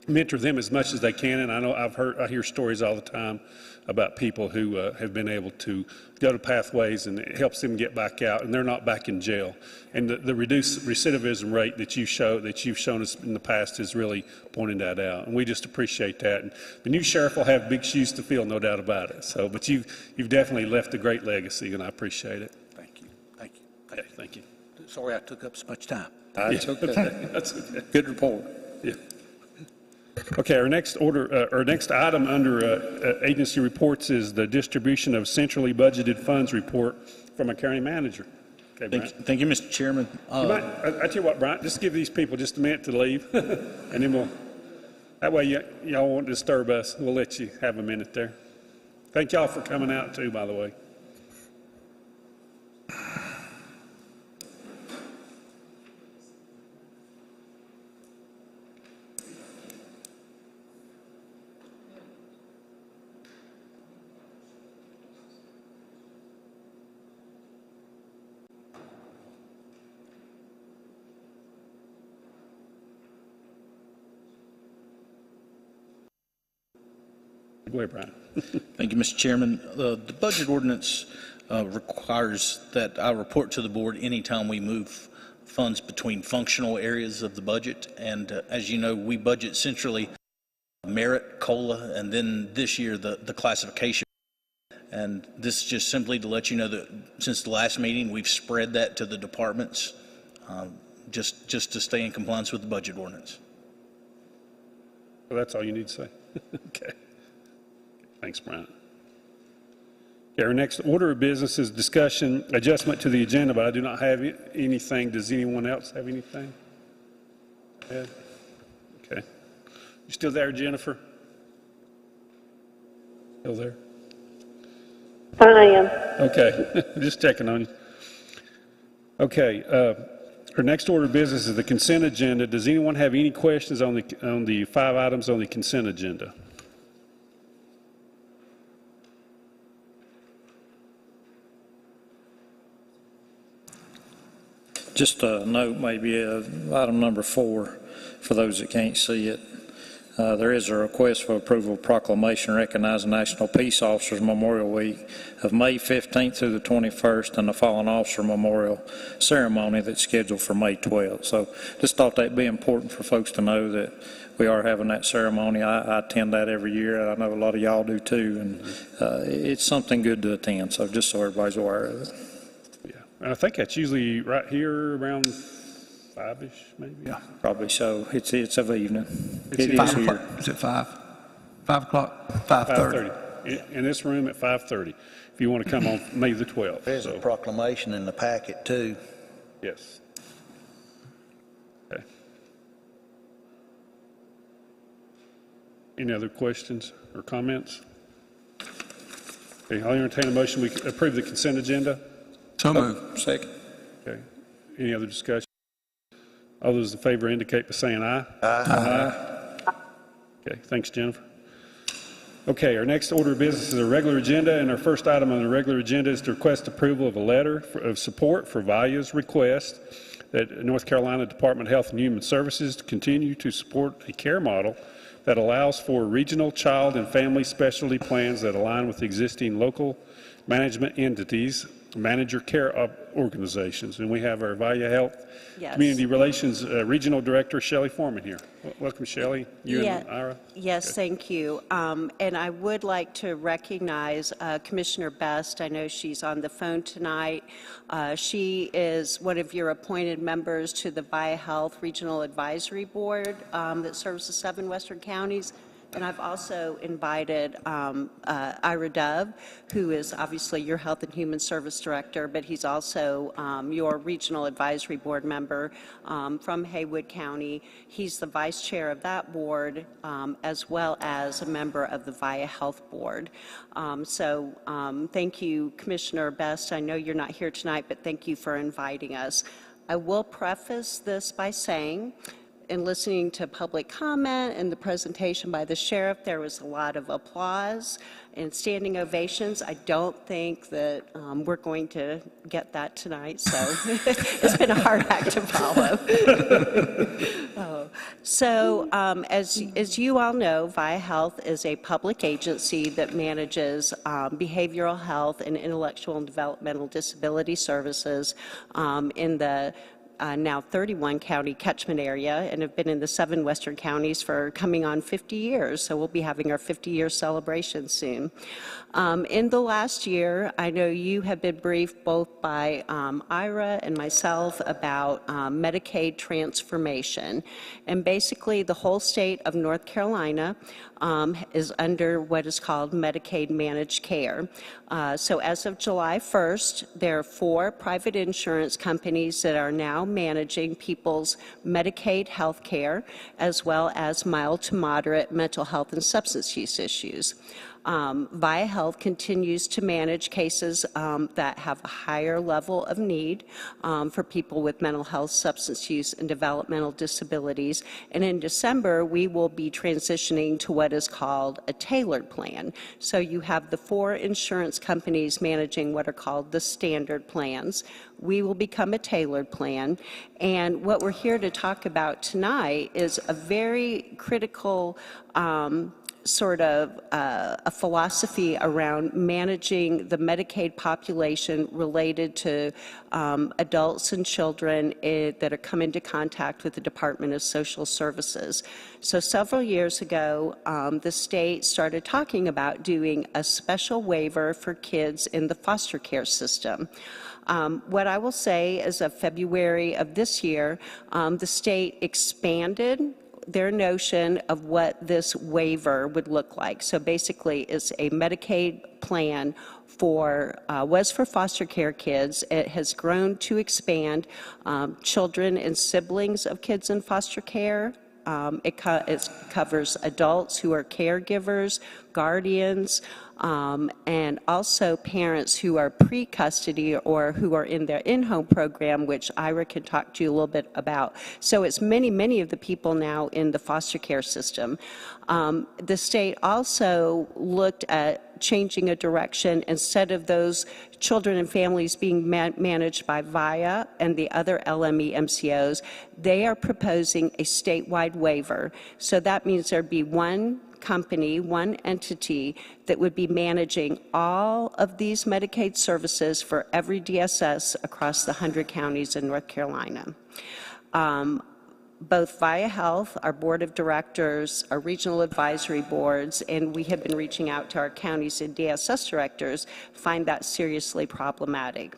mentor them as much as they can. And I know I hear stories all the time about people who have been able to go to pathways, and it helps them get back out, and they're not back in jail. And the reduced recidivism rate that you've shown us in the past is really pointing that out, and we just appreciate that. And the new sheriff will have big shoes to fill, no doubt about it. So, but you've definitely left a great legacy, and I appreciate it. Thank you. Thank you. Okay, thank you. Sorry I took up so much time. That's okay. That's okay. Good report. Yeah. Okay, our next item under agency reports is the distribution of centrally budgeted funds report from a county manager. Okay, Bryant. Thank you, Mr. Chairman. I tell you what, Bryant, just give these people just a minute to leave, and then that way y'all won't disturb us. We'll let you have a minute there. Thank y'all for coming out too, by the way. Go ahead, Brian. Thank you, Mr. Chairman. The budget ordinance requires that I report to the board anytime we move funds between functional areas of the budget. And as you know, we budget centrally merit, COLA, and then this year the classification. And this is just simply to let you know that since the last meeting, we've spread that to the departments just to stay in compliance with the budget ordinance. Well, that's all you need to say. Okay. Thanks, Brian. Okay, our next order of business is discussion adjustment to the agenda, but I do not have anything. Does anyone else have anything? Ed? Okay. You still there, Jennifer? Still there? I am. Okay, just checking on you. Okay, our next order of business is the consent agenda. Does anyone have any questions on the 5 items on the consent agenda? Just a note, maybe item number 4, for those that can't see it. There is a request for approval of proclamation recognizing National Peace Officers Memorial Week of May 15th through the 21st and the Fallen Officer Memorial Ceremony that's scheduled for May 12th. So just thought that'd be important for folks to know that we are having that ceremony. I attend that every year. I know a lot of y'all do too, and it's something good to attend. So just so everybody's aware of it. And I think that's usually right here around 5-ish, maybe. Yeah, probably so. It's of evening. It is here. Is it 5? 5 o'clock? 5:30. In this room at 5:30. If you want to come on May the 12th. There's a proclamation in the packet too. Yes. Okay. Any other questions or comments? Okay, I'll entertain a motion. We approve the consent agenda. So moved. Second. Okay. Any other discussion? All those in favor indicate by saying aye. Aye. Okay, thanks, Jennifer. Okay, our next order of business is a regular agenda, and our first item on the regular agenda is to request approval of a letter of support for VAIA's request that North Carolina Department of Health and Human Services to continue to support a care model that allows for regional child and family specialty plans that align with existing local management entities, manager care organizations. And we have our VAIA Health Community Relations Regional Director, Shelley Foreman, here. Welcome, Shelley. You and Ira. Yes, okay. Thank you. And I would like to recognize Commissioner Best. I know she's on the phone tonight. She is one of your appointed members to the VAIA Health Regional Advisory Board that serves the 7 western counties. And I've also invited Ira Dove, who is obviously your Health and Human Service Director, but he's also your Regional Advisory Board member from Haywood County. He's the Vice Chair of that board, as well as a member of the VAIA Health Board. So thank you, Commissioner Best. I know you're not here tonight, but thank you for inviting us. I will preface this by saying, in listening to public comment and the presentation by the sheriff, there was a lot of applause and standing ovations. I don't think that we're going to get that tonight, so it's been a hard act to follow. As you all know, VIA Health is a public agency that manages behavioral health and intellectual and developmental disability services in the now 31 county catchment area, and have been in the 7 western counties for coming on 50 years. So we'll be having our 50-year celebration soon. In the last year, I know you have been briefed both by Ira and myself about Medicaid Transformation. And basically, the whole state of North Carolina is under what is called Medicaid Managed Care. So as of July 1st, there are 4 private insurance companies that are now managing people's Medicaid health care, as well as mild to moderate mental health and substance use issues. VIA Health continues to manage cases that have a higher level of need for people with mental health, substance use, and developmental disabilities. And in December, we will be transitioning to what is called a tailored plan. So you have the 4 insurance companies managing what are called the standard plans. We will become a tailored plan. And what we're here to talk about tonight is a very critical sort of a philosophy around managing the Medicaid population related to adults and children that are come into contact with the Department of Social Services. So several years ago, the state started talking about doing a special waiver for kids in the foster care system. What I will say as of February of this year, the state expanded their notion of what this waiver would look like. So basically, it's a Medicaid plan was for foster care kids. It has grown to expand children and siblings of kids in foster care. It covers adults who are caregivers, guardians, and also parents who are pre-custody or who are in their in-home program, which Ira can talk to you a little bit about. So it's many of the people now in the foster care system. The state also looked at changing a direction. Instead of those children and families being managed by VIA and the other LME MCOs, they are proposing a statewide waiver. So that means there'd be one company, one entity that would be managing all of these Medicaid services for every DSS across the 100 counties in North Carolina. Both VIA Health, our board of directors, our regional advisory boards, and we have been reaching out to our counties and DSS directors, find that seriously problematic.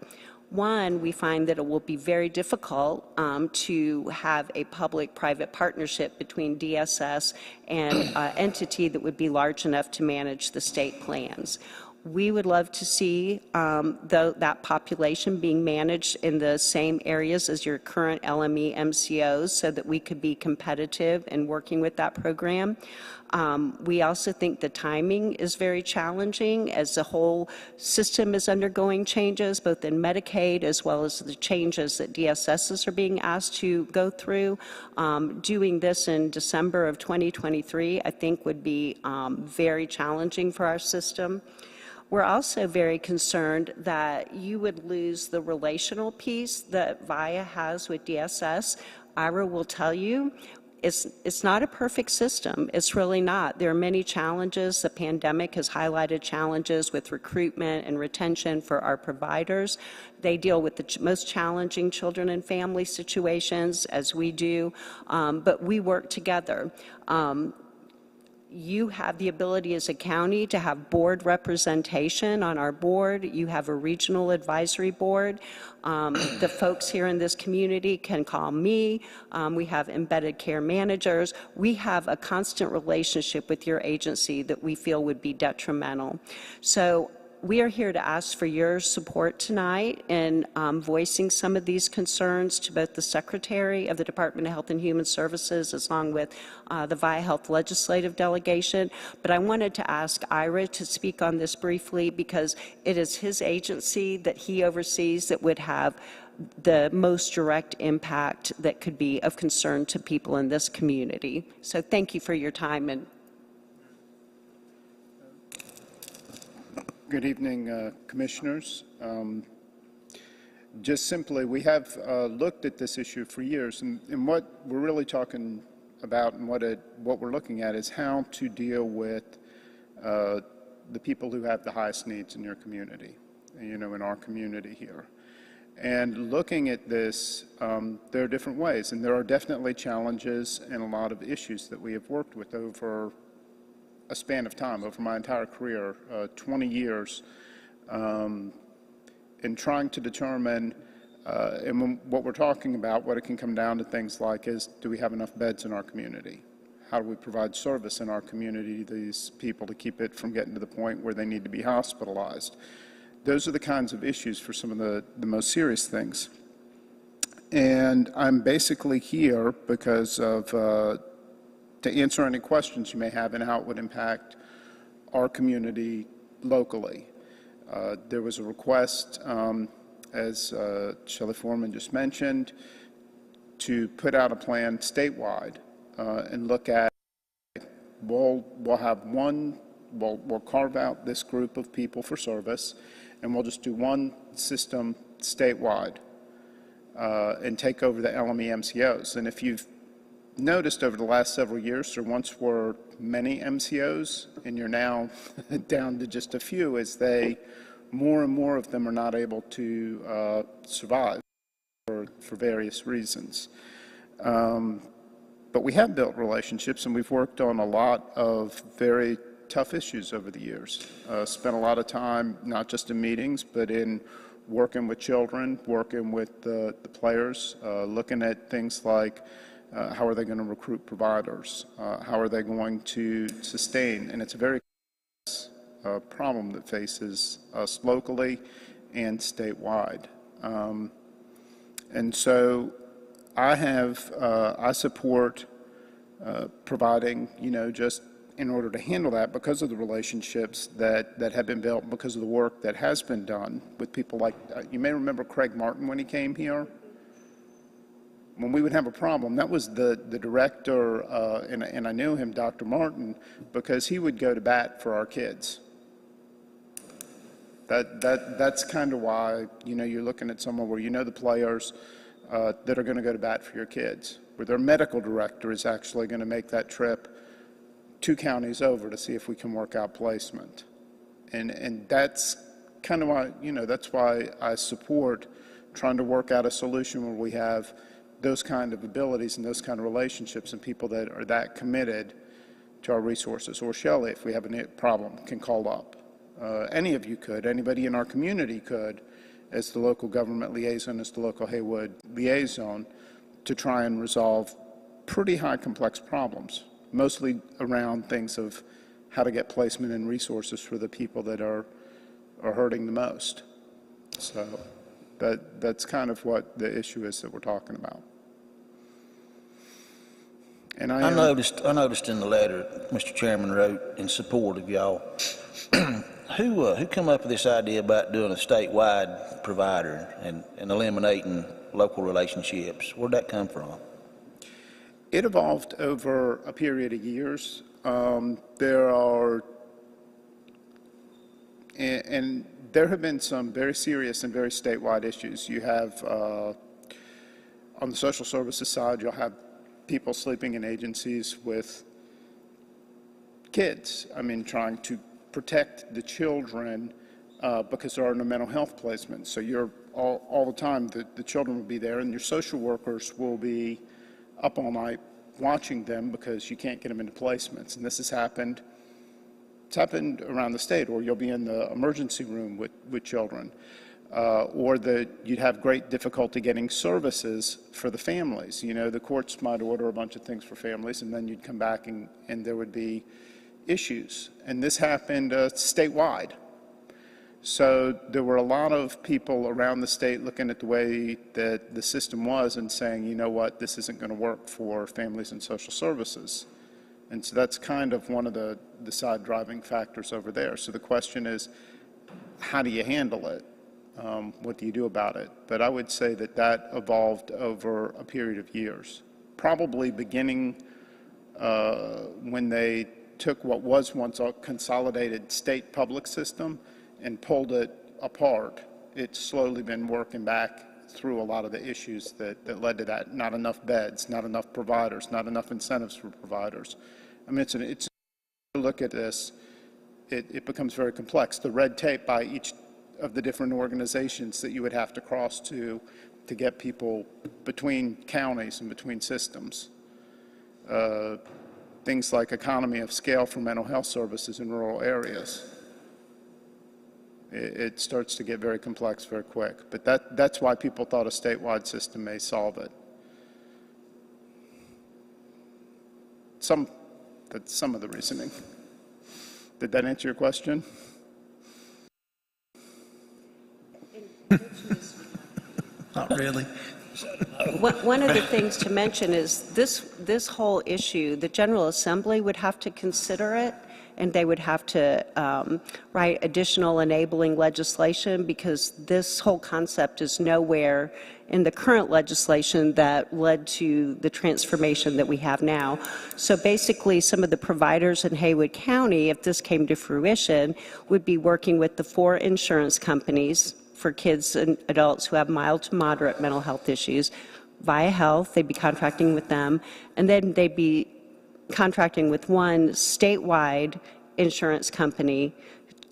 One, we find that it will be very difficult to have a public-private partnership between DSS and an entity that would be large enough to manage the state plans. We would love to see that population being managed in the same areas as your current LME MCOs so that we could be competitive in working with that program. We also think the timing is very challenging as the whole system is undergoing changes, both in Medicaid as well as the changes that DSSs are being asked to go through. Doing this in December of 2023, I think would be very challenging for our system. We're also very concerned that you would lose the relational piece that VIA has with DSS. Ira will tell you, it's not a perfect system. It's really not. There are many challenges. The pandemic has highlighted challenges with recruitment and retention for our providers. They deal with the most challenging children and family situations, as we do, but we work together. You have the ability as a county to have board representation on our board. You have a regional advisory board. The folks here in this community can call me. We have embedded care managers. We have a constant relationship with your agency that we feel would be detrimental. So we are here to ask for your support tonight in voicing some of these concerns to both the Secretary of the Department of Health and Human Services along with the VIA Health Legislative Delegation. But I wanted to ask Ira to speak on this briefly because it is his agency that he oversees that would have the most direct impact that could be of concern to people in this community. So thank you for your time. And good evening, Commissioners. Just simply, we have looked at this issue for years, and what we're really talking about and what we're looking at is how to deal with the people who have the highest needs in your community, in our community here. And looking at this, there are different ways, and there are definitely challenges and a lot of issues that we have worked with over a span of time, over my entire career, 20 years, in trying to determine, and what we're talking about, what it can come down to things like is, do we have enough beds in our community? How do we provide service in our community to these people to keep it from getting to the point where they need to be hospitalized? Those are the kinds of issues for some of the most serious things. And I'm basically here because of, to answer any questions you may have and how it would impact our community locally. There was a request, as Shelley Foreman just mentioned, to put out a plan statewide and look at, we'll carve out this group of people for service, and we'll just do one system statewide and take over the LME MCOs. And if you've noticed over the last several years, there once were many MCOs, and you're now down to just a few as more and more of them are not able to survive for various reasons. But we have built relationships, and we've worked on a lot of very tough issues over the years. Spent a lot of time, not just in meetings, but in working with children, working with the players, looking at things like how are they going to recruit providers? How are they going to sustain? And it's a very problem that faces us locally and statewide. And so I support providing, just in order to handle that, because of the relationships that have been built, because of the work that has been done with people like, you may remember Craig Martin when he came here. When we would have a problem, that was the director, and I knew him, Dr. Martin, because he would go to bat for our kids. That's kind of why, you're looking at someone where the players that are going to go to bat for your kids, where their medical director is actually going to make that trip 2 counties over to see if we can work out placement. And that's kind of why, that's why I support trying to work out a solution where we have those kind of abilities and those kind of relationships and people that are that committed to our resources. Or Shelley, if we have a problem, can call up. Any of you could, anybody in our community could, as the local government liaison, as the local Haywood liaison, to try and resolve pretty high complex problems, mostly around things of how to get placement and resources for the people that are hurting the most. So that's kind of what the issue is that we're talking about. And I noticed in the letter Mr. Chairman wrote in support of y'all, who come up with this idea about doing a statewide provider and eliminating local relationships? Where'd that come from? It evolved over a period of years. There have been some very serious and very statewide issues. You have, on the social services side, you'll have people sleeping in agencies with kids. Trying to protect the children because there are no mental health placements. So you're all the time, the children will be there, and your social workers will be up all night watching them because you can't get them into placements. And this has happened. It's happened around the state, or you'll be in the emergency room with children, or you'd have great difficulty getting services for the families. The courts might order a bunch of things for families, and then you'd come back and there would be issues. And this happened statewide. So there were a lot of people around the state looking at the way that the system was and saying, you know what, this isn't going to work for families and social services. And so that's kind of one of the side driving factors over there. So the question is, how do you handle it? What do you do about it? But I would say that that evolved over a period of years, probably beginning when they took what was once a consolidated state public system and pulled it apart. It's slowly been working back through a lot of the issues that led to that. Not enough beds, not enough providers, not enough incentives for providers. I mean, it's look at this, it becomes very complex. The red tape by each of the different organizations that you would have to cross to get people between counties and between systems. Things like economy of scale for mental health services in rural areas. It starts to get very complex very quick. But that's why people thought a statewide system may solve it. That's some of the reasoning. Did that answer your question? Not really. One of the things to mention is this whole issue, the General Assembly would have to consider it, and they would have to write additional enabling legislation, because this whole concept is nowhere in the current legislation that led to the transformation that we have now. So basically, some of the providers in Haywood County, if this came to fruition, would be working with the 4 insurance companies for kids and adults who have mild to moderate mental health issues. Via Health, they'd be contracting with them, and then they'd be contracting with one statewide insurance company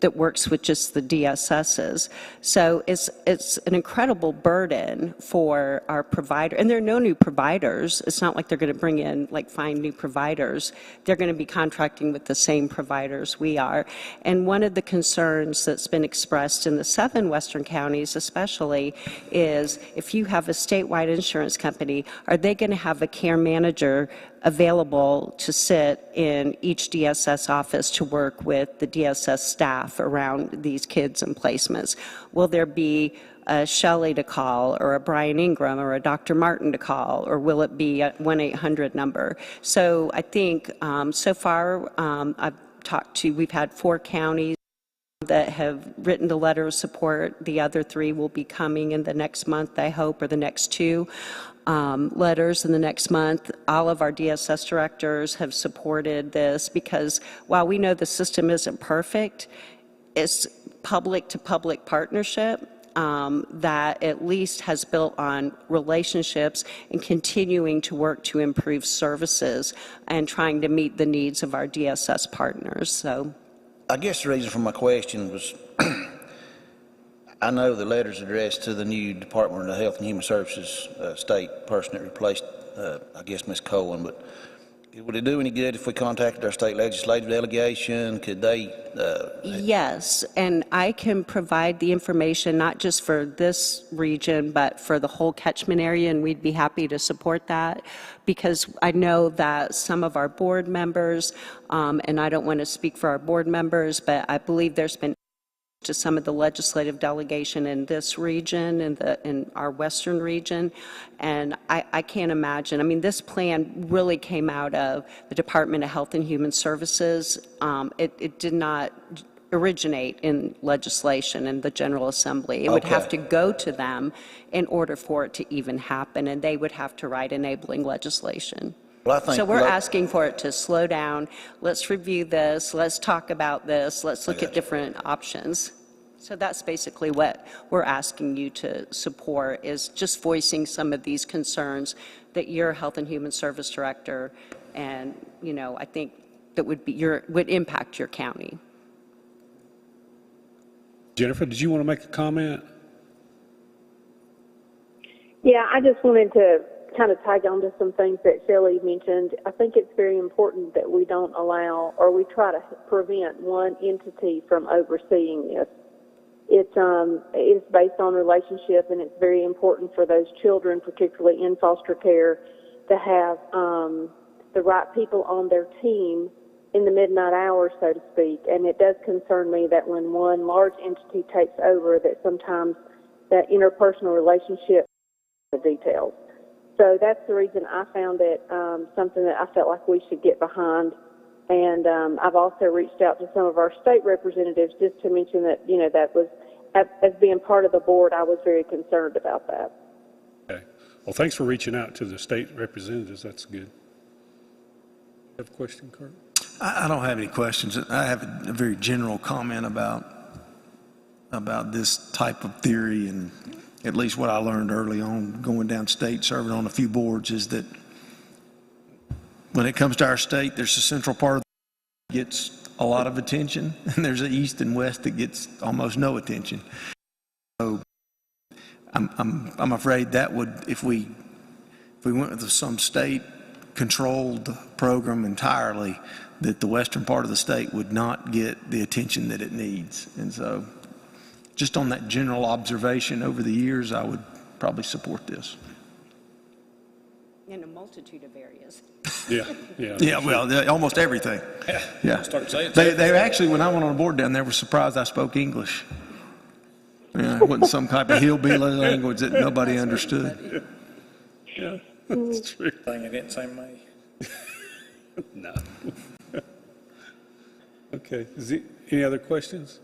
that works with just the DSSs. So it's an incredible burden for our provider. And there are no new providers. It's not like they're going to bring in, find new providers. They're going to be contracting with the same providers we are. And one of the concerns that's been expressed in the 7 western counties especially is, if you have a statewide insurance company, are they going to have a care manager available to sit in each DSS office to work with the DSS staff around these kids and placements? Will there be a Shelley to call, or a Brian Ingram, or a Dr. Martin to call, or will it be a 1-800 number? So I think so far we've had 4 counties that have written the letter of support. The other 3 will be coming in the next month, I hope, or the next 2. Letters in the next month. All of our DSS directors have supported this, because while we know the system isn't perfect, it's public-to-public partnership that at least has built on relationships and continuing to work to improve services and trying to meet the needs of our DSS partners. So, I guess the reason for my question was I know the letter's addressed to the new Department of Health and Human Services state person that replaced, I guess, Ms. Cohen, but would it do any good if we contacted our state legislative delegation? Could they? Yes, and I can provide the information not just for this region, but for the whole catchment area, and we'd be happy to support that, because I know that some of our board members, and I don't want to speak for our board members, but I believe there's been to some of the legislative delegation in this region, in our western region, and I can't imagine. I mean, this plan really came out of the Department of Health and Human Services. It did not originate in legislation in the General Assembly. It would have to go to them in order for it to even happen, and they would have to write enabling legislation. Well, so we're asking for it to slow down. Let's review this. Let's talk about this. Let's look at different options. So that's basically what we're asking you to support, is just voicing some of these concerns that your Health and Human Service Director, and I think that would impact your county. Jennifer, did you want to make a comment? Yeah, I just wanted to kind of tag on to some things that Shelley mentioned. I think it's very important that we don't allow, or we try to prevent one entity from overseeing this. It's based on relationship, and it's very important for those children, particularly in foster care, to have the right people on their team in the midnight hours, so to speak. And it does concern me that when one large entity takes over, that sometimes that interpersonal relationship, the details. So that's the reason I found it something that I felt like we should get behind. And I've also reached out to some of our state representatives just to mention that, that was as being part of the board, I was very concerned about that. Okay. Well, thanks for reaching out to the state representatives. That's good. You have a question, Kurt? I don't have any questions. I have a very general comment about this type of theory, and at least what I learned early on going downstate, serving on a few boards, is that when it comes to our state, there's a central part that gets a lot of attention, and there's an east and west that gets almost no attention. So I'm afraid that would, if we went with some state-controlled program entirely, that the western part of the state would not get the attention that it needs. And so, just on that general observation over the years, I would probably support this. In a multitude of areas. Yeah, well, almost everything. Yeah. Start saying They actually, when I went on a board down there, were surprised I spoke English. Yeah, it wasn't some type of hillbilly language that nobody understood. Yeah, that's true. Thing I didn't say me. No. Okay. Any other questions?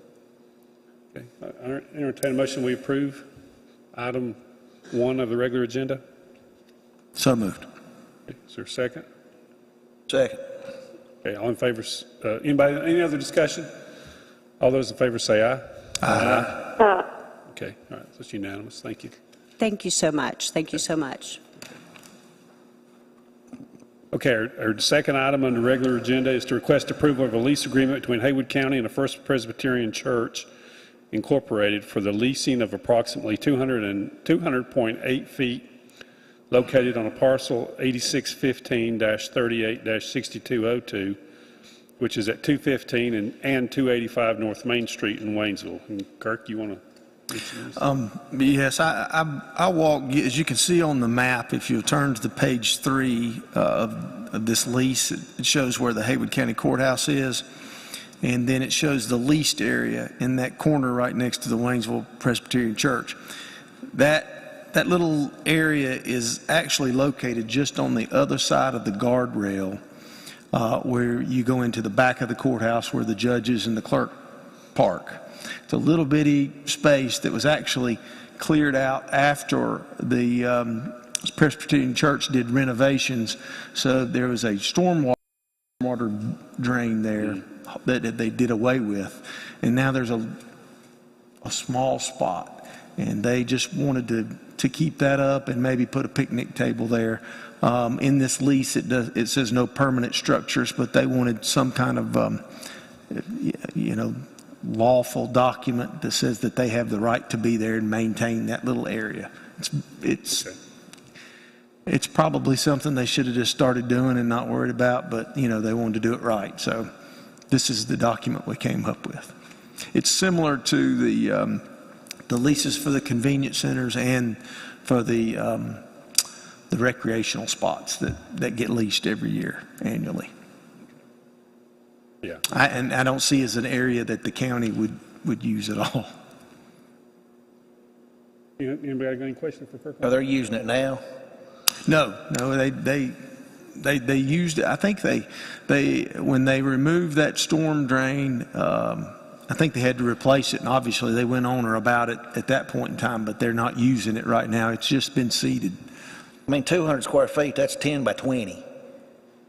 Okay. I entertain a motion we approve item 1 of the regular agenda. So moved. Okay. Is there a second? Second. Okay. All in favor? Anybody? Any other discussion? All those in favor say aye. Aye. Okay. All right. That's unanimous. Thank you. Thank you so much. Thank you so much. Okay, our second item on the regular agenda is to request approval of a lease agreement between Haywood County and the First Presbyterian Church Incorporated for the leasing of approximately 200.8 feet located on a parcel 8615-38-6202, which is at 215 and 285 North Main Street in Waynesville. And Kirk, you want to? Yes, I walk, as you can see on the map, if you turn to the page 3 of this lease, it shows where the Haywood County Courthouse is, and then it shows the leased area in that corner right next to the Waynesville Presbyterian Church. That little area is actually located just on the other side of the guardrail where you go into the back of the courthouse where the judges and the clerk park. It's a little bitty space that was actually cleared out after the Presbyterian Church did renovations. So there was a stormwater drain there that they did away with. And now there's a small spot. And they just wanted to keep that up and maybe put a picnic table there. In this lease, it says no permanent structures, but they wanted some kind of, lawful document that says that they have the right to be there and maintain that little area. It's probably something they should have just started doing and not worried about, but they wanted to do it right. So this is the document we came up with. It's similar to the leases for the convenience centers and for the recreational spots that get leased every year annually. Yeah. And I don't see as an area that the county would use at all. Anybody got any questions for Kirk? Are they using it now? No, they used it. I think they when they removed that storm drain, I think they had to replace it, and obviously they went on or about it at that point in time, but they're not using it right now. It's just been seeded. I mean, 200 square feet, that's 10 by 20.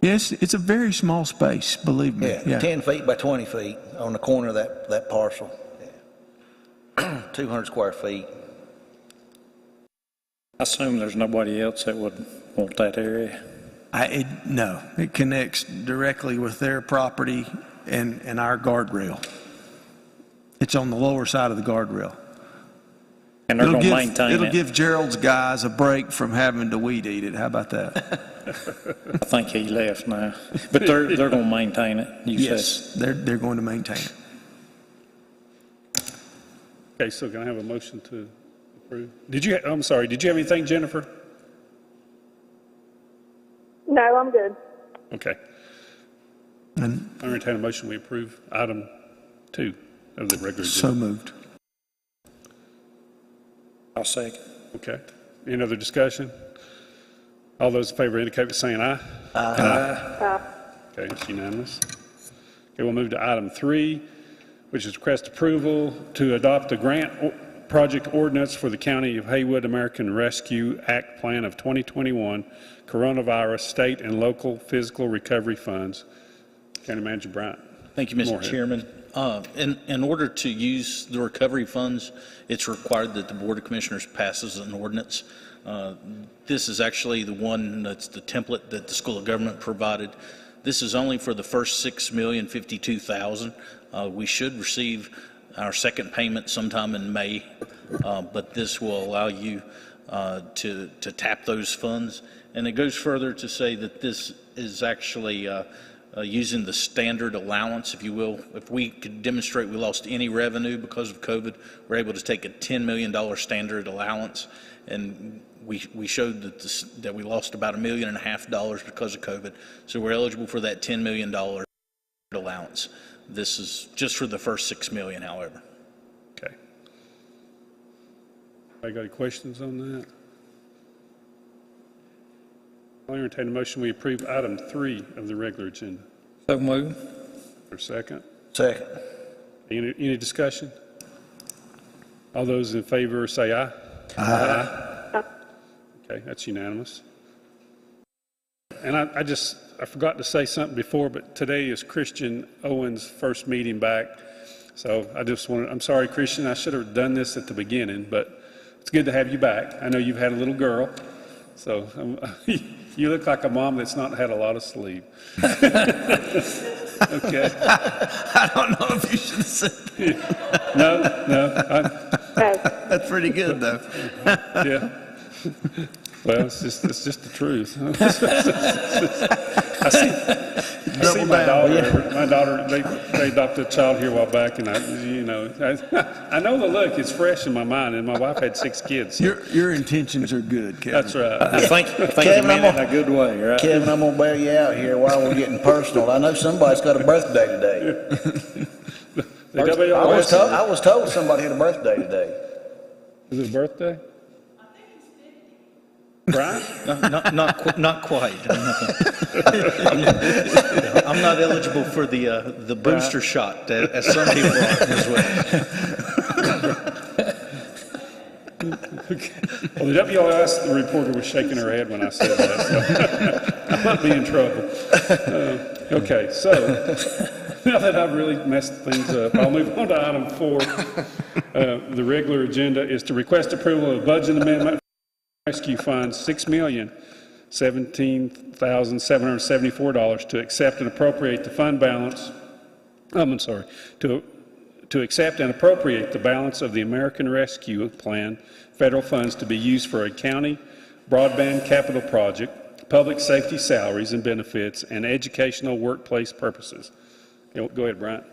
Yes, it's a very small space, believe me. Yeah, 10 feet by 20 feet on the corner of that parcel. Yeah. 200 square feet. I assume there's nobody else that would want that area. No, it connects directly with their property and our guardrail. It's on the lower side of the guardrail. And they're going to maintain it. It'll give Gerald's guys a break from having to weed eat it. How about that? I think he left now. But they're going to maintain it, yes, they're going to maintain it. Okay, so can I have a motion to approve? I'm sorry, did you have anything, Jennifer? No, I'm good. Okay. I entertain a motion we approve item 2 of the regular agenda. So moved. I'll second. Okay. Any other discussion? All those in favor indicate by saying aye. Aye. Okay, it's unanimous. Okay, we'll move to item 3, which is request approval to adopt a project ordinance for the County of Haywood American Rescue Act Plan of 2021 Coronavirus State and Local Physical Recovery Funds. County Manager Bryant. Thank you, Mr. Chairman. In order to use the recovery funds, it's required that the Board of Commissioners passes an ordinance. This is actually the one that's the template that the School of Government provided. This is only for the first $6,052,000. We should receive our second payment sometime in May, but this will allow you to tap those funds. And it goes further to say that this is actually using the standard allowance, if you will. If we could demonstrate we lost any revenue because of COVID, we're able to take a $10 million standard allowance, and we showed that we lost about $1.5 million because of COVID. So we're eligible for that $10 million allowance. This is just for the first $6 million, however. Okay. I got any questions on that? I'll entertain a motion we approve item 3 of the regular agenda. So moved. For a second? Second. Any discussion? All those in favor say aye. Aye. Okay, that's unanimous. And I forgot to say something before, but today is Christian Owen's first meeting back. So I'm sorry, Christian, I should have done this at the beginning, but it's good to have you back. I know you've had a little girl, so you look like a mom that's not had a lot of sleep. Okay. I don't know if you should have said that. No. That's pretty good, though. Yeah. Well, it's just the truth. I see my daughter. They adopted a child here a while back, and I know the look. It's fresh in my mind. And my wife had 6 kids. So. Your intentions are good, Kevin. That's right. I think you meant it in a good way, right? Kevin, I'm going to bail you out here while we're getting personal. I know somebody's got a birthday today. I was told somebody had a birthday today. Is it a birthday? Brian? Not quite. I'm not eligible for the booster shot, as some people are as well. Okay. Well, the WLS, the reporter was shaking her head when I said that, so I might be in trouble. Okay, so now that I've really messed things up, I'll move on to item 4. The regular agenda is to request approval of budget amendment. Rescue Fund $6,017,774 to accept and appropriate the fund balance. To accept and appropriate the balance of the American Rescue Plan federal funds to be used for a county broadband capital project, public safety salaries and benefits, and educational workplace purposes. Go ahead, Bryant.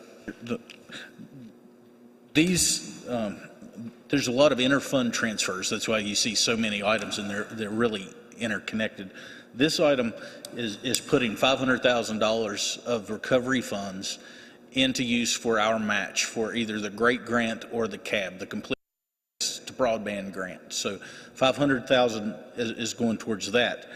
There's a lot of inter-fund transfers. That's why you see so many items, and they're really interconnected. This item is putting $500,000 of recovery funds into use for our match for either the GREAT grant or the CAB, the Complete to Broadband grant. So $500,000 is going towards that.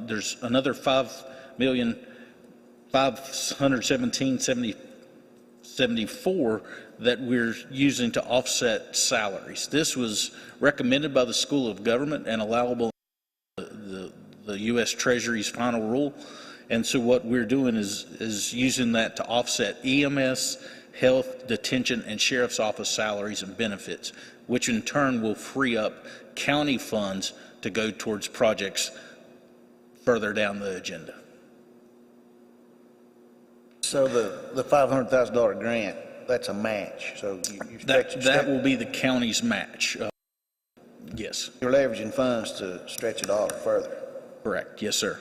There's another $5,517,774 that we're using to offset salaries. This was recommended by the School of Government and allowable in the U.S. Treasury's final rule. And so what we're doing is using that to offset EMS, health, detention, and sheriff's office salaries and benefits, which in turn will free up county funds to go towards projects further down the agenda. So the $500,000 grant, that's a match. So that will be the county's match. Yes. You're leveraging funds to stretch it all further. Correct. Yes, sir.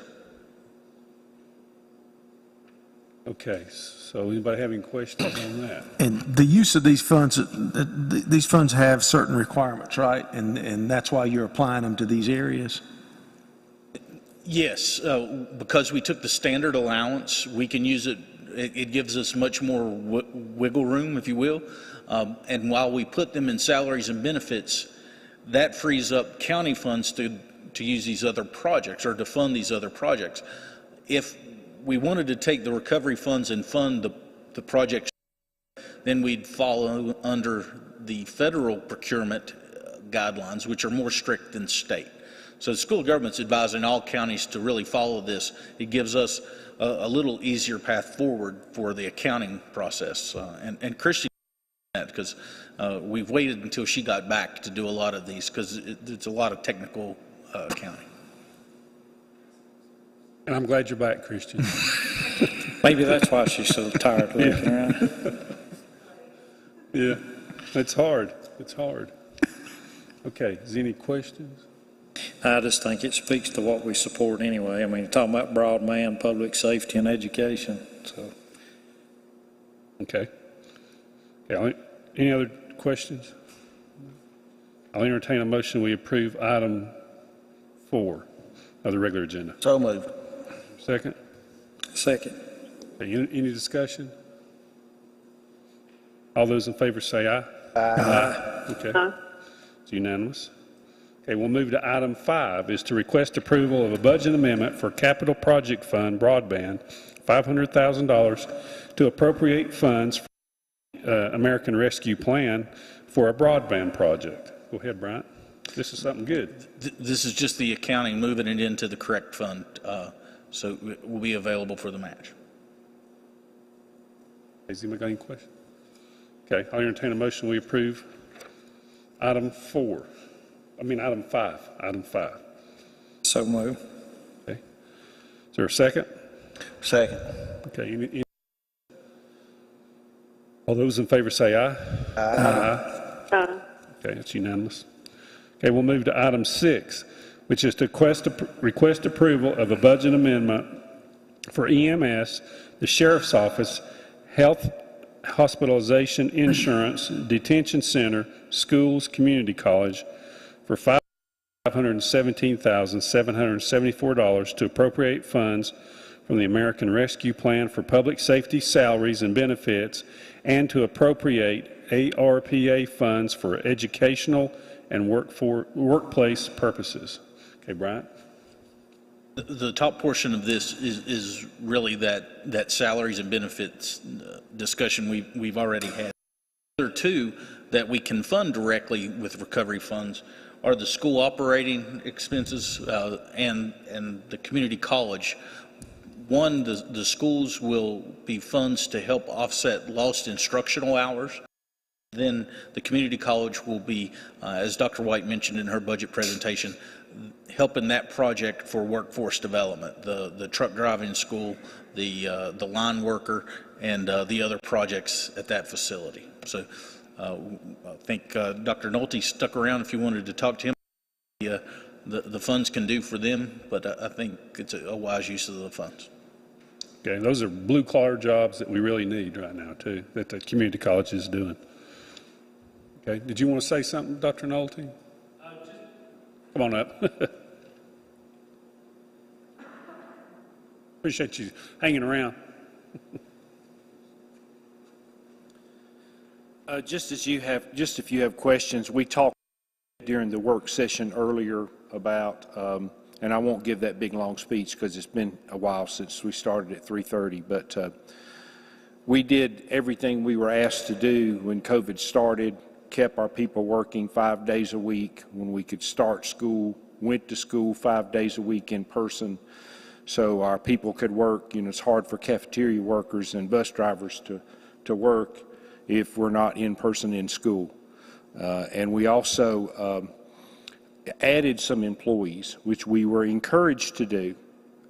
Okay. So anybody have any questions on that? And the use of these funds have certain requirements, right? And that's why you're applying them to these areas? Yes. Because we took the standard allowance, we can use it. It gives us much more wiggle room, if you will. And while we put them in salaries and benefits, that frees up county funds to use these other projects or to fund these other projects. If we wanted to take the recovery funds and fund the projects, then we'd follow under the federal procurement guidelines, which are more strict than state. So the school of government's advising all counties to really follow this. It gives us a little easier path forward for the accounting process. And Christy, because we've waited until she got back to do a lot of these, because it's a lot of technical accounting. And I'm glad you're back, Christian. Maybe that's why she's so tired looking around. Yeah, it's hard. It's hard. Okay, is there any questions? I just think it speaks to what we support anyway. I mean, talking about broadband, public safety, and education. So. Okay. Any other questions? I'll entertain a motion. We approve item 4 of the regular agenda. So moved. Second? Second. Okay, any discussion? All those in favor say aye. Aye. Okay. It's unanimous. Okay, we'll move to item 5, is to request approval of a budget amendment for Capital Project Fund Broadband, $500,000 to appropriate funds for American Rescue Plan for a broadband project. Go ahead, Bryant. This is something good. This is just the accounting, moving it into the correct fund, so it will be available for the match. Has anybody got any questions? Okay, I'll entertain a motion. We approve item 5. Item 5. So move. Okay. Is there a second? Second. Okay. All those in favor say aye. Aye. Aye. Okay, that's unanimous. Okay, we'll move to item 6, which is to request approval of a budget amendment for EMS, the Sheriff's Office, Health, Hospitalization Insurance, Detention Center, Schools, Community College for $517,774 to appropriate funds from the American Rescue Plan for public safety salaries and benefits, and to appropriate ARPA funds for educational and workplace purposes. Okay, Bryant? The top portion of this is really that salaries and benefits discussion we've already had. The other two that we can fund directly with recovery funds are the school operating expenses and the community college. One, the schools will be funds to help offset lost instructional hours. Then the community college will be, as Dr. White mentioned in her budget presentation, helping that project for workforce development, the truck driving school, the line worker, and the other projects at that facility. So I think Dr. Nolte stuck around if you wanted to talk to him. The funds can do for them, but I think it's a wise use of the funds. Okay, those are blue-collar jobs that we really need right now, too, that the community college is doing. Okay, did you want to say something, Dr. Nolte? Come on up. Appreciate you hanging around. Just if you have questions, we talked during the work session earlier about, and I won't give that big long speech because it's been a while since we started at 3:30, but we did everything we were asked to do when COVID started, kept our people working 5 days a week when we could start school, went to school 5 days a week in person so our people could work. You know, it's hard for cafeteria workers and bus drivers to work if we're not in person in school. And we also added some employees, which we were encouraged to do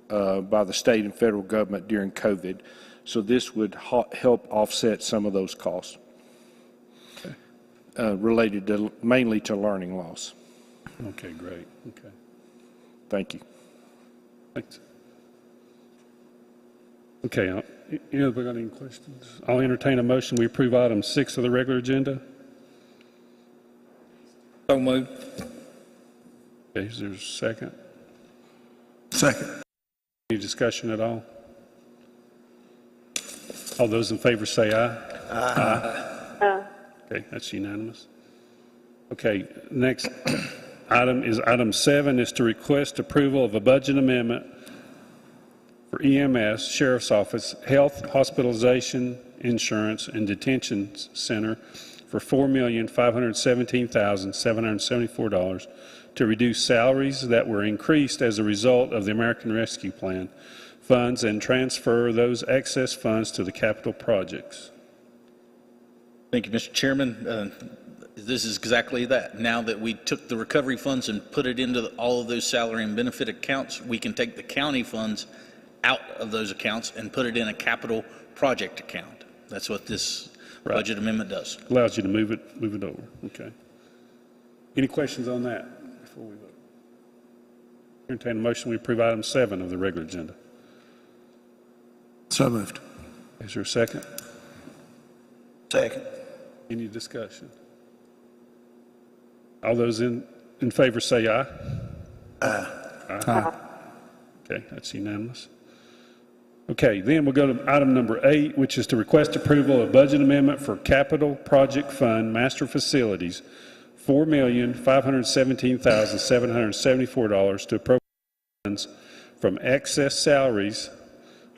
by the state and federal government during COVID. So this would help offset some of those costs related mainly to learning loss. Okay, great. Okay. Thank you. Thanks. Okay, anybody got any questions? I'll entertain a motion. We approve item 6 of the regular agenda. So moved. Okay, is there a second? Second. Any discussion at all? All those in favor say aye. Aye. Okay, that's unanimous. Okay, next item is item 7, is to request approval of a budget amendment for EMS, Sheriff's Office, Health, Hospitalization, Insurance and Detention Center for $4,517,774 to reduce salaries that were increased as a result of the American Rescue Plan funds and transfer those excess funds to the capital projects. Thank you, Mr. Chairman. This is exactly that. Now that we took the recovery funds and put it into all of those salary and benefit accounts, we can take the county funds out of those accounts and put it in a capital project account. That's what this budget amendment does. Allows you to move it over. Okay. Any questions on that before we vote? Entertain a motion we approve item 7 of the regular agenda. So moved. Is there a second? Second. Any discussion? All those in favor say aye. Aye. Aye. Okay, that's unanimous. Okay, then we'll go to item number 8, which is to request approval of budget amendment for Capital Project Fund Master Facilities, $4,517,774 to appropriate funds from excess salaries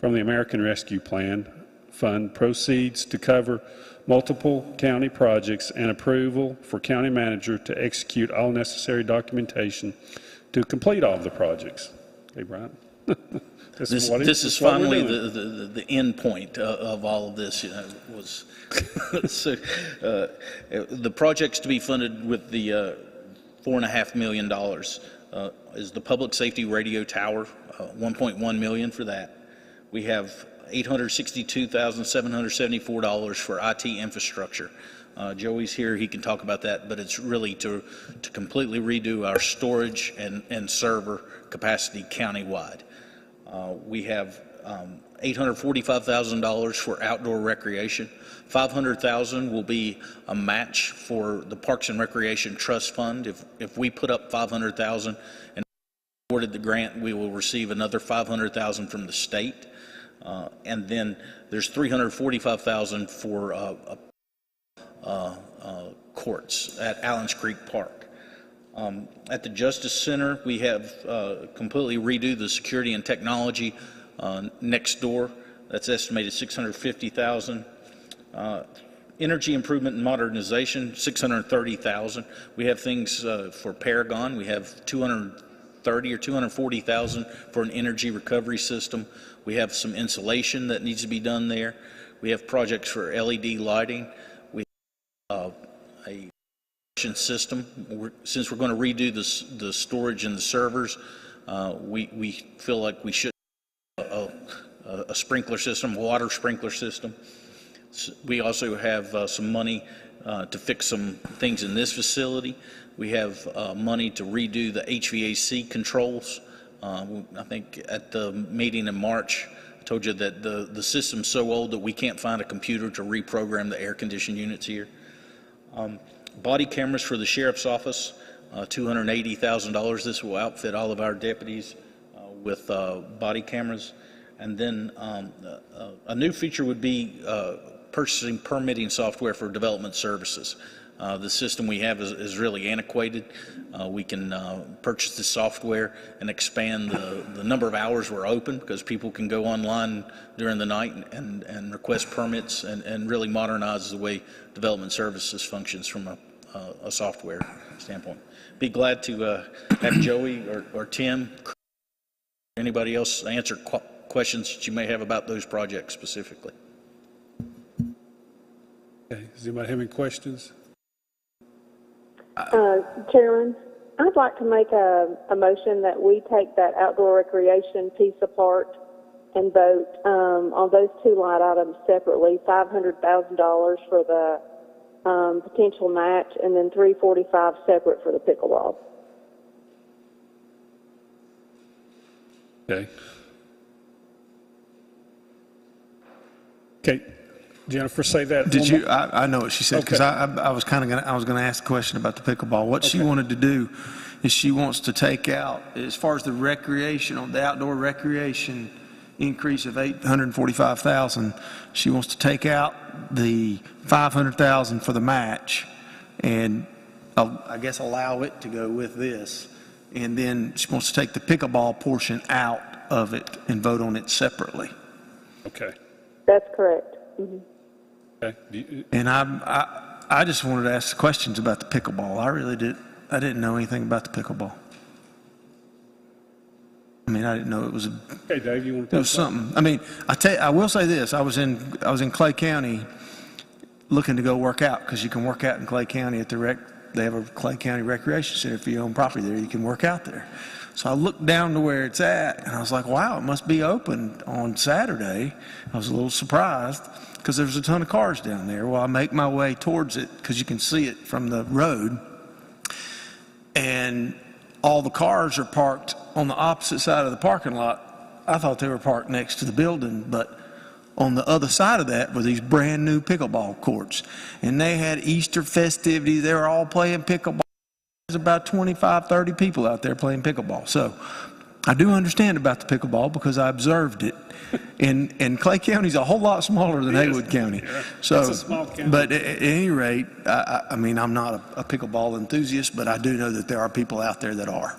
from the American Rescue Plan Fund proceeds to cover multiple county projects and approval for county manager to execute all necessary documentation to complete all of the projects. Okay, Brian? This is finally the end point of all of this. Was so, the projects to be funded with the $4.5 million is the public safety radio tower, $1.1 million for that. We have $862,774 for IT infrastructure. Joey's here, he can talk about that, but it's really to completely redo our storage and server capacity countywide. We have $845,000 for outdoor recreation. $500,000 will be a match for the Parks and Recreation Trust Fund. If we put up $500,000 and awarded the grant, we will receive another $500,000 from the state. And then there's $345,000 for courts at Allens Creek Park. At the Justice Center, we have completely redo the security and technology next door. That's estimated $650,000. Energy improvement and modernization, $630,000. We have things for Paragon. We have $230,000 or $240,000 for an energy recovery system. We have some insulation that needs to be done there. We have projects for LED lighting. We have a system. Since we're going to redo the storage and the servers, we feel like we should have a sprinkler system, water sprinkler system. We also have some money to fix some things in this facility. We have money to redo the HVAC controls. I think at the meeting in March, I told you that the system's so old that we can't find a computer to reprogram the air conditioned units here. Body cameras for the sheriff's office, $280,000. This will outfit all of our deputies with body cameras. And then a new feature would be purchasing permitting software for development services. The system we have is really antiquated. We can purchase the software and expand the number of hours we're open, because people can go online during the night and request permits and really modernize the way development services functions from a software standpoint. Be glad to have Joey or Tim, anybody else answer questions that you may have about those projects specifically. Okay. Does anybody have any questions? Chairman, I'd like to make a motion that we take that outdoor recreation piece apart and vote on those two line items separately, $500,000 for the potential match and then $345,000 separate for the pickleball. Okay. Okay. Jennifer, say that. Did you? I know what she said, because I was kind of going to ask a question about the pickleball. What she wanted to do is she wants to take out, as far as the recreational, the outdoor recreation increase of $845,000, she wants to take out the $500,000 for the match, and I guess allow it to go with this, and then she wants to take the pickleball portion out of it and vote on it separately. Okay. That's correct. Mm-hmm. Okay. And I just wanted to ask questions about the pickleball. I didn't know anything about the pickleball. I mean, I didn't know it was Okay, Dave, you want to it was something. I mean, I will say this. I was in Clay County looking to go work out, because you can work out in Clay County at they have a Clay County Recreation Center. If you own property there, you can work out there. So I looked down to where it's at, and I was like, wow, it must be open on Saturday. I was a little surprised because there's a ton of cars down there. Well, I make my way towards it because you can see it from the road, and all the cars are parked on the opposite side of the parking lot. I thought they were parked next to the building, but on the other side of that were these brand new pickleball courts, and they had Easter festivities. They were all playing pickleball. There's about 25, 30 people out there playing pickleball. So I do understand about the pickleball because I observed it. And Clay County's a whole lot smaller than Haywood County. So, it's a small county. But at any rate, I mean, I'm not a pickleball enthusiast, but I do know that there are people out there that are.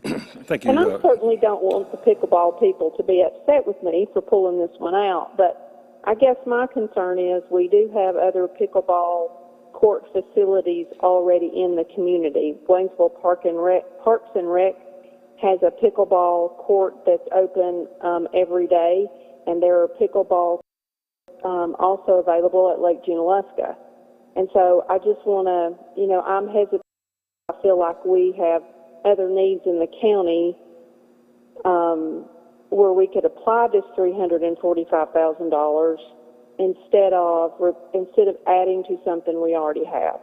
Thank you. And I certainly don't want the pickleball people to be upset with me for pulling this one out, but I guess my concern is we do have other pickleball court facilities already in the community. Waynesville Parks and Rec has a pickleball court that's open every day, and there are pickleball also available at Lake Junaluska. And so I just want to, I'm hesitant. I feel like we have other needs in the county where we could apply this $345,000 instead of adding to something we already have.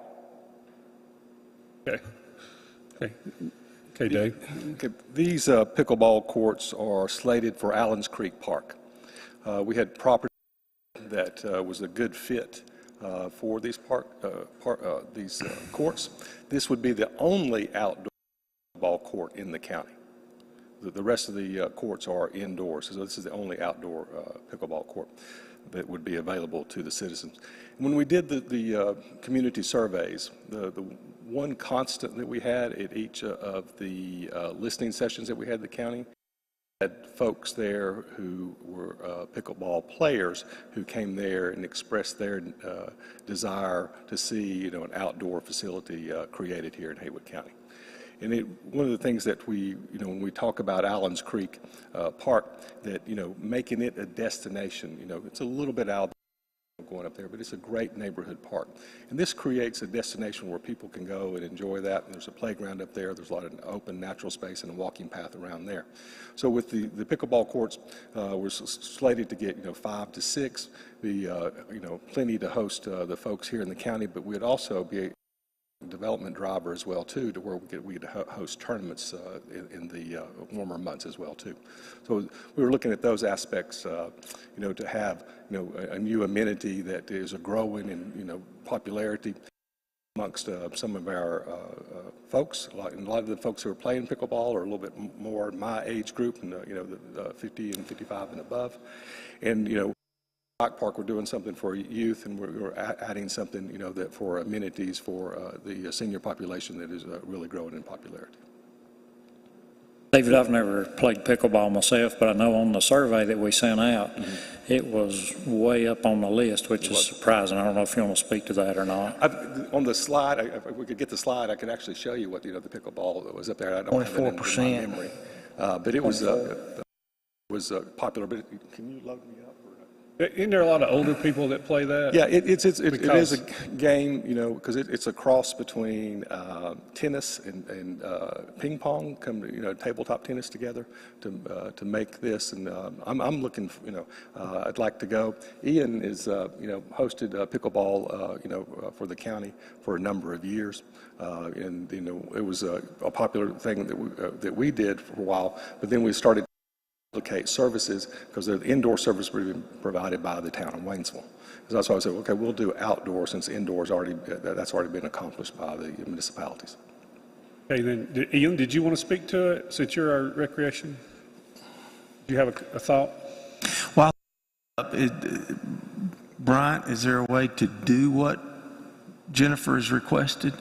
Okay, Dave. Okay. These pickleball courts are slated for Allens Creek Park. We had property that was a good fit for these courts. This would be the only outdoor ball court in the county. The rest of the courts are indoors, so this is the only outdoor pickleball court that would be available to the citizens. When we did the community surveys, the one constant that we had at each of the listening sessions that we had in the county, had folks there who were pickleball players who came there and expressed their desire to see, an outdoor facility created here in Haywood County. And one of the things that we, when we talk about Allens Creek Park, that, making it a destination, it's a little bit out going up there, but it's a great neighborhood park. And this creates a destination where people can go and enjoy that. And there's a playground up there. There's a lot of open natural space and a walking path around there. So with the pickleball courts, we're slated to get, 5 to 6, plenty to host the folks here in the county, but we'd also be development driver as well too, to where we could host tournaments in the warmer months as well too. So we were looking at those aspects, to have a new amenity that is a growing in popularity amongst some of our folks. A lot of the folks who are playing pickleball are a little bit more my age group, and the 50 and 55 and above, and Park, we're doing something for youth, and we're adding something, that for amenities for the senior population that is really growing in popularity. David, I've never played pickleball myself, but I know on the survey that we sent out, it was way up on the list, which is surprising. I don't know if you want to speak to that or not. On the slide, if we could get the slide, I could actually show you what, the pickleball that was up there. I don't have it in my memory. But it was popular. But can you load me up? Isn't there a lot of older people that play that? Yeah, it is a game, because it's a cross between tennis and ping pong, tabletop tennis together to make this. And I'm looking, I'd like to go. Ian is, hosted pickleball, for the county for a number of years, and it was a popular thing that we did for a while. But then we started replicate services, because the indoor service would be provided by the town of Waynesville. So that's why I said, okay, we'll do outdoor, since indoors that's already been accomplished by the municipalities. Okay, then, Ian, did you want to speak to it since you're our recreation? Do you have a thought? Well, Bryant, is there a way to do what Jennifer has requested?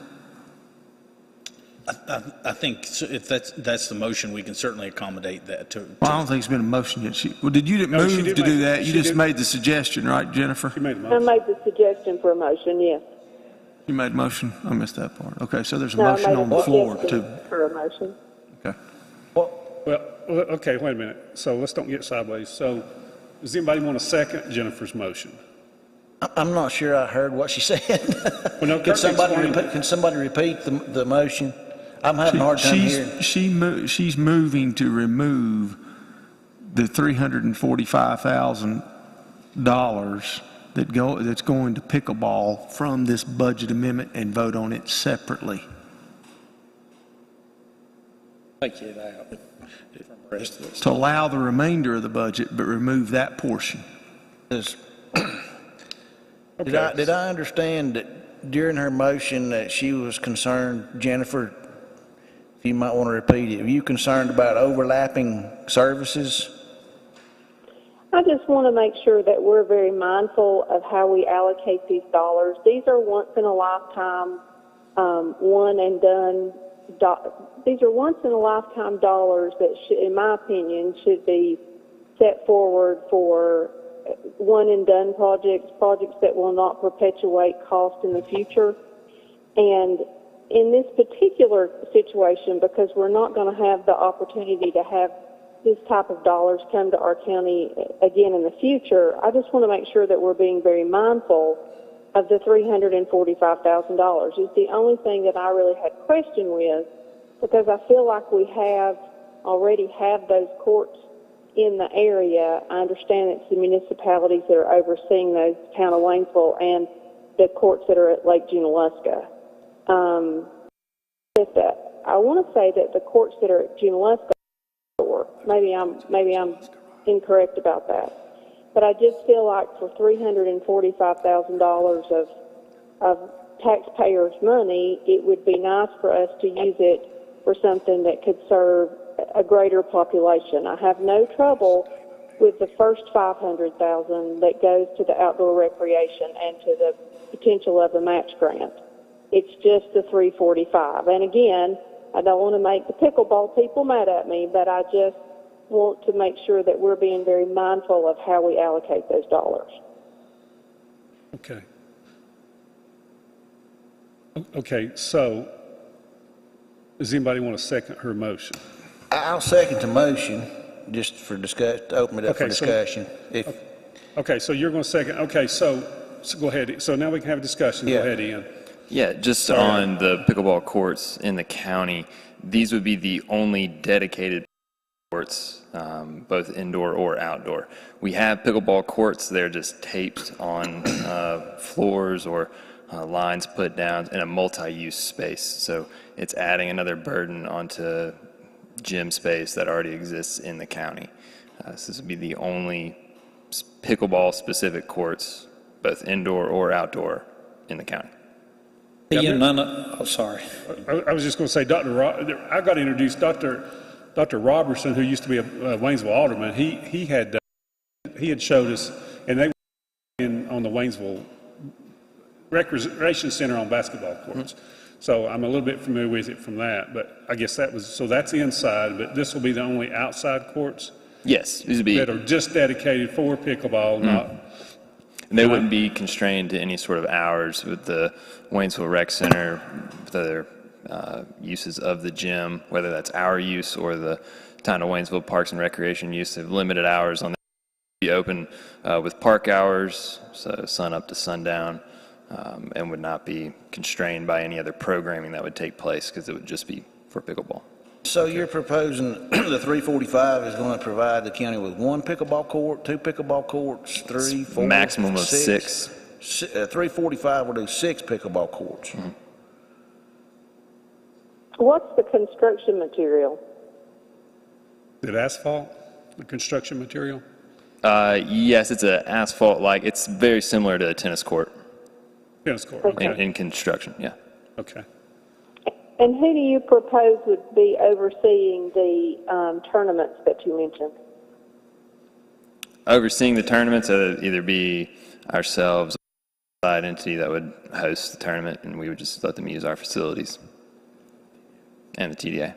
I think if that's the motion, we can certainly accommodate that. Well, I don't think it's been a motion yet. Did you move to do that? You just made the suggestion, right, Jennifer? She made the I motion. made the suggestion for a motion, yes. You made a motion? I missed that part. Okay, so there's a No, I motion made on the a floor suggestion for a motion. Okay. Well, okay, wait a minute. So let's don't get sideways. So does anybody want to second Jennifer's motion? I'm not sure I heard what she said. Well, no, Can somebody repeat the motion? I'm having a hard time hearing. She's moving to remove the $345,000 that's going to pickleball from this budget amendment and vote on it separately. Take it out from the rest of this. To allow the remainder of the budget, but remove that portion. Did I understand that during her motion that she was concerned, Jennifer, if you might want to repeat it, are you concerned about overlapping services? I just want to make sure that we're very mindful of how we allocate these dollars. These are once in a lifetime, one and done. These are once in a lifetime dollars that, in my opinion, should be set forward for one and done projects that will not perpetuate cost in the future. And in this particular situation, because we're not going to have the opportunity to have this type of dollars come to our county again in the future, I just want to make sure that we're being very mindful of the $345,000. It's the only thing that I really had question with, because I feel like we already have those courts in the area. I understand it's the municipalities that are overseeing those, town of Waynesville, and the courts that are at Lake Junaluska. I want to say that the courts that are at Junaluska, maybe I'm incorrect about that, but I just feel like for $345,000 of taxpayers' money, it would be nice for us to use it for something that could serve a greater population. I have no trouble with the first $500,000 that goes to the outdoor recreation and to the potential of the match grant. It's just the $345,000. And again, I don't want to make the pickleball people mad at me, but I just want to make sure that we're being very mindful of how we allocate those dollars. Okay. Okay, so does anybody want to second her motion? I'll second the motion, just for discuss, to open it up for discussion. Okay, so you're going to second. Okay, so go ahead. So now we can have a discussion. Yeah. Go ahead, Ian. Yeah, just on the pickleball courts in the county, these would be the only dedicated courts, both indoor or outdoor. We have pickleball courts, they're just taped on floors or lines put down in a multi-use space. So it's adding another burden onto gym space that already exists in the county. So this would be the only pickleball specific courts, both indoor or outdoor, in the county. Sorry. I was just going to say, I got to introduce Dr. Robertson, who used to be a Waynesville alderman. He had showed us, and they were on the Waynesville Recreation Center on basketball courts. So I'm a little bit familiar with it from that, but I guess that's inside, but this will be the only outside courts? Yes, these would be. That are just dedicated for pickleball, not. And they wouldn't be constrained to any sort of hours with the Waynesville Rec Center, with other uses of the gym, whether that's our use or the town of Waynesville Parks and Recreation use. They have limited hours on that. Be open with park hours, so sun up to sundown, and would not be constrained by any other programming that would take place, because it would just be for pickleball. So you're proposing the 345 is going to provide the county with one pickleball court, two pickleball courts, three, four, maximum of six. 345 will do 6 pickleball courts. Mm-hmm. What's the construction material? Is it asphalt, the construction material? Yes, it's an asphalt-like. It's very similar to a tennis court. Tennis court, okay. In construction, yeah. Okay. And who do you propose would be overseeing the tournaments that you mentioned? Overseeing the tournaments, it would either be ourselves or an entity that would host the tournament, and we would just let them use our facilities. and the TDA.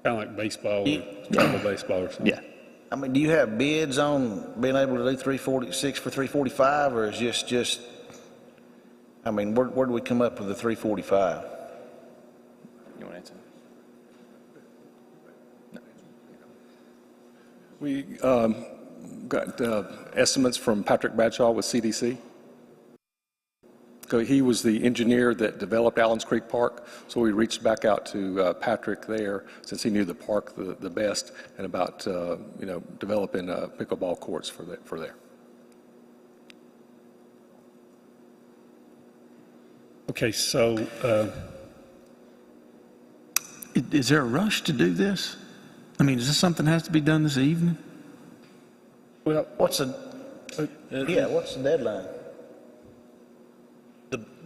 Kind of like baseball or travel baseball or something. Yeah. I mean, do you have bids on being able to do 346 for 345, or is just, I mean, where do we come up with the 345? You want to answer? We got estimates from Patrick Bradshaw with CDC. He was the engineer that developed Allens Creek Park, so we reached back out to Patrick there, since he knew the park the best, and about developing pickleball courts for there. Okay, so Is there a rush to do this? I mean, is this something that has to be done this evening? well, What's the deadline?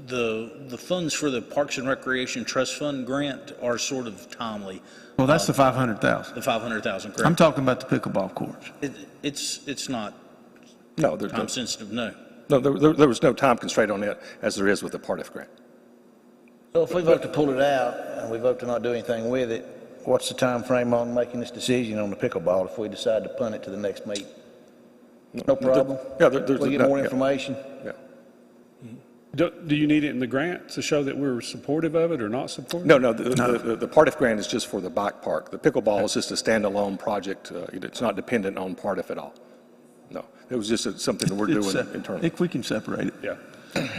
The funds for the Parks and Recreation Trust Fund grant are sort of timely. Well, that's the 500,000. The 500,000, correct? I'm talking about the pickleball courts. It's not No, time sensitive, no. no, there was no time constraint on it, as there is with the Partif grant. So if we vote to pull it out and we vote to not do anything with it, what's the time frame on making this decision on the pickleball if we decide to punt it to the next meeting? No problem? There's We get more information? Yeah. do you need it in the grant to show that we're supportive of it or not supportive? No, the Partif grant is just for the bike park. The pickleball is just a standalone project. It's not dependent on Partif at all. No, it was just something that we're doing internally. I think we can separate it. Yeah.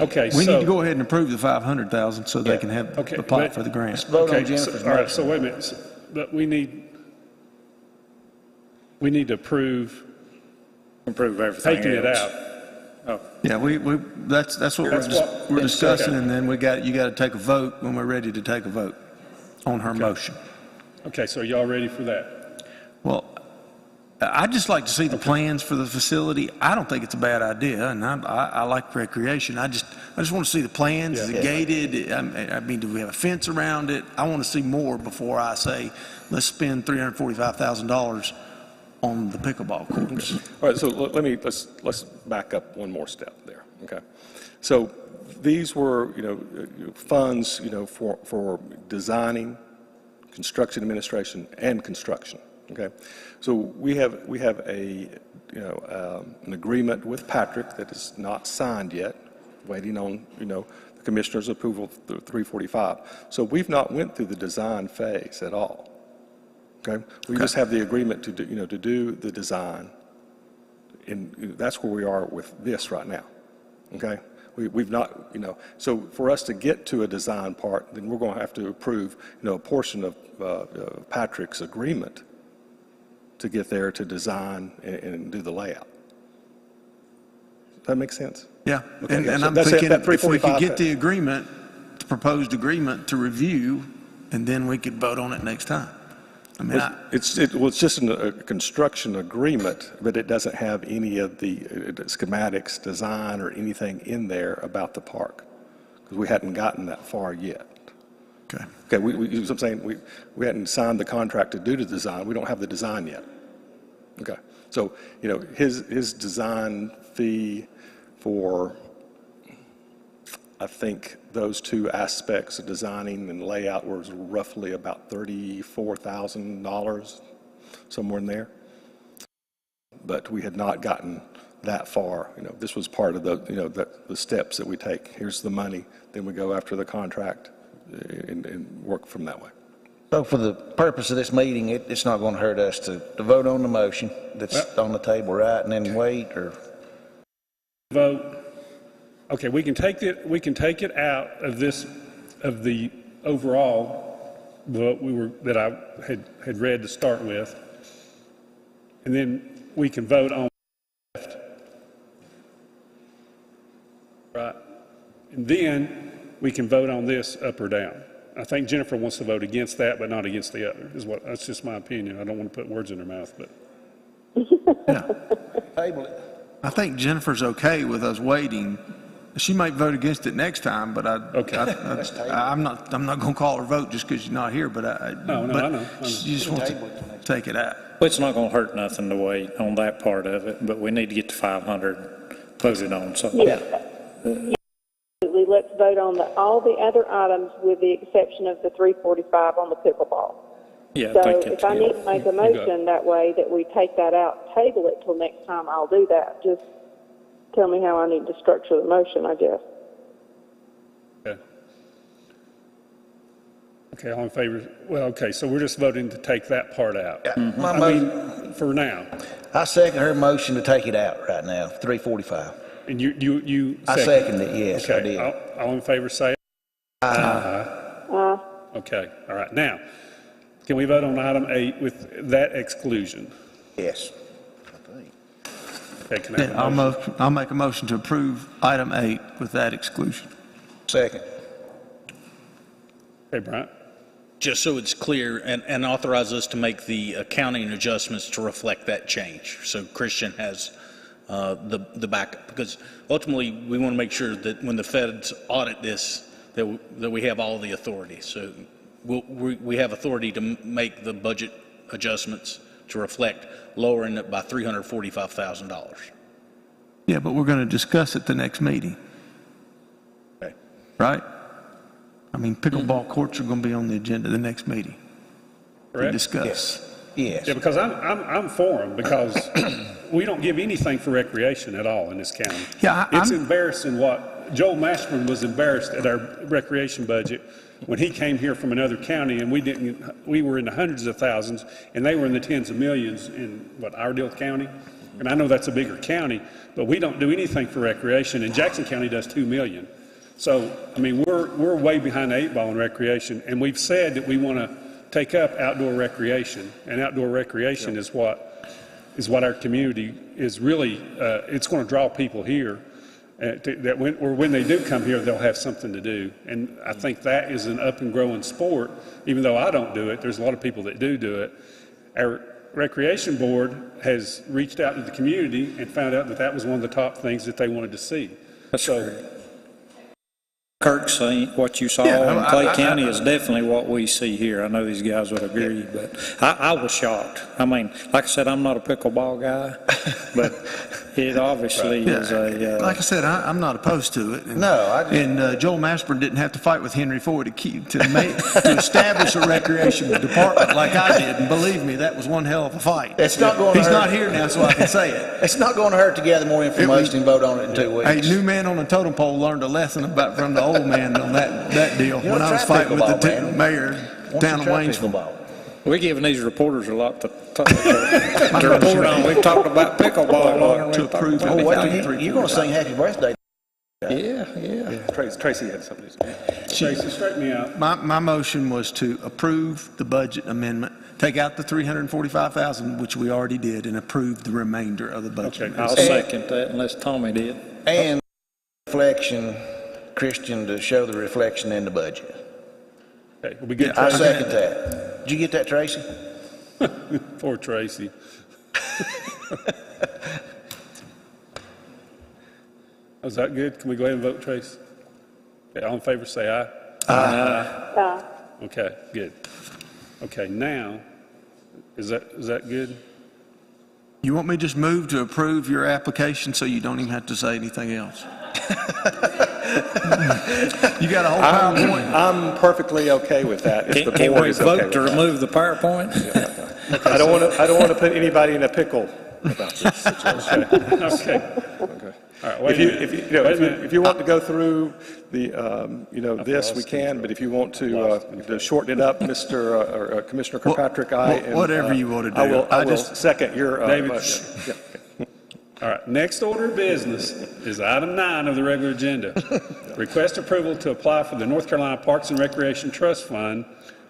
Okay, We need to go ahead and approve the 500,000 so they can have Okay, the pot but- for the grant. Vote on Okay, Jennifer's all right, motion. so wait a minute, but we need to approve everything taking it else. out. Oh, Yeah, that's what we're discussing, and then you got to take a vote when we're ready to take a vote on her motion. okay, so y'all ready for that? Well, I'd just like to see the plans for the facility. I don't think it's a bad idea, and I like recreation. I just want to see the plans. Is it gated? I mean, do we have a fence around it? I want to see more before I say, let's spend $345,000 on the pickleball courts. All right, so let's back up one more step there. Okay, so these were funds for designing, construction administration, and construction. Okay, so we have an agreement with Patrick that is not signed yet, waiting on the commissioner's approval through 345. So we've not went through the design phase at all. Okay, we just have the agreement to do the design, and that's where we are with this right now. Okay, we've not so for us to get to a design part, then we're going to have to approve a portion of Patrick's agreement to get there to design and do the layout. Does that make sense? Yeah, Okay, and so I'm that's thinking that if we could 345 get the agreement, the proposed agreement to review, and then we could vote on it next time. I mean, It's just a construction agreement, but it doesn't have any of the schematics, design, or anything in there about the park, because we hadn't gotten that far yet. Okay. Okay, I'm saying we hadn't signed the contract to do the design. We don't have the design yet. Okay, so his design fee for, I think, those two aspects of designing and layout was roughly about $34,000, somewhere in there. But we had not gotten that far. This was part of the steps that we take. Here's the money, then we go after the contract and work from that way. So for the purpose of this meeting, it's not going to hurt us to vote on the motion that's on the table, right, and then wait, or? Vote. Okay, we can take it out of the overall that I had read to start with, and then we can vote on left, right, and then we can vote on this up or down. I think Jennifer wants to vote against that, but not against the other. That's just my opinion. I don't want to put words in her mouth, but. Table it. I think Jennifer's okay with us waiting. She might vote against it next time, but I'm not going to call her vote just because she's not here. But I know. She just wants to take it out. Well, it's not going to hurt nothing to wait on that part of it, but we need to get to 500 voted on. So Absolutely. Let's vote on all the other items with the exception of the 345 on the pickleball. Yeah, I So think that's if I good. need to make a motion that way that we take that out, table it till next time, I'll do that. Just tell me how I need to structure the motion, I guess. Okay. Okay, all in favor? Well, okay, so we're just voting to take that part out. My I mean, for now. I second her motion to take it out right now, 345. And you I second it, yes, I okay. did. All in favor say aye. Okay, all right. Now, can we vote on item 8 with that exclusion? Yes. Okay, can I have a motion? I'll make a motion to approve item 8 with that exclusion. Second. Okay, Bryant. Just so it's clear, and authorize us to make the accounting adjustments to reflect that change. So Christian has the backup, because ultimately we want to make sure that when the feds audit this, that we have all the authority. So we have authority to make the budget adjustments to reflect lowering it by $345,000. Yeah, but we're going to discuss it the next meeting. Okay. Right? I mean, pickleball courts are going to be on the agenda the next meeting to Correct? discuss. Yes. Yeah, because I'm for them, because we don't give anything for recreation at all in this county. Yeah, It's embarrassing what, Joel Mashburn was embarrassed at our recreation budget when he came here from another county, and we were in the hundreds of thousands, and they were in the tens of millions in, Iredell County? And I know that's a bigger county, but we don't do anything for recreation, and Jackson County does $2 million. So, I mean, we're way behind the 8 ball in recreation, and we've said that we want to take up outdoor recreation, and outdoor recreation is what our community is really, it's going to draw people here, that when they do come here, they'll have something to do. And I think that is an up and growing sport. Even though I don't do it, there's a lot of people that do it. Our recreation board has reached out to the community and found out that that was one of the top things that they wanted to see. So, Kirk, saying what you saw in Clay County is definitely what we see here. I know these guys would agree, but I was shocked. I mean, like I said, I'm not a pickleball guy, but it obviously is a... like I said, I'm not opposed to it. And, No, and Joel Mashburn didn't have to fight with Henry Ford to establish a recreation department like I did, and believe me, that was one hell of a fight. It's not going to He's hurt. not here now, so I can say it. It's not going to hurt to gather more information and vote on it in 2 weeks. A new man on the totem pole learned a lesson from the old man on that deal when I was fighting with the mayor down in Waynesville. We're giving these reporters a lot to report on. We've talked about pickleball longer to approve. You're going to sing happy birthday. Yeah. Tracy had something to say. Tracy, straighten me out. My motion was to approve the budget amendment, take out the $345,000, which we already did, and approve the remainder of the budget. Okay, I'll second that unless Tommy did. And reflection, Christian, to show the reflection in the budget. Okay, will we get I Tracy? second that. Did you get that, Tracy? Poor Tracy. Was that good? Can we go ahead and vote, Tracy? Okay, all in favor say aye. Aye. Okay, good. Okay, now, is that good? You want me to just move to approve your application so you don't even have to say anything else? You got a whole PowerPoint? I'm perfectly okay with that. If the Can board we is okay vote with to that. remove the PowerPoint? I don't want to put anybody in a pickle about this situation. Okay. All right, wait a minute. If you want to go through the, this, we can, but if you want to shorten it up, Commissioner Kirkpatrick, whatever you want to do. I will second your David. motion. Yeah. All right, next order of business is item 9 of the regular agenda. Request approval to apply for the North Carolina Parks and Recreation Trust Fund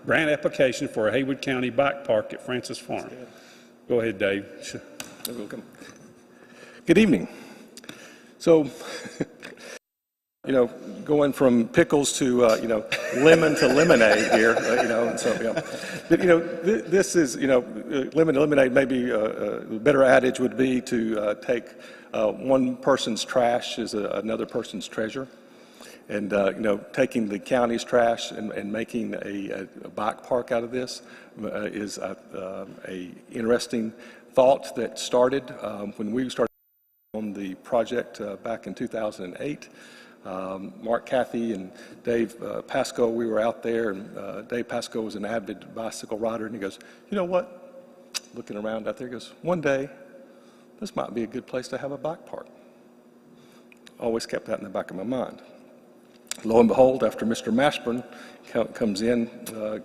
grant application for a Haywood County bike park at Francis Farm. Go ahead, Dave. Welcome. Good evening. So, going from pickles to, lemon to lemonade here, But, this is, lemon to lemonade, maybe a better adage would be to take one person's trash is another person's treasure. And, taking the county's trash and making a bike park out of this is a interesting thought that started when we started on the project back in 2008. Mark Cathy and Dave Pasco, we were out there, and Dave Pasco was an avid bicycle rider, and he goes, you know what, looking around out there, he goes, one day, this might be a good place to have a bike park. Always kept that in the back of my mind. Lo and behold, after Mr. Mashburn comes in,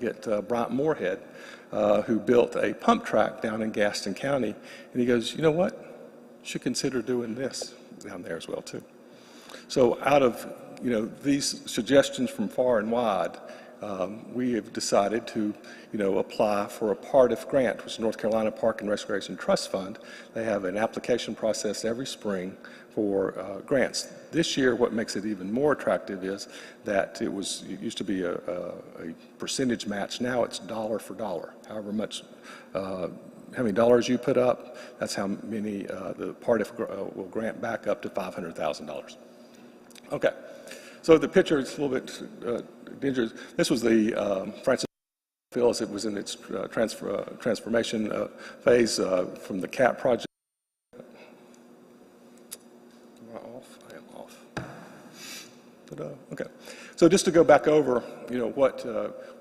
get Bryant Moorhead, who built a pump track down in Gaston County, and he goes, you know what, should consider doing this down there as well too. So out of these suggestions from far and wide, we have decided to apply for a PARTIF grant, which is North Carolina Park and Recreation Trust Fund. They have an application process every spring for grants. This year, what makes it even more attractive is that it used to be a percentage match. Now it's dollar for dollar. However much, how many dollars you put up, that's how many the PARTIF will grant back up to $500,000. Okay, so the picture is a little bit dangerous. This was the Francis Phillips. It was in its transformation phase from the CAP project. I am off. Okay, so just to go back over, what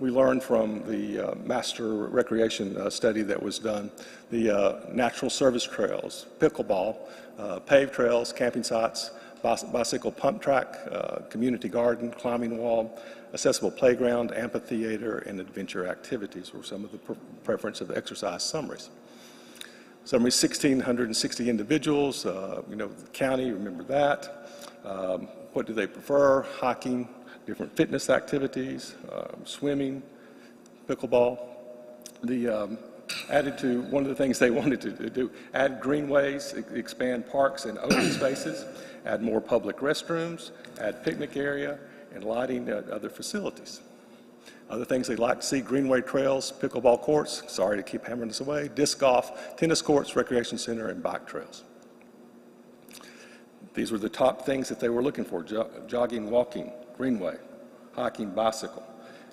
we learned from the master recreation study that was done, the natural service trails, pickleball, paved trails, camping sites, bicycle pump track, community garden, climbing wall, accessible playground, amphitheater, and adventure activities were some of the preference of the exercise summaries. Summary, 1,660 individuals, the county, remember that. What do they prefer? Hiking, different fitness activities, swimming, pickleball. Added to one of the things they wanted to do, add greenways, expand parks and open spaces, add more public restrooms, add picnic area, and lighting at other facilities. Other things they'd like to see: greenway trails, pickleball courts, sorry to keep hammering this away, disc golf, tennis courts, recreation center, and bike trails. These were the top things that they were looking for: jogging, walking, greenway, hiking, bicycle,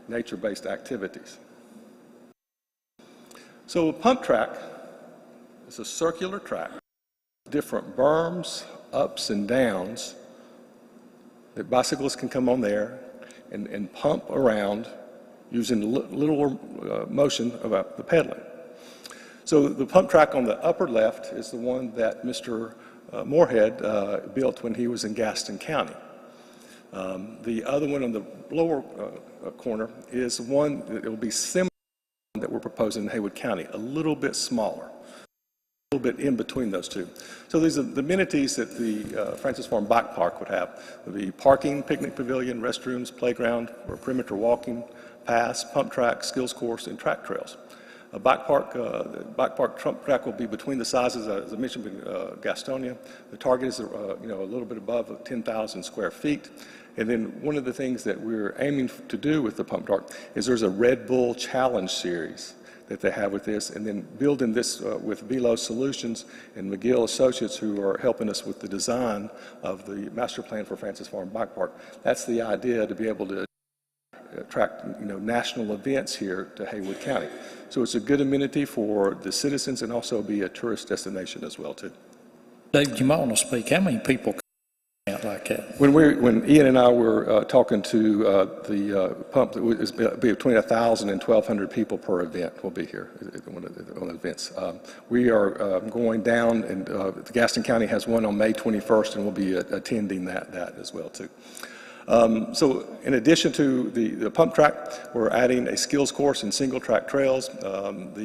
nature-based activities. So a pump track is a circular track, different berms, ups and downs, that bicyclists can come on there and pump around using little motion of the pedaling. So the pump track on the upper left is the one that Mr. Moorhead built when he was in Gaston County. The other one on the lower corner is one that will be similar that we're proposing in Haywood County, a little bit smaller, a little bit in between those two. So these are the amenities that the Francis Farm Bike Park would have. There'd be parking, picnic pavilion, restrooms, playground, or perimeter walking, paths, pump track, skills course, and track trails. A bike park pump track will be between the sizes, as I mentioned, in Gastonia. The target is a little bit above 10,000 square feet. And then one of the things that we're aiming to do with the pump track is there's a Red Bull Challenge series that they have with this, and then building this with Velo Solutions and McGill Associates, who are helping us with the design of the master plan for Francis Farm Bike Park. That's the idea, to be able to attract national events here to Haywood County. So it's a good amenity for the citizens and also be a tourist destination as well too. David, you might want to speak. How many people out like that? When Ian and I were talking to the pump, that would be between 1,000 and 1,200 people per event will be here on the events. We are going down, and the Gaston County has one on May 21st, and we'll be attending that as well too. So in addition to the pump track, we're adding a skills course in single track trails.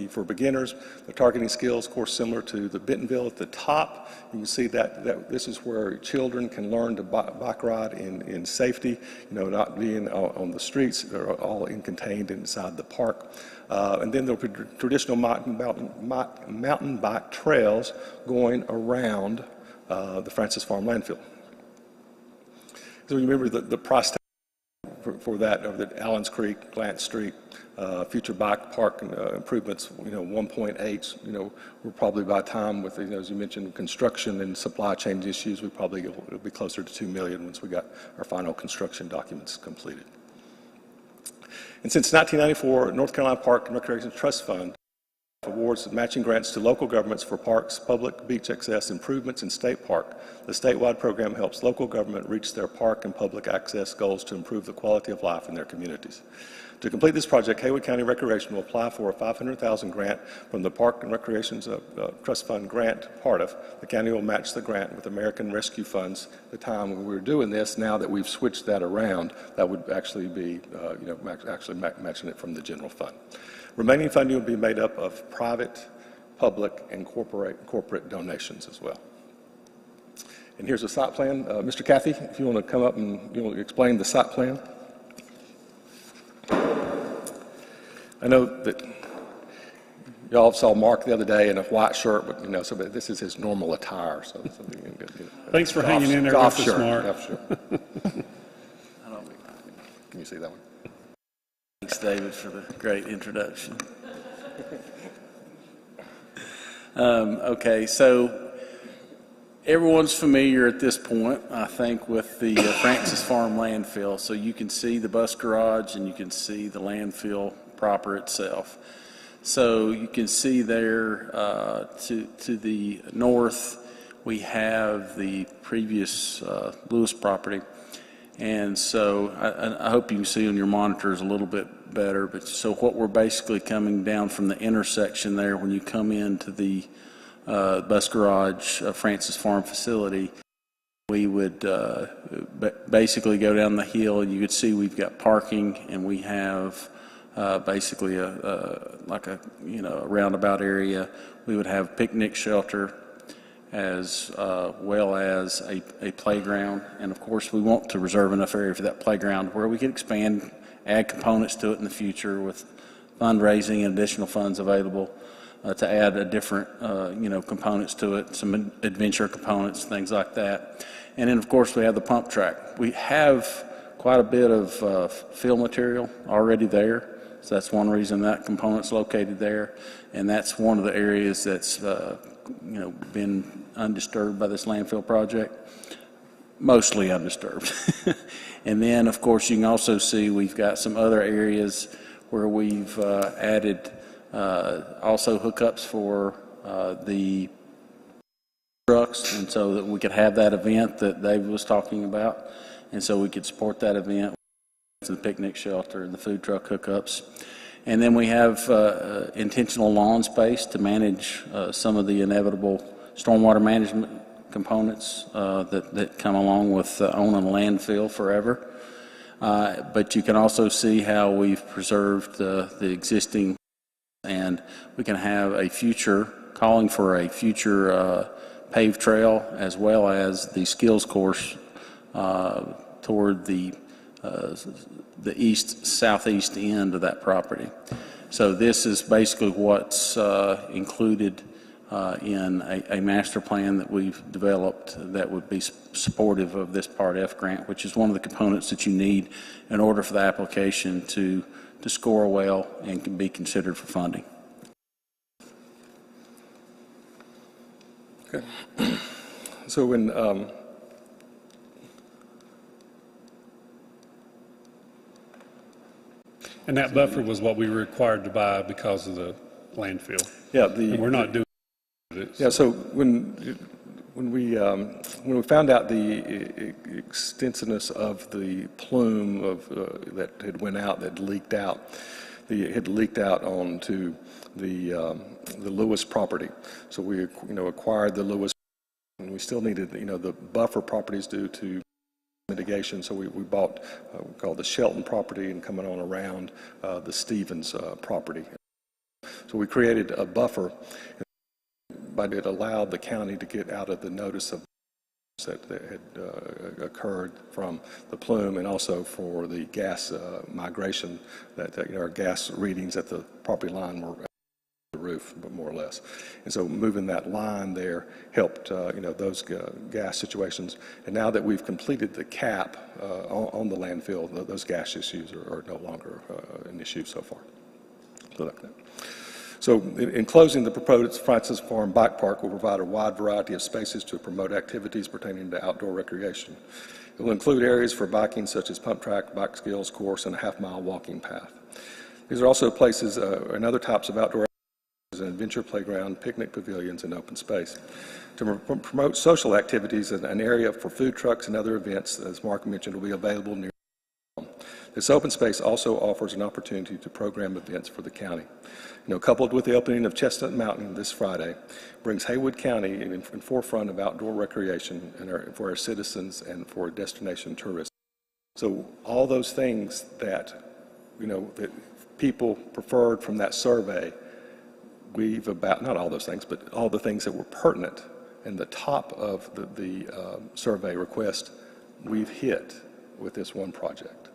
For beginners, the targeting skills course similar to the Bentonville at the top. You can see that this is where children can learn to bike ride in safety, not being on the streets. They're all contained inside the park. And then there'll be traditional mountain bike trails going around the Francis Farm landfill. So remember the price tag for that over at Allens Creek, Glance Street, future bike park improvements, 1.8. We're probably, by the time with, as you mentioned, construction and supply chain issues, it'll be closer to $2 million once we got our final construction documents completed. And since 1994, North Carolina Park and Recreation Trust Fund awards matching grants to local governments for parks, public beach access improvements, and state park. The statewide program helps local government reach their park and public access goals to improve the quality of life in their communities. To complete this project, Haywood County Recreation will apply for a $500,000 grant from the Park and Recreation Trust Fund grant part of. The county will match the grant with American Rescue Funds. The time when we were doing this, now that we've switched that around, that would actually be, matching it from the general fund. Remaining funding will be made up of private, public, and corporate donations as well. And here's the site plan. Mr. Cathy, if you want to come up and explain the site plan. I know that y'all saw Mark the other day in a white shirt, but but this is his normal attire. So thanks for hanging in there with us, Mark. Can you see that one? Thanks, David, for the great introduction. Okay, so everyone's familiar at this point, I think, with the Francis Farm landfill. So you can see the bus garage and you can see the landfill proper itself. So you can see there to the north, we have the previous Lewis property. And so I hope you can see on your monitors a little bit better. But so what we're basically coming down from the intersection there, when you come into the bus garage Francis Farm facility, we would basically go down the hill, and you could see we've got parking, and we have basically a roundabout area. We would have picnic shelter as well as a playground. And of course, we want to reserve enough area for that playground where we could expand, add components to it in the future with fundraising and additional funds available to add a different, components to it, some adventure components, things like that. And then, of course, we have the pump track. We have quite a bit of fill material already there. So that's one reason that component's located there, and that's one of the areas that's been undisturbed by this landfill project, mostly undisturbed. And then, of course, you can also see we've got some other areas where we've added also hookups for the trucks, and so that we could have that event that David was talking about, and so we could support that event. The picnic shelter and the food truck hookups. And then we have intentional lawn space to manage some of the inevitable stormwater management components that come along with owning a landfill forever. But you can also see how we've preserved the existing, and we can have a future, calling for a future paved trail as well as the skills course toward the southeast end of that property. So this is basically what's included in a master plan that we've developed that would be supportive of this Part F grant, which is one of the components that you need in order for the application to score well and can be considered for funding. Okay. So when and that buffer was what we were required to buy because of the landfill. Yeah, and we're not doing it. Yeah, so when we found out the extensiveness of the plume that had went out, that leaked out, it had leaked out onto the Lewis property. So we acquired the Lewis, and we still needed the buffer properties due to mitigation. So we bought called the Shelton property, and coming on around the Stevens property. So we created a buffer, but it allowed the county to get out of the notice of that had occurred from the plume, and also for the gas migration that our gas readings at the property line were the roof, but more or less. And so moving that line there helped those gas situations. And now that we've completed the cap on the landfill, those gas issues are no longer an issue so far. So like that. So in closing, the proposed Francis Farm Bike Park will provide a wide variety of spaces to promote activities pertaining to outdoor recreation. It will include areas for biking such as pump track, bike skills course, and a half-mile walking path. These are also places and other types of outdoor activities an adventure playground, picnic pavilions, and open space. To promote social activities, an area for food trucks and other events, as Mark mentioned, will be available near. This open space also offers an opportunity to program events for the county. Coupled with the opening of Chestnut Mountain this Friday, brings Haywood County in forefront of outdoor recreation for our citizens and for destination tourists. So all those things that, that people preferred from that survey, not all those things, but all the things that were pertinent in the top of the survey request, we've hit with this one project.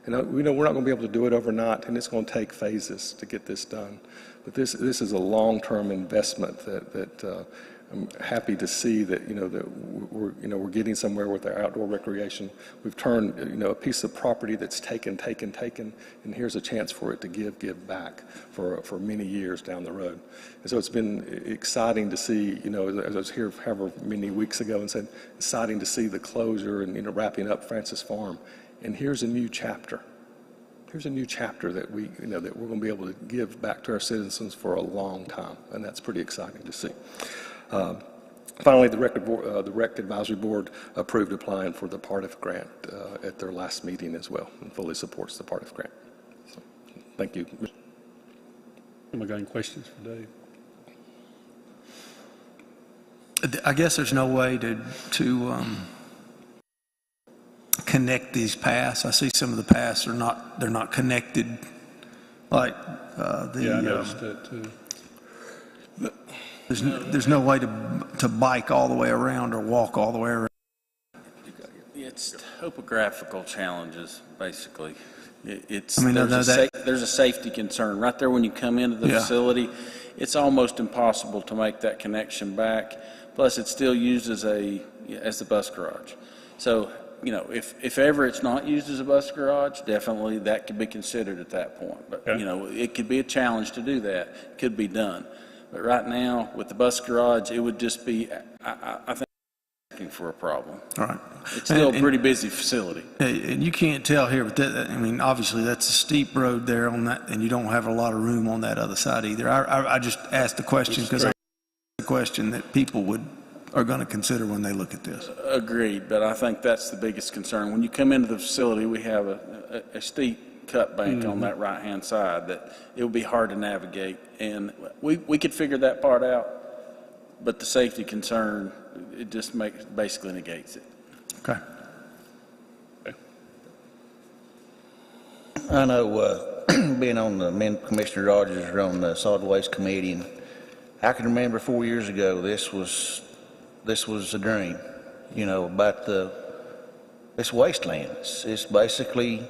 And we know we're not going to be able to do it overnight, and it's going to take phases to get this done. But this is a long-term investment that I'm happy to see that that we're getting somewhere with our outdoor recreation. We've turned a piece of property that's taken, and here's a chance for it to give back for many years down the road. And so it's been exciting to see. As I was here however many weeks ago and said, exciting to see the closure and wrapping up Francis Farm. And here's a new chapter. Here's a new chapter that that we're going to be able to give back to our citizens for a long time, and that's pretty exciting to see. Finally, the Rec Advisory Board approved applying for the Part-F grant at their last meeting as well, and fully supports the Part-F grant. So, thank you. Have I got any questions for Dave? I guess there's no way to connect these paths. I see some of the paths they're not connected, like I noticed that too. There's no way to bike all the way around or walk all the way around. It's topographical challenges, basically. There's a safety concern right there when you come into the facility. It's almost impossible to make that connection back. Plus, it's still used as the bus garage. So, if ever it's not used as a bus garage, definitely that could be considered at that point. But, it could be a challenge to do that. It could be done. But right now, with the bus garage, it would just be, I think, looking for a problem. All right. It's still a pretty busy facility. And you can't tell here, but obviously that's a steep road there on that, and you don't have a lot of room on that other side either. I just asked the question because it's a question that people are going to consider when they look at this. Agreed, but I think that's the biggest concern. When you come into the facility, we have a steep cut bank on that right-hand side that it would be hard to navigate, and we could figure that part out, but the safety concern, it just basically negates it. Okay. I know, being on Commissioner Rogers are on the Solid Waste Committee, and I can remember 4 years ago this was a dream, about this wasteland. It's basically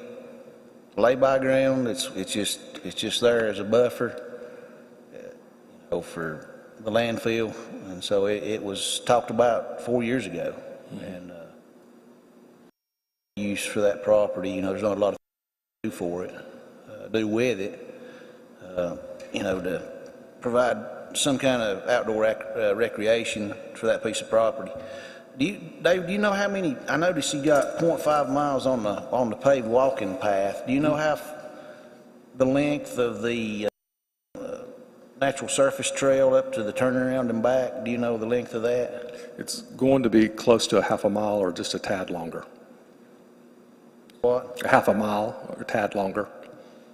lay-by ground. It's just there as a buffer, for the landfill, and so it was talked about 4 years ago, and use for that property. There's not a lot of do for it, do with it, to provide some kind of outdoor recreation for that piece of property. Dave, do you know how many? I noticed you got 0.5 miles on the paved walking path. Do you know how the length of the natural surface trail up to the turnaround and back? Do you know the length of that? It's going to be close to a half a mile or just a tad longer. What? A half a mile or a tad longer.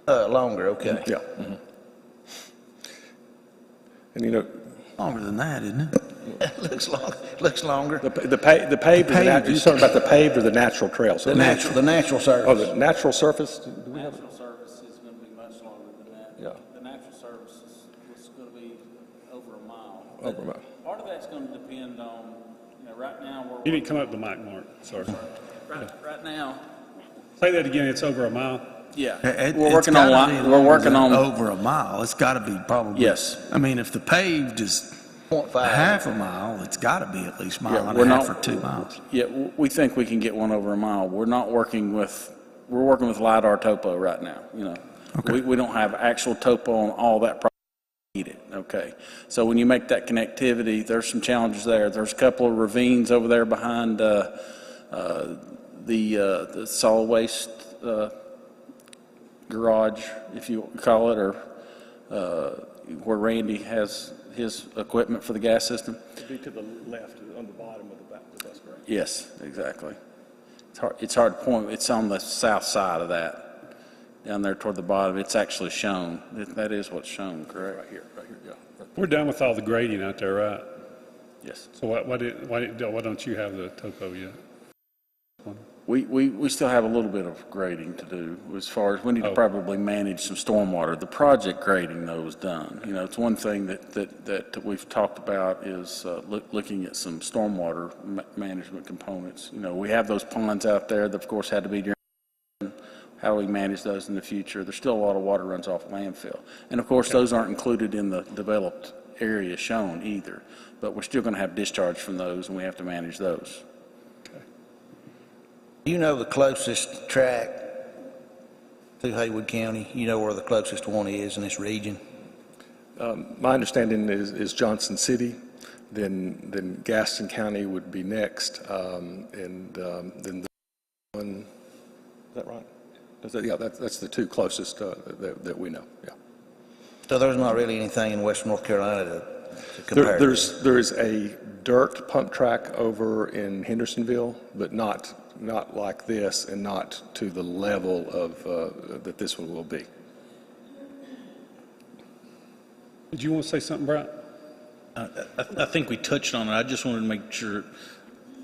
Longer, okay. Yeah. Mm-hmm. And longer than that, isn't it? Looks longer. The paved. You're talking about the paved or the natural trail? So the natural surface. Oh, the natural surface. The natural surface is going to be much longer than that. Yeah. The natural surface is going to be over a mile. Over a mile. Part of that's going to depend on, right now You didn't come up to the mic, Mark. Sorry. Right now. Say that again. It's over a mile. Yeah, we're working on over a mile. It's got to be probably. Yes. If the paved is 0.5, half a mile, it's got to be at least a mile and a half or 2 miles. Yeah, we think we can get one over a mile. We're working with LiDAR topo right now. Okay. We don't have actual topo on all that property needed. Okay, so when you make that connectivity, there's some challenges there. There's a couple of ravines over there behind the solid waste garage, if you call it, or where Randy has his equipment for the gas system. It'd be to the left, on the bottom of the bus grade. Yes, exactly. It's hard to point. It's on the south side of that, down there toward the bottom. It's actually shown. That is what's shown, correct? Right here, yeah. We're done with all the grading out there, right? Yes. So why don't you have the topo yet? We still have a little bit of grading to do as far as we need to probably manage some stormwater. The project grading, though, is done. You know, it's one thing that we've talked about is looking at some stormwater management components. You know, we have those ponds out there that, of course, had to be during. How do we manage those in the future? There's still a lot of water runs off landfill. And, of course, those aren't included in the developed area shown either. But we're still going to have discharge from those, and we have to manage those. You know the closest track to Haywood County? You know where the closest one is in this region? My understanding is Johnson City, then Gaston County would be next, and then the one, is that right? Yeah, that's the two closest that we know, yeah. So there's not really anything in Western North Carolina to compare to? There's a dirt pump track over in Hendersonville, but not like this and not to the level of that this one will be. Did you want to say something, Brian? I think we touched on it. I just wanted to make sure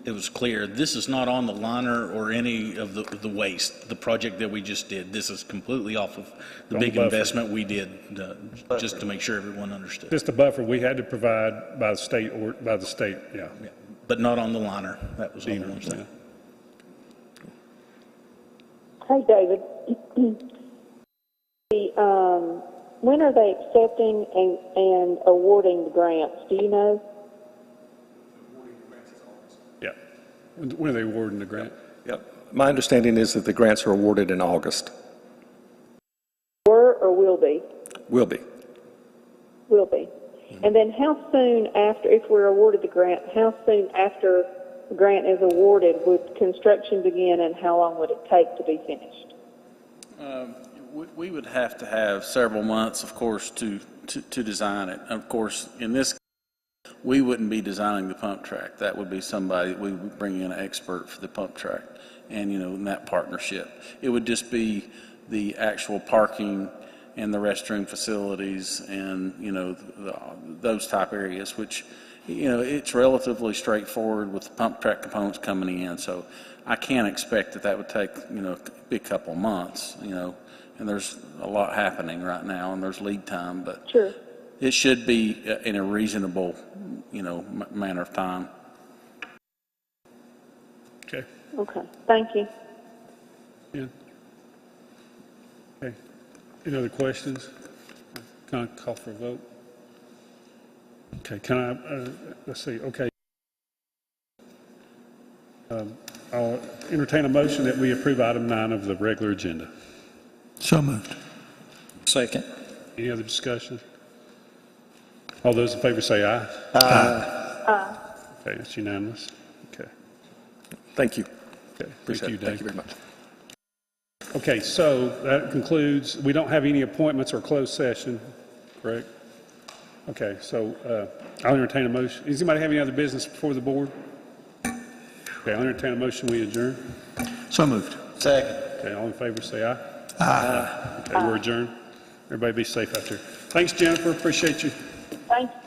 it was clear. This is not on the liner or any of the waste, the project that we just did. This is completely off of the big investment we did, just to make sure everyone understood. Just a buffer we had to provide by the state yeah. But not on the liner. That was all I'm saying. Hey, David. When are they accepting and awarding the grants? Do you know? Yeah. When are they awarding the grant? Yeah. My understanding is that the grants are awarded in August. Were or will be? Will be. Will be. And then how soon after, if we're awarded the grant, how soon after the grant is awarded would construction begin, and how long would it take to be finished? We would have to have several months, of course, to design it. Of course, in this case, we wouldn't be designing the pump track. That would be somebody, we would bring in an expert for the pump track, and, you know, in that partnership. It would just be the actual parking and the restroom facilities and, you know, those type areas, which, you know, it's relatively straightforward with the pump track components coming in. So I can't expect that would take, you know, a big couple of months, you know, and there's a lot happening right now and there's lead time, but sure. It should be in a reasonable, you know, manner of time. Okay. Okay. Thank you. Yeah. Okay. Any other questions? Can I call for a vote? Okay. Can I, let's see. Okay. I'll entertain a motion that we approve item 9 of the regular agenda. So moved. Second. Any other discussion? All those in favor say aye. Aye. Okay, it's unanimous. Okay. Thank you. Okay. Appreciate it. Dave. Thank you very much. Okay, so that concludes. We don't have any appointments or closed session, correct? Okay, so I'll entertain a motion. Does anybody have any other business before the board? Okay, I'll entertain a motion. We adjourn. So moved. Second. Okay, all in favor say aye. Aye. Okay, we're adjourned. Everybody be safe out there. Thanks, Jennifer. Appreciate you. Thank you.